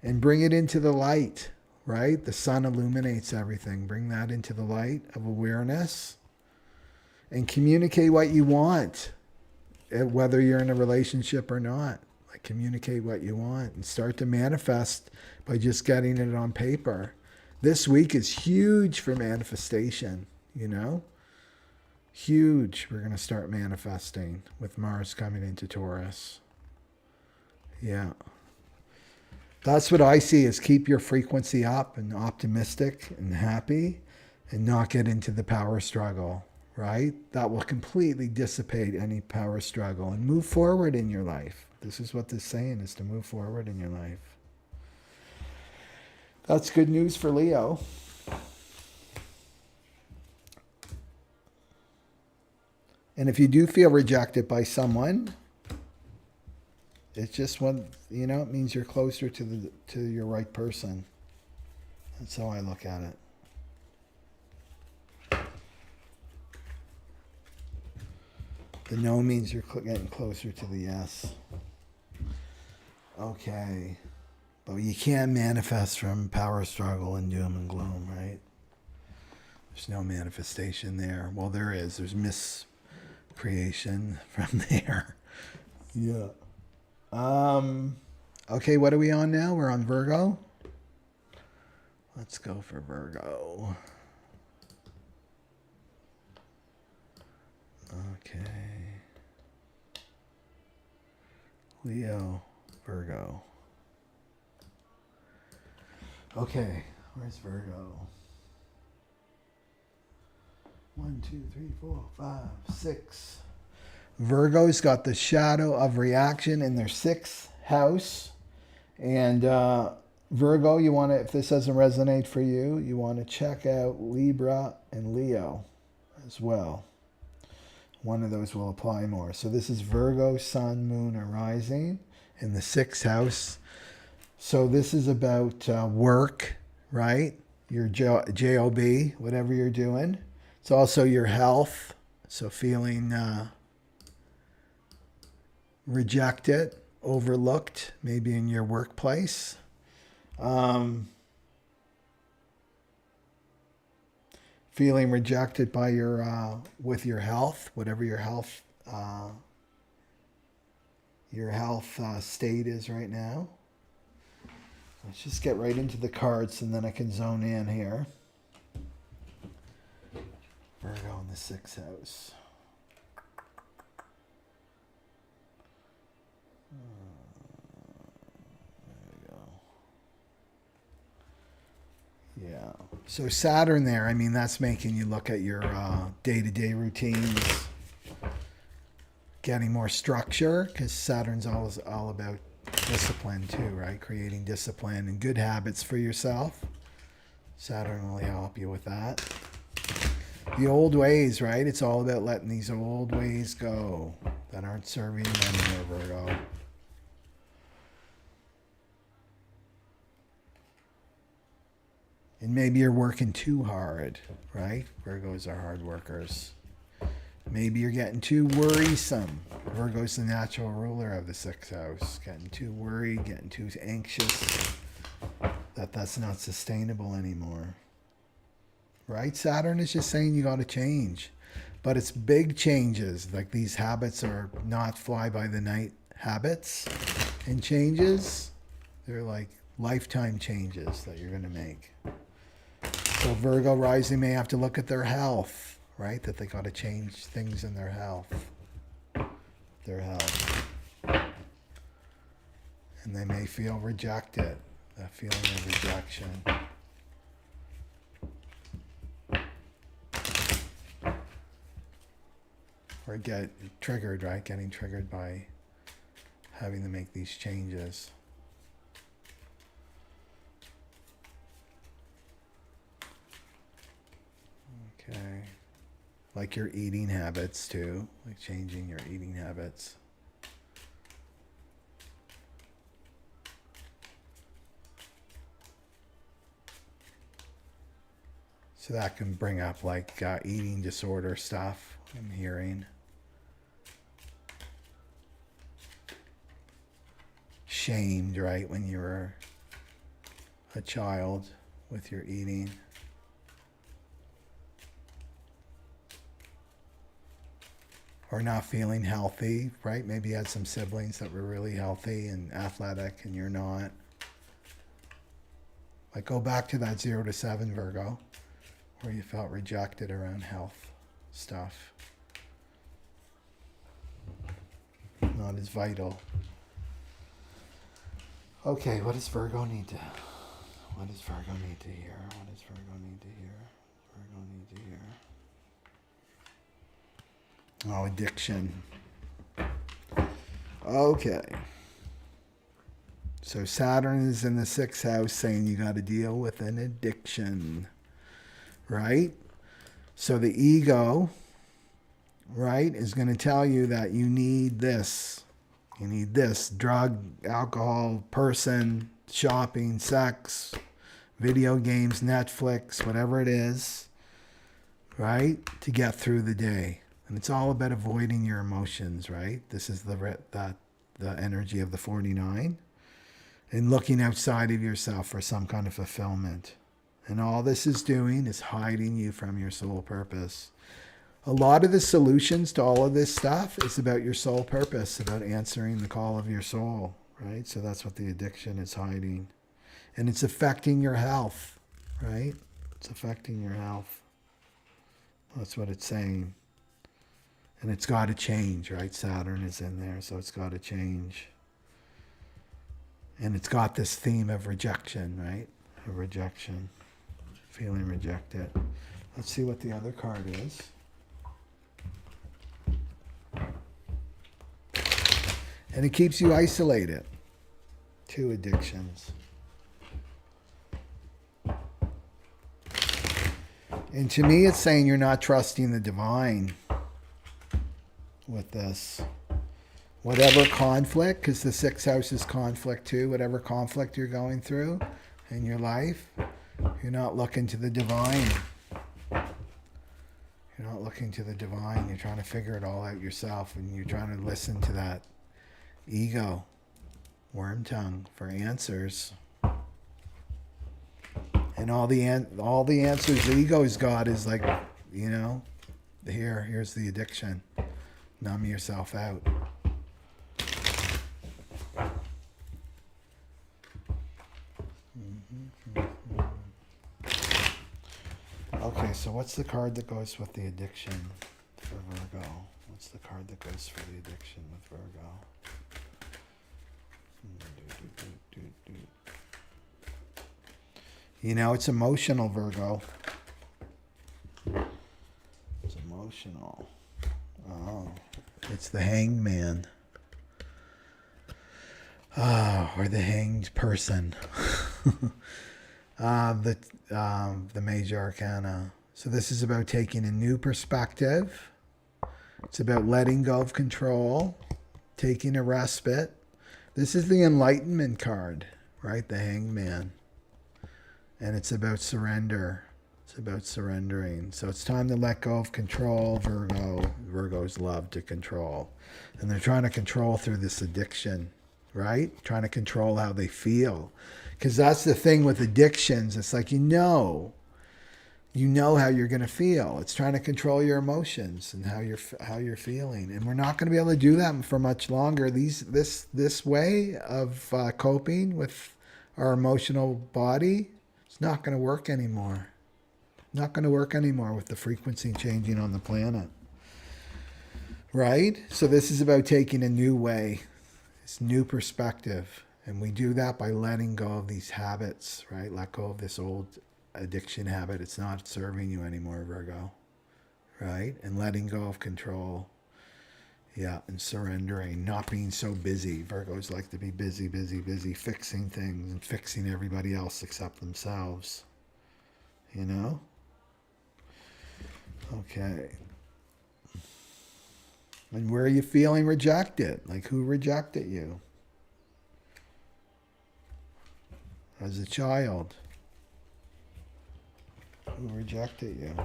and bring it into the light, right? The sun illuminates everything. Bring that into the light of awareness and communicate what you want, whether you're in a relationship or not. Like, communicate what you want and start to manifest by just getting it on paper. This week is huge for manifestation, you know? Huge. We're going to start manifesting with Mars coming into Taurus. Yeah. That's what I see, is keep your frequency up and optimistic and happy and not get into the power struggle, right? That will completely dissipate any power struggle and move forward in your life. This is what this is saying, is to move forward in your life. That's good news for Leo. And if you do feel rejected by someone, it's just one, you know, it means you're closer to your right person. That's how I look at it. The no means you're getting closer to the yes. Okay. But you can't manifest from power struggle and doom and gloom, right? There's no manifestation there. Well, there is. There's miscreation from there. Yeah. Okay, what are we on now? We're on Virgo. Let's go for Virgo. Okay. Leo, Virgo. Okay, where's Virgo? 1, 2, 3, 4, 5, 6. Virgo's got the shadow of reaction in their 6th house. And Virgo, you want to, if this doesn't resonate for you, you want to check out Libra and Leo as well. One of those will apply more. So this is Virgo, Sun, Moon, or Rising in the 6th house. So this is about work, right? Your job, whatever you're doing. It's also your health. So feeling rejected, overlooked, maybe in your workplace. Feeling rejected by with your health, whatever your health state is right now. Let's just get right into the cards and then I can zone in here. Virgo in the 6th house. There we go. Yeah. So Saturn there, I mean, that's making you look at your day-to-day routines, getting more structure, because Saturn's all about discipline too, right? Creating discipline and good habits for yourself. Saturn will help you with that. The old ways, right? It's all about letting these old ways go that aren't serving you anymore, Virgo. And maybe you're working too hard, right? Virgos are hard workers. Maybe you're getting too worrisome. Virgo's the natural ruler of the 6th house. Getting too worried, getting too anxious. That's not sustainable anymore. Right? Saturn is just saying you got to change. But it's big changes. Like, these habits are not fly-by-the-night habits and changes. They're like lifetime changes that you're going to make. So Virgo rising may have to look at their health, right? That they got to change things in their health. Their health. And they may feel rejected. That feeling of rejection. Or get triggered, right? Getting triggered by having to make these changes. Okay. Like your eating habits too. Like changing your eating habits. So that can bring up like eating disorder stuff, I'm hearing. Shamed, right, when you were a child with your eating. Or not feeling healthy, right? Maybe you had some siblings that were really healthy and athletic and you're not. Like go back to that 0 to 7 Virgo, where you felt rejected around health stuff. Not as vital. Okay, what does Virgo need to hear? What does Virgo need to hear? Oh, addiction. Okay. So Saturn is in the 6th house saying you got to deal with an addiction, right? So the ego, right, is going to tell you that you need this. You need this: drug, alcohol, person, shopping, sex, video games, Netflix, whatever it is, right, to get through the day. And it's all about avoiding your emotions, right? This is the energy of the 49. And looking outside of yourself for some kind of fulfillment. And all this is doing is hiding you from your soul purpose. A lot of the solutions to all of this stuff is about your soul purpose, about answering the call of your soul, right? So that's what the addiction is hiding. And it's affecting your health, right? It's affecting your health. That's what it's saying. And it's got to change, right? Saturn is in there, so it's got to change. And it's got this theme of rejection, right? Of rejection. Feeling rejected. Let's see what the other card is. And it keeps you isolated. 2 addictions. And to me, it's saying you're not trusting the divine with this. Whatever conflict, because the 6th house is conflict too, whatever conflict you're going through in your life, you're not looking to the divine. You're not looking to the divine. You're trying to figure it all out yourself, and you're trying to listen to that ego, worm tongue, for answers. And all the answers the ego's got is like, you know, here's the addiction. Numb yourself out. Okay, so what's the card that goes with the addiction for Virgo? What's the card that goes for the addiction with Virgo? You know, it's emotional, Virgo. It's emotional. Oh, it's the hanged man. Oh, or the hanged person. The major arcana. So this is about taking a new perspective. It's about letting go of control, taking a respite. This is the enlightenment card, right? The hanged man. And it's about surrender. It's about surrendering. So it's time to let go of control, Virgo. Virgos love to control. And they're trying to control through this addiction, right? Trying to control how they feel. Because that's the thing with addictions. It's like, you know how you're going to feel. It's trying to control your emotions and how you're feeling. And we're not going to be able to do that for much longer. This way of coping with our emotional body, it's not going to work anymore. Not going to work anymore with the frequency changing on the planet. Right? So this is about taking a new way, this new perspective. And we do that by letting go of these habits, right? Let go of this old addiction habit. It's not serving you anymore, Virgo. Right? And letting go of control. Yeah, and surrendering, not being so busy. Virgos like to be busy, fixing things and fixing everybody else except themselves. You know? Okay. And where are you feeling rejected? Like, who rejected you? As a child. who rejected you.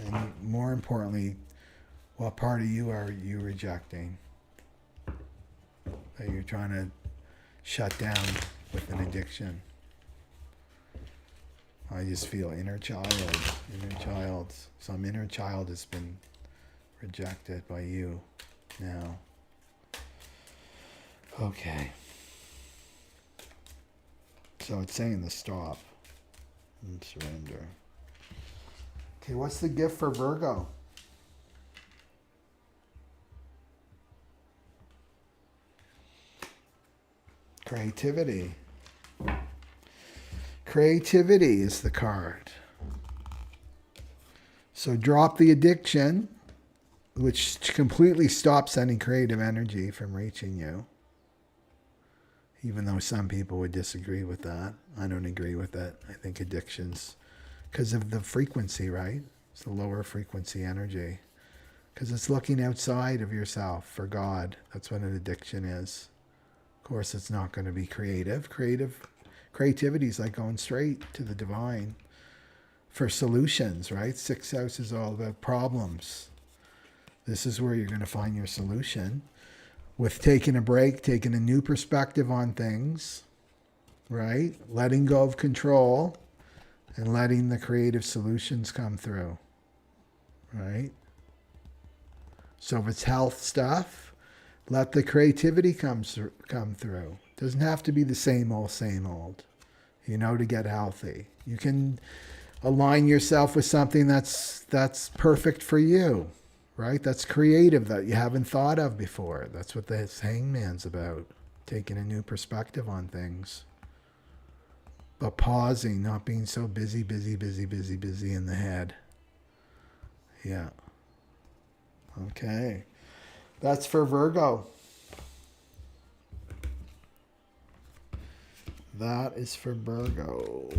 And more importantly, what part of you are you rejecting? That you're trying to shut down with an addiction. I just feel inner child. Some inner child has been rejected by you now. Okay. So it's saying to stop and surrender. Okay, what's the gift for Virgo? Creativity. Creativity is the card. So drop the addiction, which completely stops any creative energy from reaching you. Even though some people would disagree with that. I don't agree with that. I think addictions, because of the frequency, right? It's the lower frequency energy. Because it's looking outside of yourself for God. That's what an addiction is. Of course, it's not going to be creative. Creativity is like going straight to the divine for solutions, right? Sixth house is all about problems. This is where you're going to find your solution. With taking a break, taking a new perspective on things, right? Letting go of control and letting the creative solutions come through, right? So if it's health stuff, let the creativity come through. It doesn't have to be the same old, to get healthy. You can align yourself with something that's perfect for you. Right? That's creative, that you haven't thought of before. That's what the Hangman's about. Taking a new perspective on things. But pausing, not being so busy in the head. Yeah. Okay. That's for Virgo. That is for Virgo.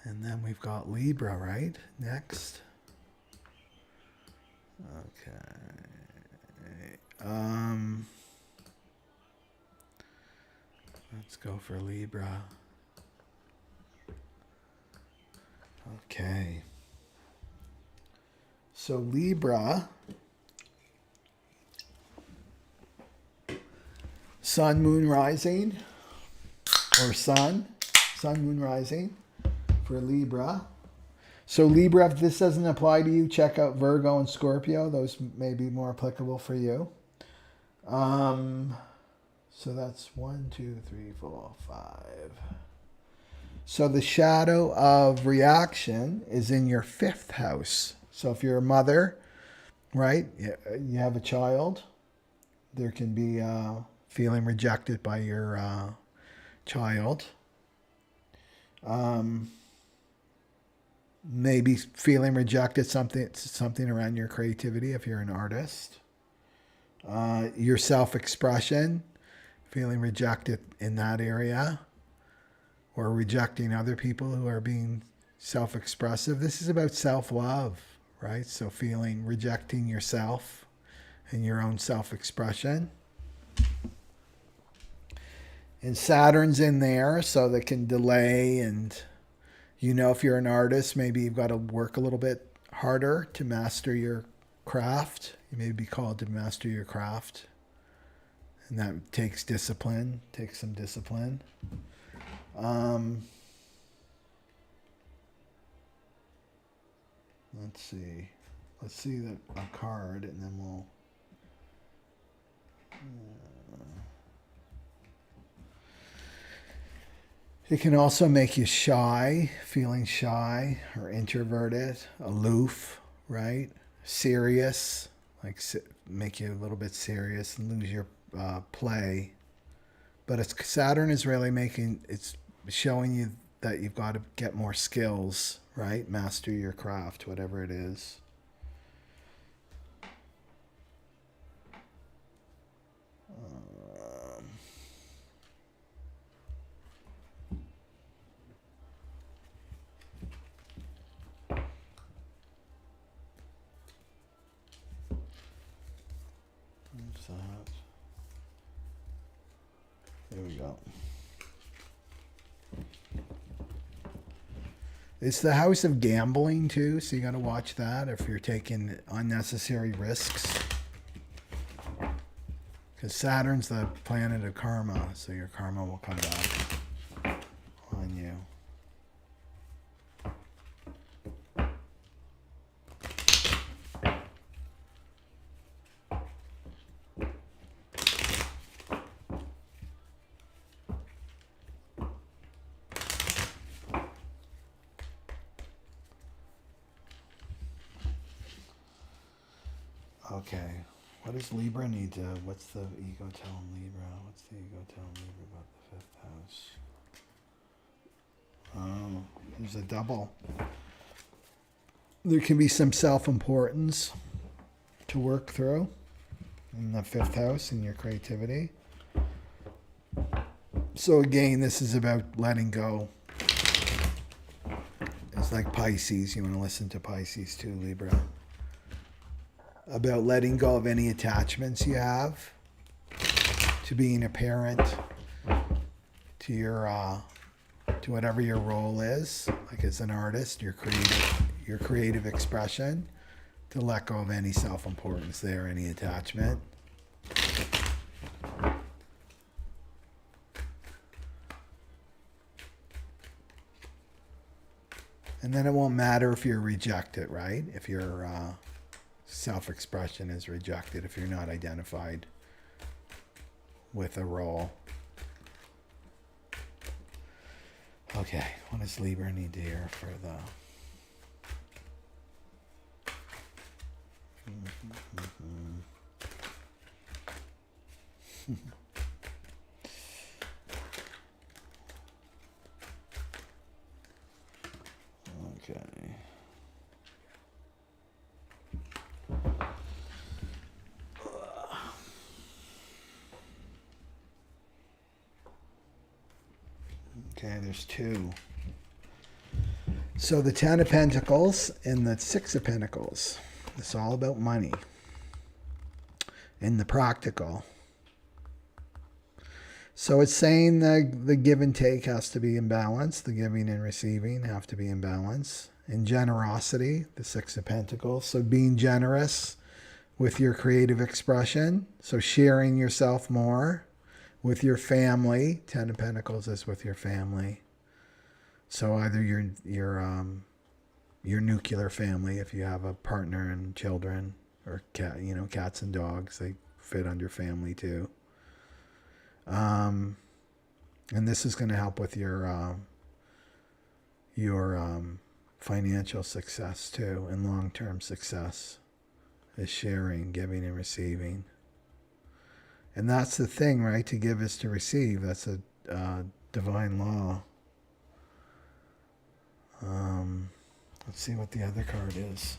And then we've got Libra, right? Next. Okay. Let's go for Libra. Okay. So Libra, Sun, Moon, Rising, or Sun, Moon, Rising for Libra. So Libra, if this doesn't apply to you, check out Virgo and Scorpio. Those may be more applicable for you. So that's 1, 2, 3, 4, 5. So the shadow of reaction is in your 5th house. So if you're a mother, right, you have a child, there can be feeling rejected by your child. Maybe feeling rejected, something around your creativity if you're an artist. Your self-expression, feeling rejected in that area, or rejecting other people who are being self-expressive. This is about self-love, right? So rejecting yourself and your own self-expression. And Saturn's in there, so that can delay, and if you're an artist, maybe you've got to work a little bit harder to master your craft. You may be called to master your craft. And that takes discipline, takes some discipline. Let's see. Let's see a card, and then we'll... It can also make you shy, feeling shy, or introverted, aloof, right? Serious, make you a little bit serious and lose your play. But Saturn is really it's showing you that you've got to get more skills, right? Master your craft, whatever it is. go. It's the house of gambling too, so you got to watch that if you're taking unnecessary risks. Because Saturn's the planet of karma, so your karma will come back on you. Okay, what does Libra need to, what's the ego telling Libra? What's the ego telling Libra about the fifth house? Oh, there's a double. There can be some self-importance to work through in the fifth house in your creativity. So again, this is about letting go. It's like Pisces. You want to listen to Pisces too, Libra. About letting go of any attachments you have to being a parent, to your to whatever your role is, like as an artist, your creative expression, to let go of any self-importance there, any attachment. And then it won't matter if you're rejected, right? If your self-expression is rejected, if you're not identified with a role. Okay, what does Libra need to hear for the... Okay. Okay, there's two. So the Ten of Pentacles and the Six of Pentacles. It's all about money and the practical. So it's saying the give and take has to be in balance. The giving and receiving have to be in balance. And generosity, the Six of Pentacles. So being generous with your creative expression. So sharing yourself more with your family. Ten of Pentacles is with your family. So either your nuclear family, if you have a partner and children, or cats and dogs, they fit under family too. And this is going to help with your financial success too, and long-term success is sharing, giving, and receiving. And that's the thing, right? To give is to receive. That's a divine law. Let's see what the other card is.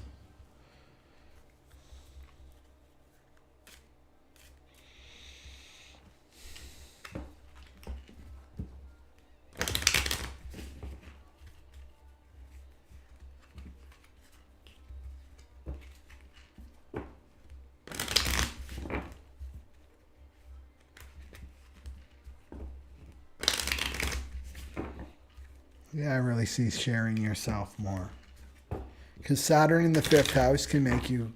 Yeah, I really see sharing yourself more. Because Saturn in the fifth house can make you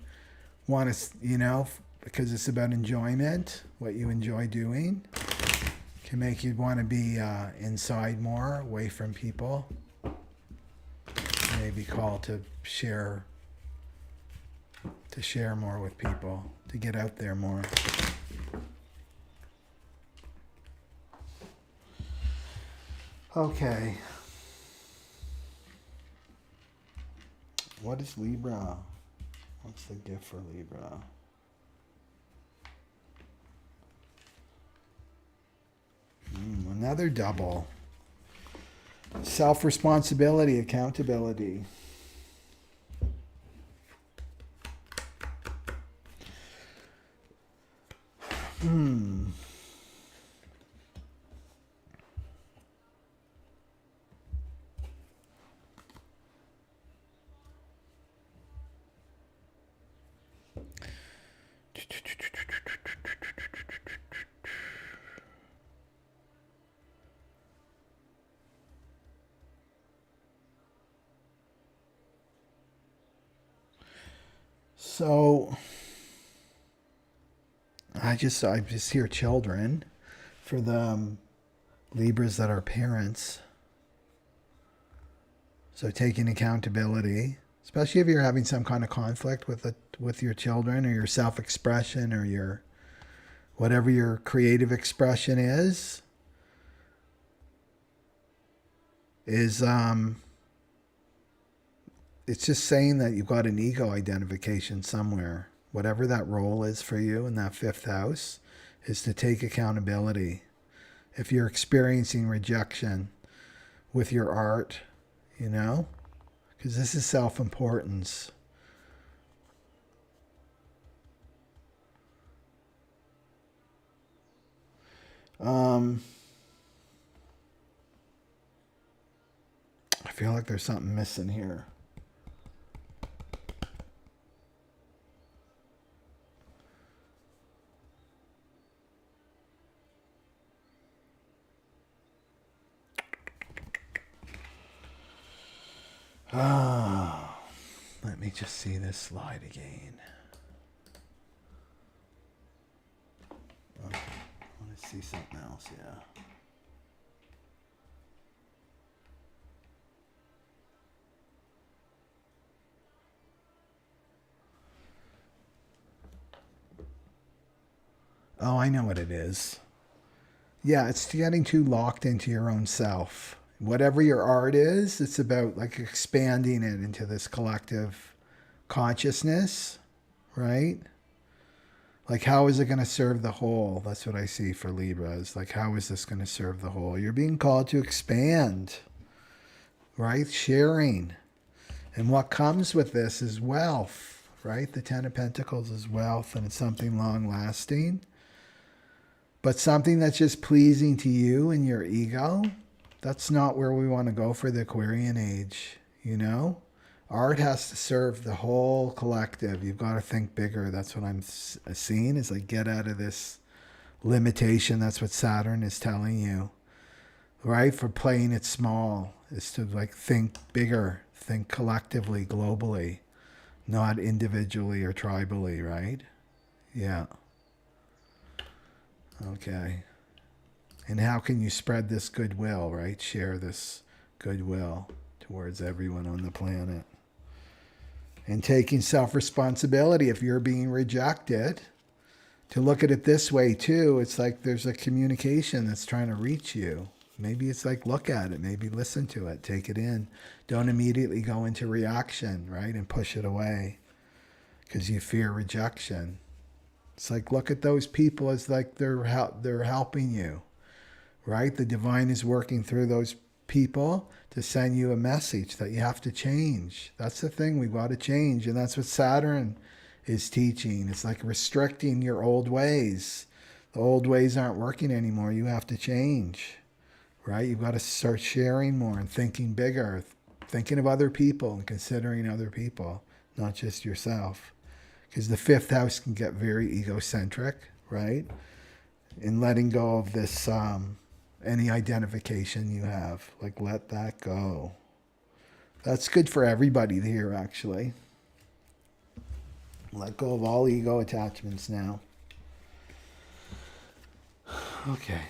want to, because it's about enjoyment, what you enjoy doing, can make you want to be inside more, away from people. Maybe called to share more with people, to get out there more. Okay. What is Libra? What's the gift for Libra? Another double. Self-responsibility, accountability. So I just hear children for the Libras that are parents. So taking accountability, especially if you're having some kind of conflict with your children or your self-expression or your whatever your creative expression is it's just saying that you've got an ego identification somewhere. Whatever that role is for you in that fifth house is to take accountability. If you're experiencing rejection with your art, you know, because this is self-importance. I feel like there's something missing here. Let me just see this slide again. Oh, I want to see something else, yeah. Oh, I know what it is. Yeah, it's getting too locked into your own self. Whatever your art is, it's about like expanding it into this collective consciousness, right? Like, how is it going to serve the whole? That's what I see for Libra. It's like, how is this going to serve the whole? You're being called to expand, right? Sharing. And what comes with this is wealth, right? The Ten of Pentacles is wealth, and it's something long lasting. But something that's just pleasing to you and your ego, that's not where we want to go for the Aquarian age, you know? Art has to serve the whole collective. You've got to think bigger. That's what I'm seeing, is like, get out of this limitation. That's what Saturn is telling you, right? For playing it small, is to like think bigger, think collectively, globally, not individually or tribally, right? Yeah. Okay. And how can you spread this goodwill, right? Share this goodwill towards everyone on the planet. And taking self-responsibility if you're being rejected. To look at it this way too, it's like there's a communication that's trying to reach you. Maybe it's like, look at it, maybe listen to it, take it in. Don't immediately go into reaction, right? And push it away because you fear rejection. It's like, look at those people as like they're helping you, right? The divine is working through those people to send you a message that you have to change. That's the thing, we've got to change. And that's what Saturn is teaching. It's like restricting your old ways. The old ways aren't working anymore. You have to change, right? You've got to start sharing more and thinking bigger, thinking of other people and considering other people, not just yourself. Because the fifth house can get very egocentric, right? In letting go of this, any identification you have. Like, let that go. That's good for everybody here, actually. Let go of all ego attachments now. Okay.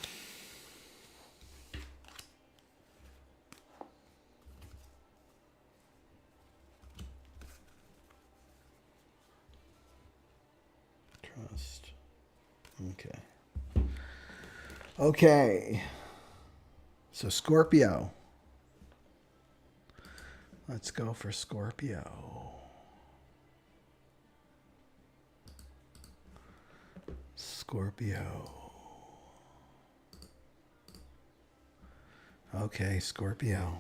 Trust. Okay. Okay. So Scorpio. Let's go for Scorpio. Scorpio. Okay, Scorpio.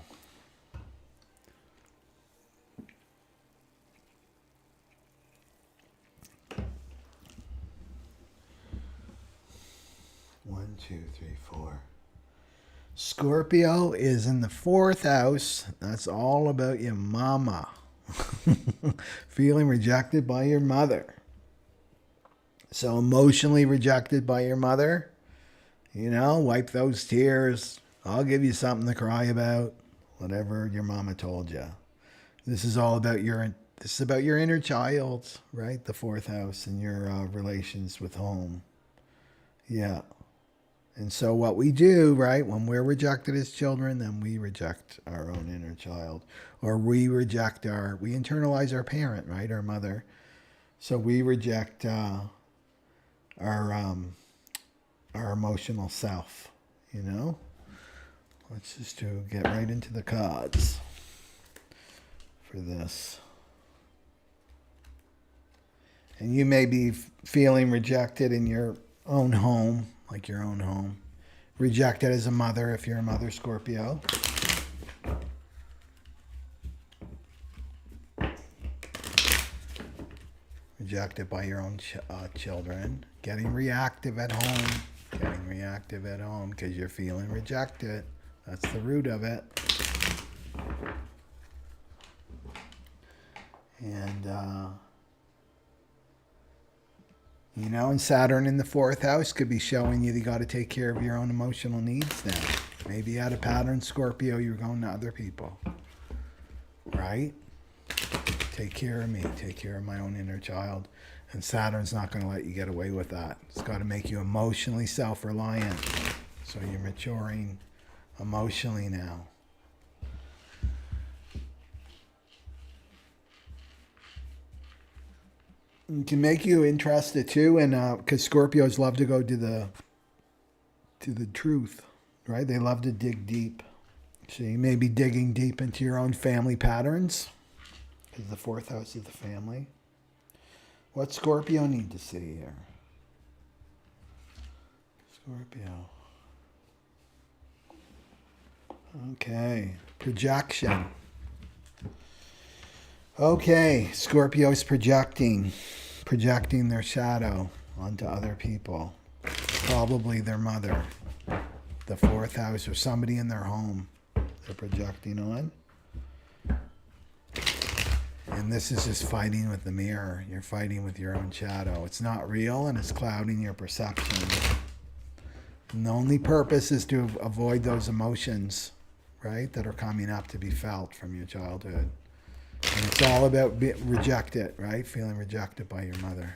One, two, three, four. Scorpio is in the fourth house. That's all about your mama. Feeling rejected by your mother. So emotionally rejected by your mother. You know, wipe those tears. I'll give you something to cry about. Whatever your mama told you. This is all about your This is about your inner child, right? The fourth house and your relations with home. Yeah. And so what we do, right, when we're rejected as children, then we reject our own inner child. Or we internalize our parent, right, our mother. So we reject our emotional self, you know? Let's just get right into the cards for this. And you may be feeling rejected in your own home, like your own home. Rejected as a mother if you're a mother Scorpio. Rejected by your own children. Getting reactive at home. Getting reactive at home because you're feeling rejected. That's the root of it. And, you know, and Saturn in the fourth house could be showing you got to take care of your own emotional needs now. Maybe you had a pattern, Scorpio, you're going to other people. Right? Take care of me. Take care of my own inner child. And Saturn's not going to let you get away with that. It's got to make you emotionally self-reliant. So you're maturing emotionally now. It can make you interested too, and because Scorpios love to go to the truth, right? They love to dig deep. So you may be digging deep into your own family patterns, because the fourth house is the family. What Scorpio need to see here? Scorpio. Okay, projection. Okay, Scorpio's projecting their shadow onto other people, probably their mother, the fourth house, or somebody in their home they're projecting on. And this is just fighting with the mirror. You're fighting with your own shadow. It's not real and it's clouding your perception. And the only purpose is to avoid those emotions, right, that are coming up to be felt from your childhood. And it's all about being rejected, right? Feeling rejected by your mother.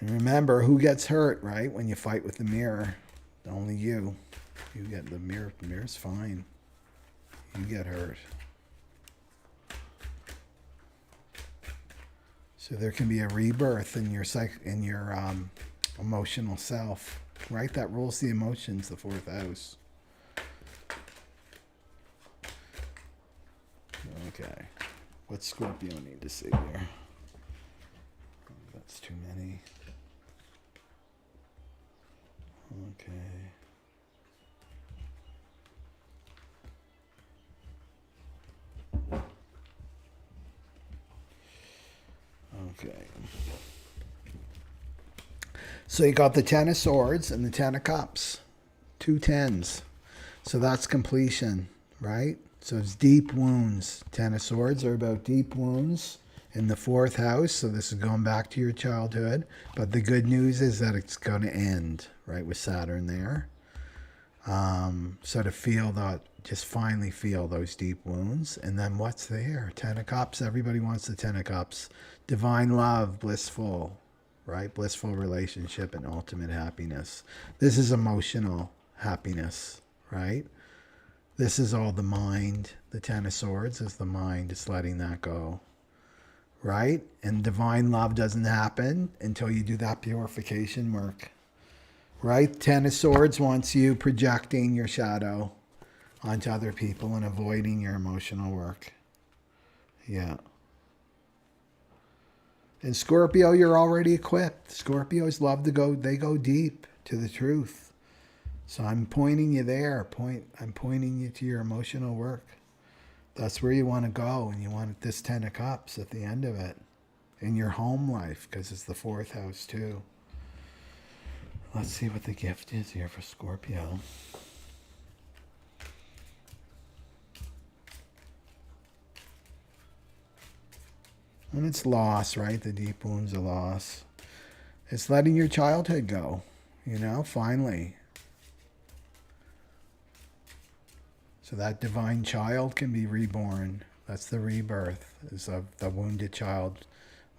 And remember, who gets hurt, right? When you fight with the mirror. Only you. You get the mirror. The mirror's fine. You get hurt. So there can be a rebirth in your emotional self, right? That rules the emotions, the fourth house. Okay, what Scorpio need to see here? That's too many. Okay. Okay. So you got the Ten of Swords and the Ten of Cups. 2 tens. So that's completion, right? So it's deep wounds. Ten of Swords are about deep wounds in the fourth house. So this is going back to your childhood. But the good news is that it's going to end, right, with Saturn there. So to feel that, just finally feel those deep wounds. And then what's there? Ten of Cups. Everybody wants the Ten of Cups. Divine love, blissful, right? Blissful relationship and ultimate happiness. This is emotional happiness, right? This is all the mind. The Ten of Swords is the mind. It's letting that go, right? And divine love doesn't happen until you do that purification work, right? Ten of Swords wants you projecting your shadow onto other people and avoiding your emotional work. Yeah. And Scorpio, you're already equipped. Scorpios love to go, they go deep to the truth. So I'm pointing you there. I'm pointing you to your emotional work. That's where you want to go. And you want this Ten of Cups at the end of it. In your home life, because it's the fourth house too. Let's see what the gift is here for Scorpio. And it's loss, right? The deep wounds of loss. It's letting your childhood go, you know, finally. So that divine child can be reborn. That's the rebirth, is of the wounded child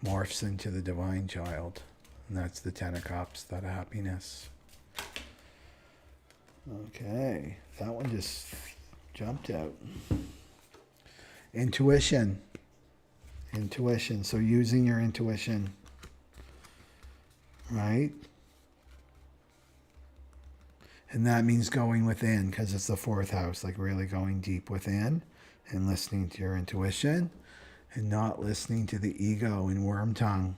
morphs into the divine child. And that's the Ten of Cups, that happiness. Okay, that one just jumped out. Intuition. Intuition. So using your intuition, right? And that means going within, because it's the fourth house, like really going deep within and listening to your intuition and not listening to the ego and worm tongue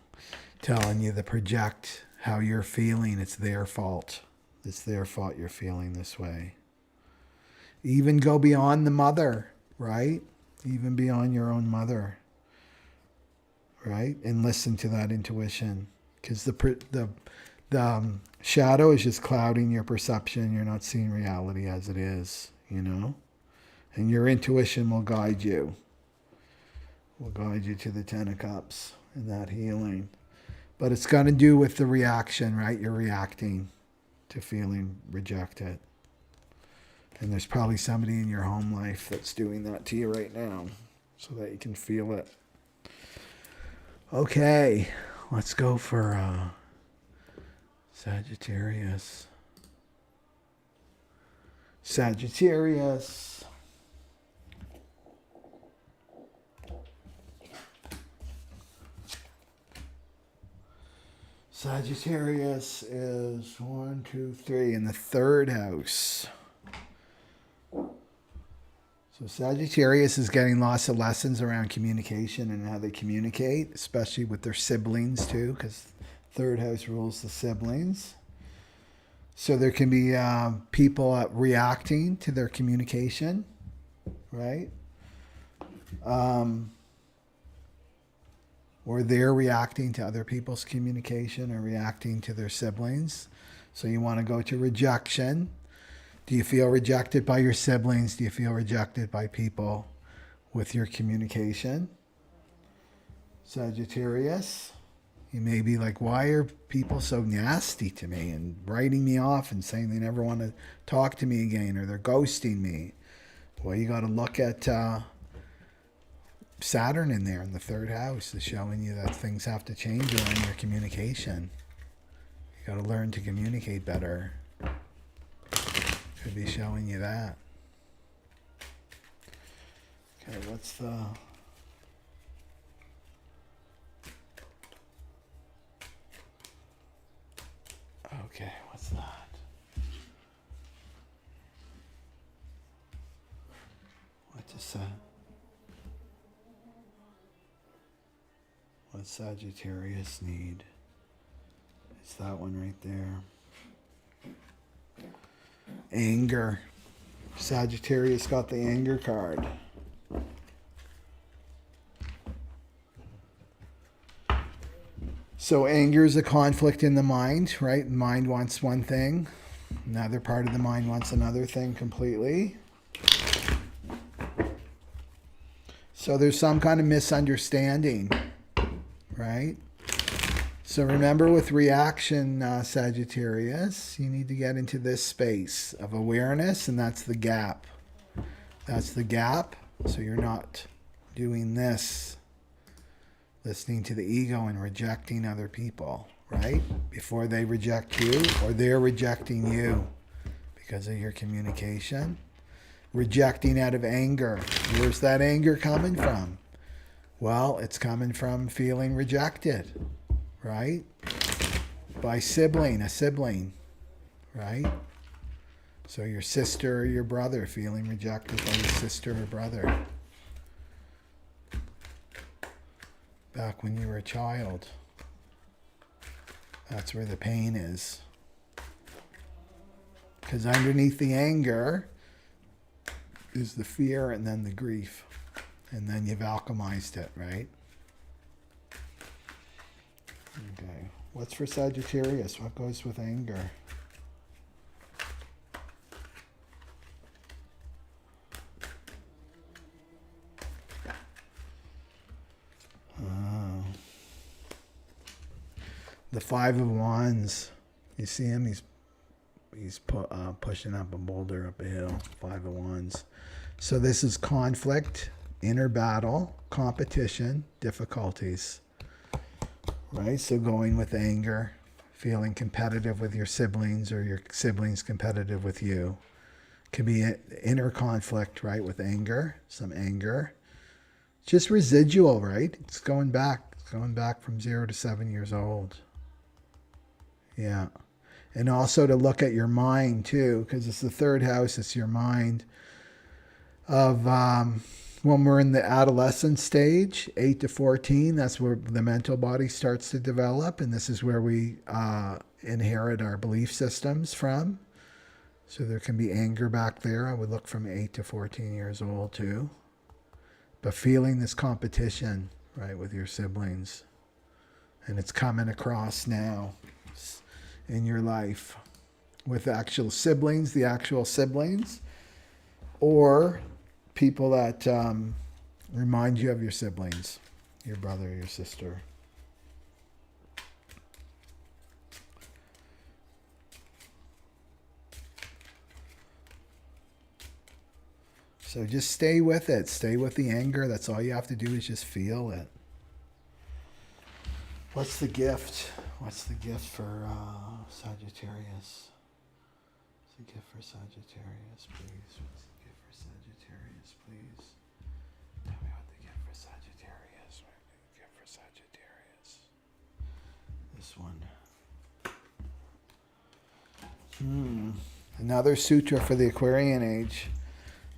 telling you to project how you're feeling. It's their fault. It's their fault you're feeling this way. Even go beyond the mother, right? Even beyond your own mother, right? And listen to that intuition, because the shadow is just clouding your perception. You're not seeing reality as it is, you know? And your intuition will guide you. Will guide you to the Ten of Cups and that healing. But it's got to do with the reaction, right? You're reacting to feeling rejected. And there's probably somebody in your home life that's doing that to you right now, so that you can feel it. Okay, let's go for Sagittarius. Sagittarius. Sagittarius is 1, 2, 3 in the third house. So Sagittarius is getting lots of lessons around communication and how they communicate, especially with their siblings too, because third house rules the siblings. So there can be people reacting to their communication, right? Or they're reacting to other people's communication or reacting to their siblings. So you want to go to rejection. Do you feel rejected by your siblings? Do you feel rejected by people with your communication? Sagittarius, you may be like, why are people so nasty to me and writing me off and saying they never want to talk to me again, or they're ghosting me? Well, you got to look at Saturn in there in the third house is showing you that things have to change around your communication. You got to learn to communicate better. Could be showing you that. Okay, what's the... Okay, what's that? What does that... What Sagittarius need? It's that one right there. Anger. Sagittarius got the anger card. So anger is a conflict in the mind, right? The mind wants one thing. Another part of the mind wants another thing completely. So there's some kind of misunderstanding, right? So remember, with reaction, Sagittarius, you need to get into this space of awareness, and that's the gap. That's the gap. So you're not doing this, listening to the ego and rejecting other people, right? Before they reject you, or they're rejecting you because of your communication. Rejecting out of anger. Where's that anger coming from? Well, it's coming from feeling rejected, right? By a sibling, right? So your sister or your brother feeling rejected by your sister or brother. Back when you were a child. That's where the pain is. Because underneath the anger is the fear and then the grief. And then you've alchemized it, right? Okay. What's for Sagittarius? What goes with anger? The Five of Wands. You see him? He's he's pushing up a boulder up a hill. Five of Wands. So this is conflict, inner battle, competition, difficulties. Right? So going with anger, feeling competitive with your siblings or your siblings competitive with you. Can be inner conflict, right? With anger, some anger. Just residual, right? It's going back from 0 to 7 years old. Yeah. And also to look at your mind too, because it's the third house, it's your mind of when we're in the adolescent stage, 8 to 14, that's where the mental body starts to develop. And this is where we inherit our belief systems from. So there can be anger back there. I would look from 8 to 14 years old too. But feeling this competition, right, with your siblings. And it's coming across now in your life with the actual siblings, or people that remind you of your siblings, your brother, your sister. So just stay with it. Stay with the anger. That's all you have to do is just feel it. What's the gift? What's the gift for Sagittarius? What's the gift for Sagittarius, please? What's the gift for Sagittarius, please? Tell me what the gift for Sagittarius. What the gift for Sagittarius? This one. Another sutra for the Aquarian age.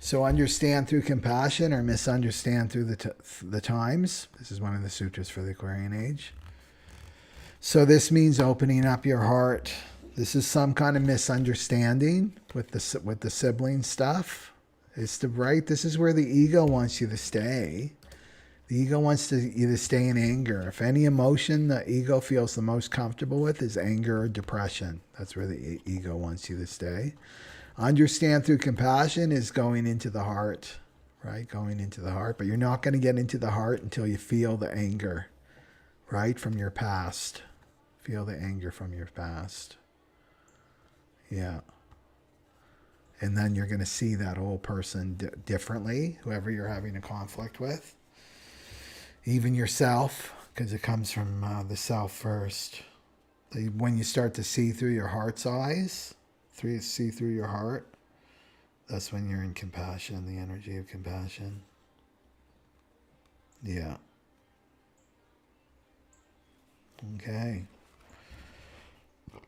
So understand through compassion or misunderstand through the times. This is one of the sutras for the Aquarian age. So this means opening up your heart. This is some kind of misunderstanding with the sibling stuff. It's this is where the ego wants you to stay. The ego wants you to stay in anger. If any emotion the ego feels the most comfortable with is anger or depression. That's where the ego wants you to stay. Understand through compassion is going into the heart, right? Going into the heart. But you're not going to get into the heart until you feel the anger, right? From your past. Feel the anger from your past. Yeah. And then you're going to see that whole person differently, whoever you're having a conflict with. Even yourself, because it comes from the self first. When you start to see through your heart's eyes, see through your heart, that's when you're in compassion, the energy of compassion. Yeah. Okay.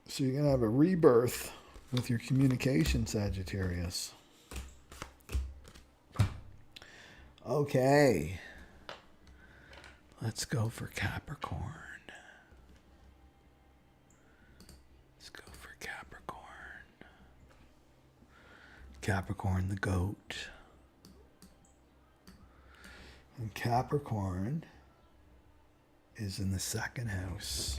So you're going to have a rebirth with your communication, Sagittarius. Okay. Let's go for Capricorn. Capricorn, the goat. And Capricorn is in the second house.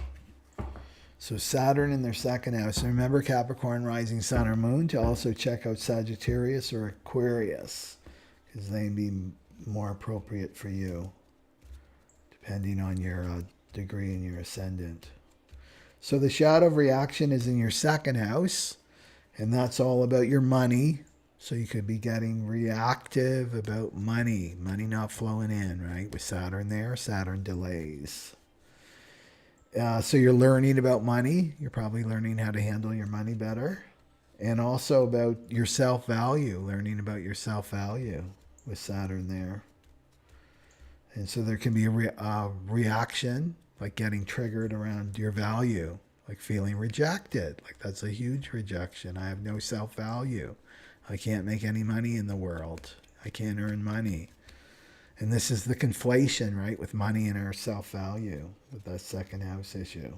So Saturn in their second house. And remember Capricorn, rising sun or moon, to also check out Sagittarius or Aquarius, because they may be more appropriate for you, depending on your degree and your ascendant. So the shadow of reaction is in your second house, and that's all about your money. So you could be getting reactive about money not flowing in, right? With Saturn there, Saturn delays. So you're learning about money. You're probably learning how to handle your money better. And also about your self-value, learning about your self-value with Saturn there. And so there can be a reaction, like getting triggered around your value, like feeling rejected. Like that's a huge rejection. I have no self-value. I can't make any money in the world. I can't earn money. And this is the conflation, right, with money and our self-value, with that second house issue.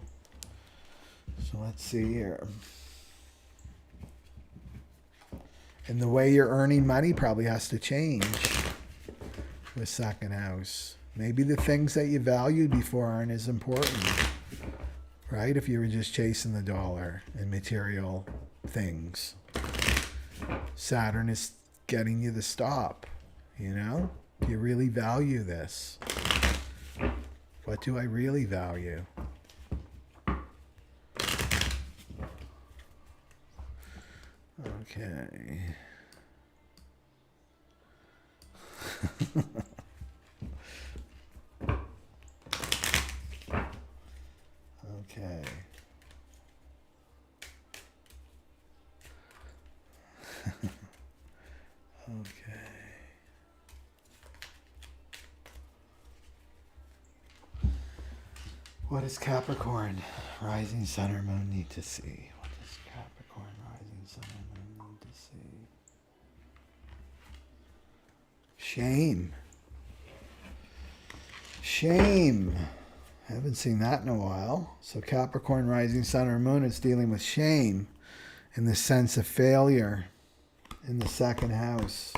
So let's see here. And the way you're earning money probably has to change with second house. Maybe the things that you valued before aren't as important, right? If you were just chasing the dollar and material things. Saturn is getting you to stop, you know? Do you really value this? What do I really value? Okay. Okay. Okay. What does Capricorn, rising sun or moon need to see? What does Capricorn, rising sun or moon need to see? Shame. Shame. I haven't seen that in a while. So Capricorn, rising sun or moon is dealing with shame in the sense of failure in the second house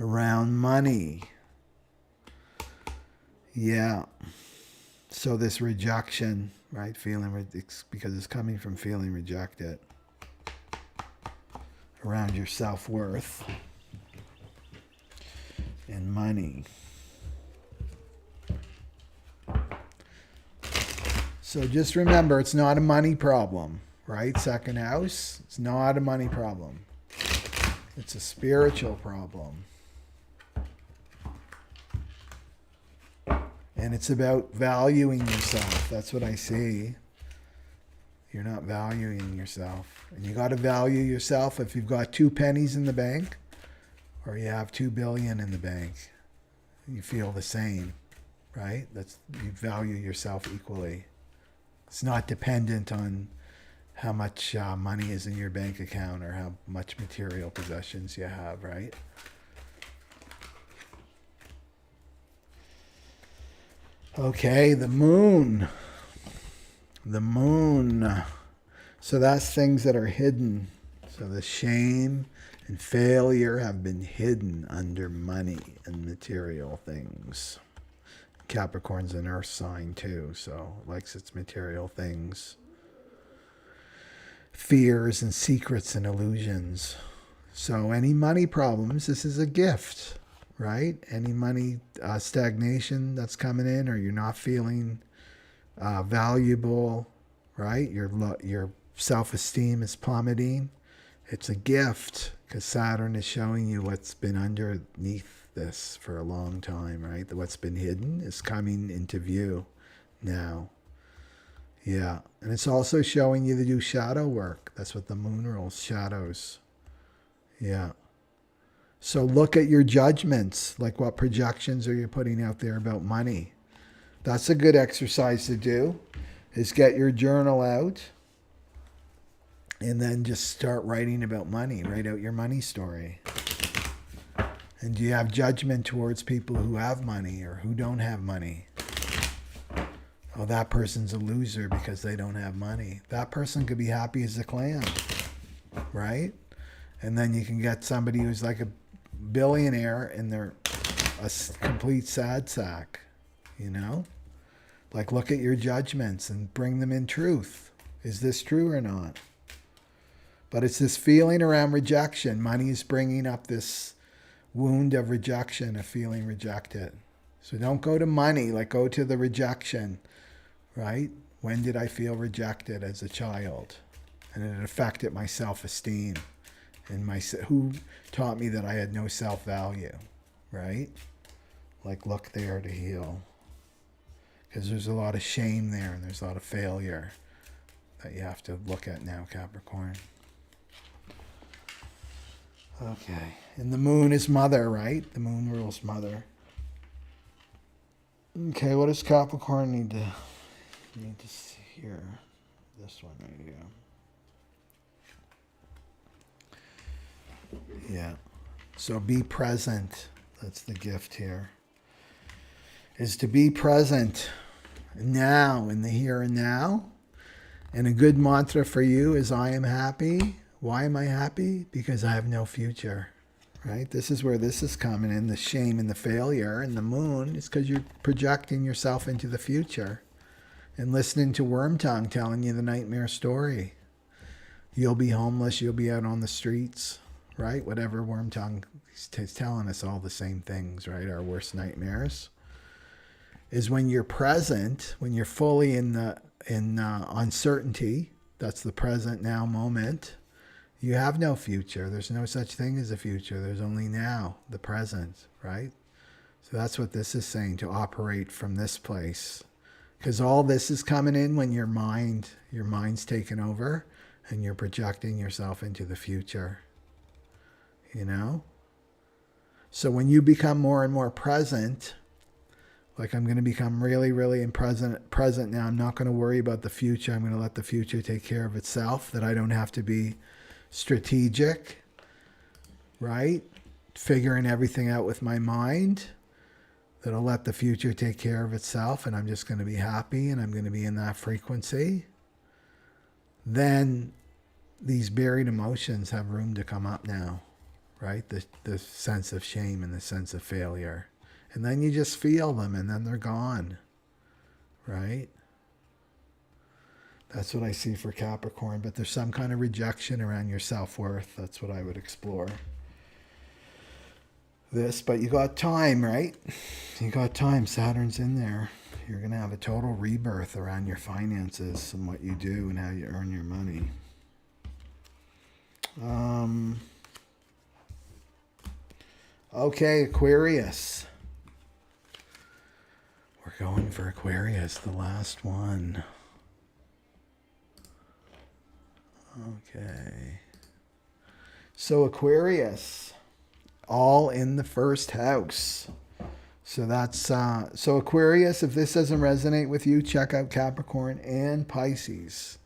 around money. Yeah. So this rejection, right? Because it's coming from feeling rejected around your self-worth and money. So just remember, it's not a money problem, right? Second house, it's not a money problem. It's a spiritual problem. And it's about valuing yourself. That's what I see. You're not valuing yourself. And you got to value yourself if you've got 2 pennies in the bank or you have 2 billion in the bank. You feel the same, right? You value yourself equally. It's not dependent on how much money is in your bank account or how much material possessions you have, right? Okay, the moon. The moon. So that's things that are hidden. So the shame and failure have been hidden under money and material things. Capricorn's an earth sign too, so it likes its material things. Fears and secrets and illusions. So any money problems, this is a gift. Right? Any money stagnation that's coming in, or you're not feeling valuable, right? Your self-esteem is plummeting. It's a gift because Saturn is showing you what's been underneath this for a long time, right? What's been hidden is coming into view now. Yeah. And it's also showing you to do shadow work. That's what the moon rules, shadows. Yeah. So look at your judgments, like what projections are you putting out there about money? That's a good exercise to do, is get your journal out and then just start writing about money. Write out your money story. And do you have judgment towards people who have money or who don't have money? Oh, that person's a loser because they don't have money. That person could be happy as a clam, right? And then you can get somebody who's like a billionaire and they're a complete sad sack, you know? Like, look at your judgments and bring them in truth. Is this true or not? But it's this feeling around rejection. Money is bringing up this wound of rejection, of feeling rejected. So don't go to money, like go to the rejection, right? When did I feel rejected as a child? And it affected my self-esteem. And who taught me that I had no self-value, right? Like, look there to heal. Because there's a lot of shame there and there's a lot of failure that you have to look at now, Capricorn. Okay. And the moon is mother, right? The moon rules mother. Okay, what does Capricorn need to hear? This one right here. Yeah. So be present. That's the gift here. Is to be present now, in the here and now. And a good mantra for you is, I am happy. Why am I happy? Because I have no future. Right? This is where this is coming in, the shame and the failure. And the moon is because you're projecting yourself into the future and listening to Worm Tongue telling you the nightmare story. You'll be homeless. You'll be out on the streets. Right? Whatever Worm Tongue is telling us, all the same things, right? Our worst nightmares is when you're present, when you're fully in uncertainty. That's the present now moment. You have no future. There's no such thing as a future. There's only now, the present, right? So that's what this is saying, to operate from this place. Because all this is coming in when your mind's taken over and you're projecting yourself into the future. You know? So when you become more and more present, like I'm going to become really, really present now. I'm not going to worry about the future. I'm going to let the future take care of itself, that I don't have to be strategic, right? Figuring everything out with my mind. That I'll let the future take care of itself, and I'm just going to be happy, and I'm going to be in that frequency. Then these buried emotions have room to come up now, right? The sense of shame and the sense of failure. And then you just feel them, and then they're gone, right? That's what I see for Capricorn, but there's some kind of rejection around your self-worth. That's what I would explore. But you got time, right? You got time. Saturn's in there. You're going to have a total rebirth around your finances and what you do and how you earn your money. Okay, Aquarius. We're going for Aquarius, the last one. Okay. So Aquarius, all in the first house. So that's so Aquarius, if this doesn't resonate with you, check out Capricorn and Pisces,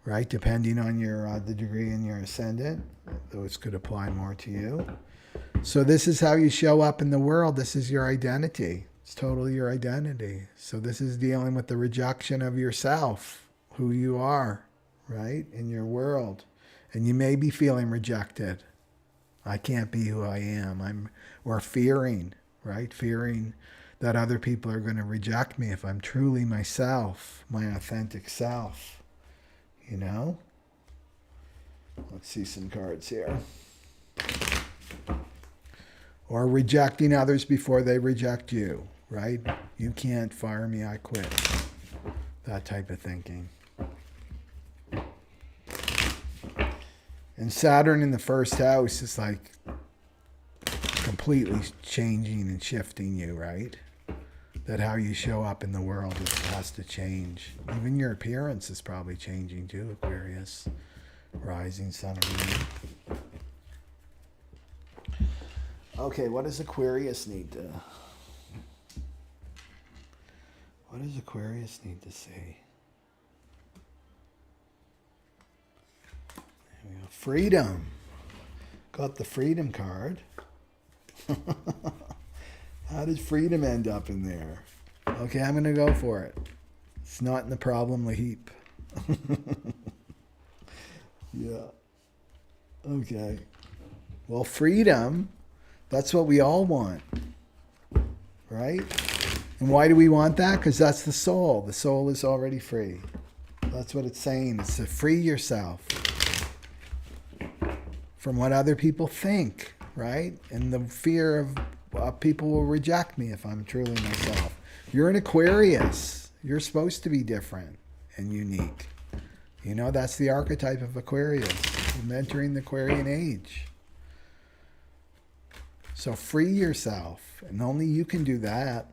right? Depending on your the degree in your ascendant, those could apply more to you. So this is how you show up in the world. This is your identity. It's totally your identity. So this is dealing with the rejection of yourself, who you are, right, in your world. And you may be feeling rejected. I can't be who I am. Or fearing, right? Fearing that other people are going to reject me if I'm truly myself, my authentic self. You know? Let's see some cards here. Or rejecting others before they reject you, right? You can't fire me, I quit. That type of thinking. And Saturn in the first house is like completely changing and shifting you, right? That how you show up in the world has to change. Even your appearance is probably changing too, Aquarius. Rising sun or moon. Okay, what does Aquarius need to... What does Aquarius need to say? There we go. Freedom. Got the freedom card. How did freedom end up in there? Okay, I'm going to go for it. It's not in the problem heap. Yeah. Okay. Well, freedom, that's what we all want. Right? And why do we want that? Because that's the soul. The soul is already free. That's what it's saying. It's to free yourself from what other people think, right? And the fear of people will reject me if I'm truly myself. You're an Aquarius. You're supposed to be different and unique. You know, that's the archetype of Aquarius. You're entering the Aquarian age. So free yourself. And only you can do that,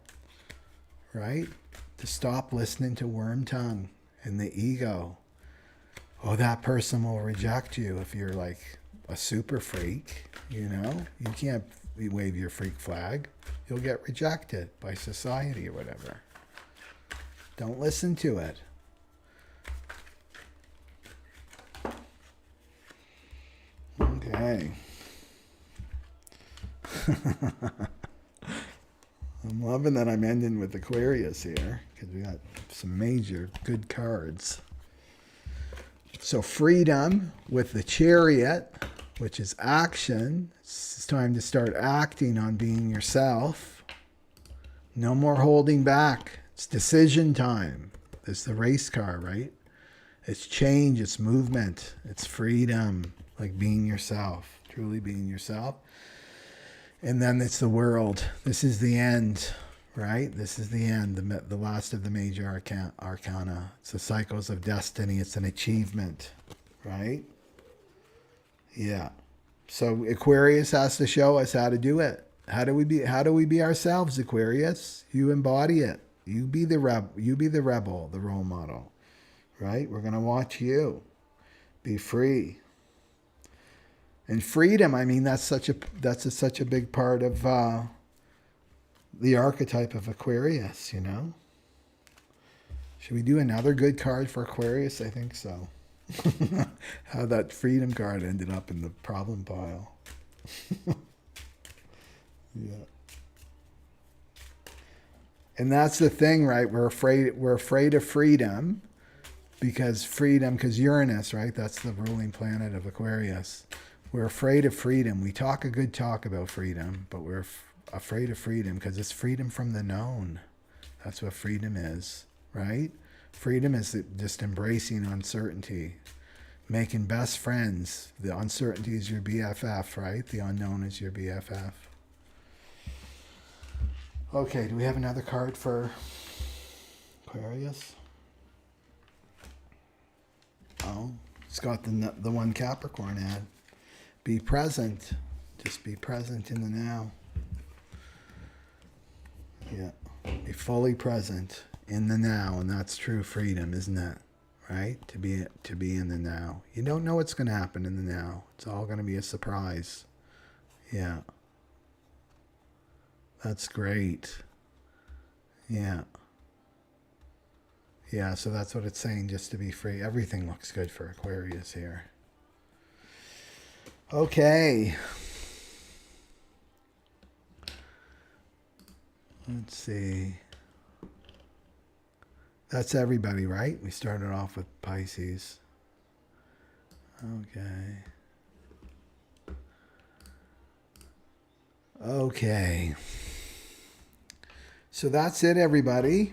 right? To stop listening to worm tongue and the ego. Oh, that person will reject you if you're like a super freak, you know? You can't wave your freak flag. You'll get rejected by society or whatever. Don't listen to it. Okay. I'm loving that I'm ending with Aquarius here because we got some major good cards. So freedom with the Chariot, which is action. It's time to start acting on being yourself. No more holding back. It's decision time. It's the race car, right? It's change, it's movement, it's freedom, like being yourself, truly being yourself. And then it's the world. This is the end, right? This is the end, the last of the major arcana. It's the cycles of destiny. It's an achievement, right? Yeah. So Aquarius has to show us how to do it. How do we be ourselves, Aquarius? You embody it. You be the rebel, the role model. Right? We're gonna watch you. Be free. And freedom, I mean, that's such a big part of the archetype of Aquarius, you know? Should we do another good card for Aquarius? I think so. How that freedom card ended up in the problem pile. Yeah. And that's the thing, right? We're afraid of freedom because Uranus, right? That's the ruling planet of Aquarius. We're afraid of freedom. We talk a good talk about freedom, but we're afraid of freedom because it's freedom from the known. That's what freedom is, right? Freedom is just embracing uncertainty, making best friends. The uncertainty is your BFF, right? The unknown is your BFF. Okay, do we have another card for Aquarius? Oh, it's got the one Capricorn had. Be present. Just be present in the now. Yeah. Be fully present in the now, and that's true freedom, isn't it? Right? To be in the now. You don't know what's going to happen in the now. It's all going to be a surprise. Yeah. That's great. Yeah. Yeah, so that's what it's saying, just to be free. Everything looks good for Aquarius here. Okay. Let's see. That's everybody, right? We started off with Pisces. Okay. Okay. So that's it, everybody.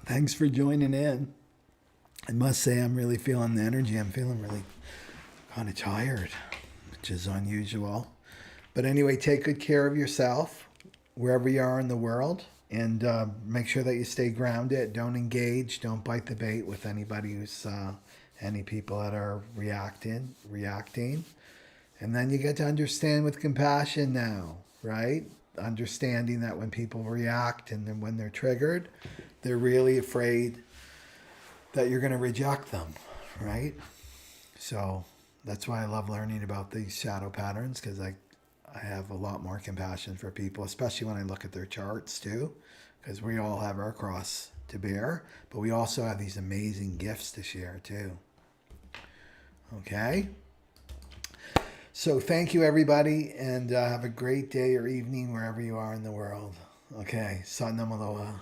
Thanks for joining in. I must say I'm really feeling the energy. I'm feeling really kind of tired, which is unusual. But anyway, take good care of yourself wherever you are in the world. And make sure that you stay grounded. Don't engage. Don't bite the bait with anybody who's, any people that are reacting. And then you get to understand with compassion now, right? Understanding that when people react and then when they're triggered, they're really afraid that you're going to reject them, right? So that's why I love learning about these shadow patterns, because I have a lot more compassion for people, especially when I look at their charts too, because we all have our cross to bear, but we also have these amazing gifts to share too. Okay? So thank you, everybody, and have a great day or evening wherever you are in the world. Okay, Satnam Aloha.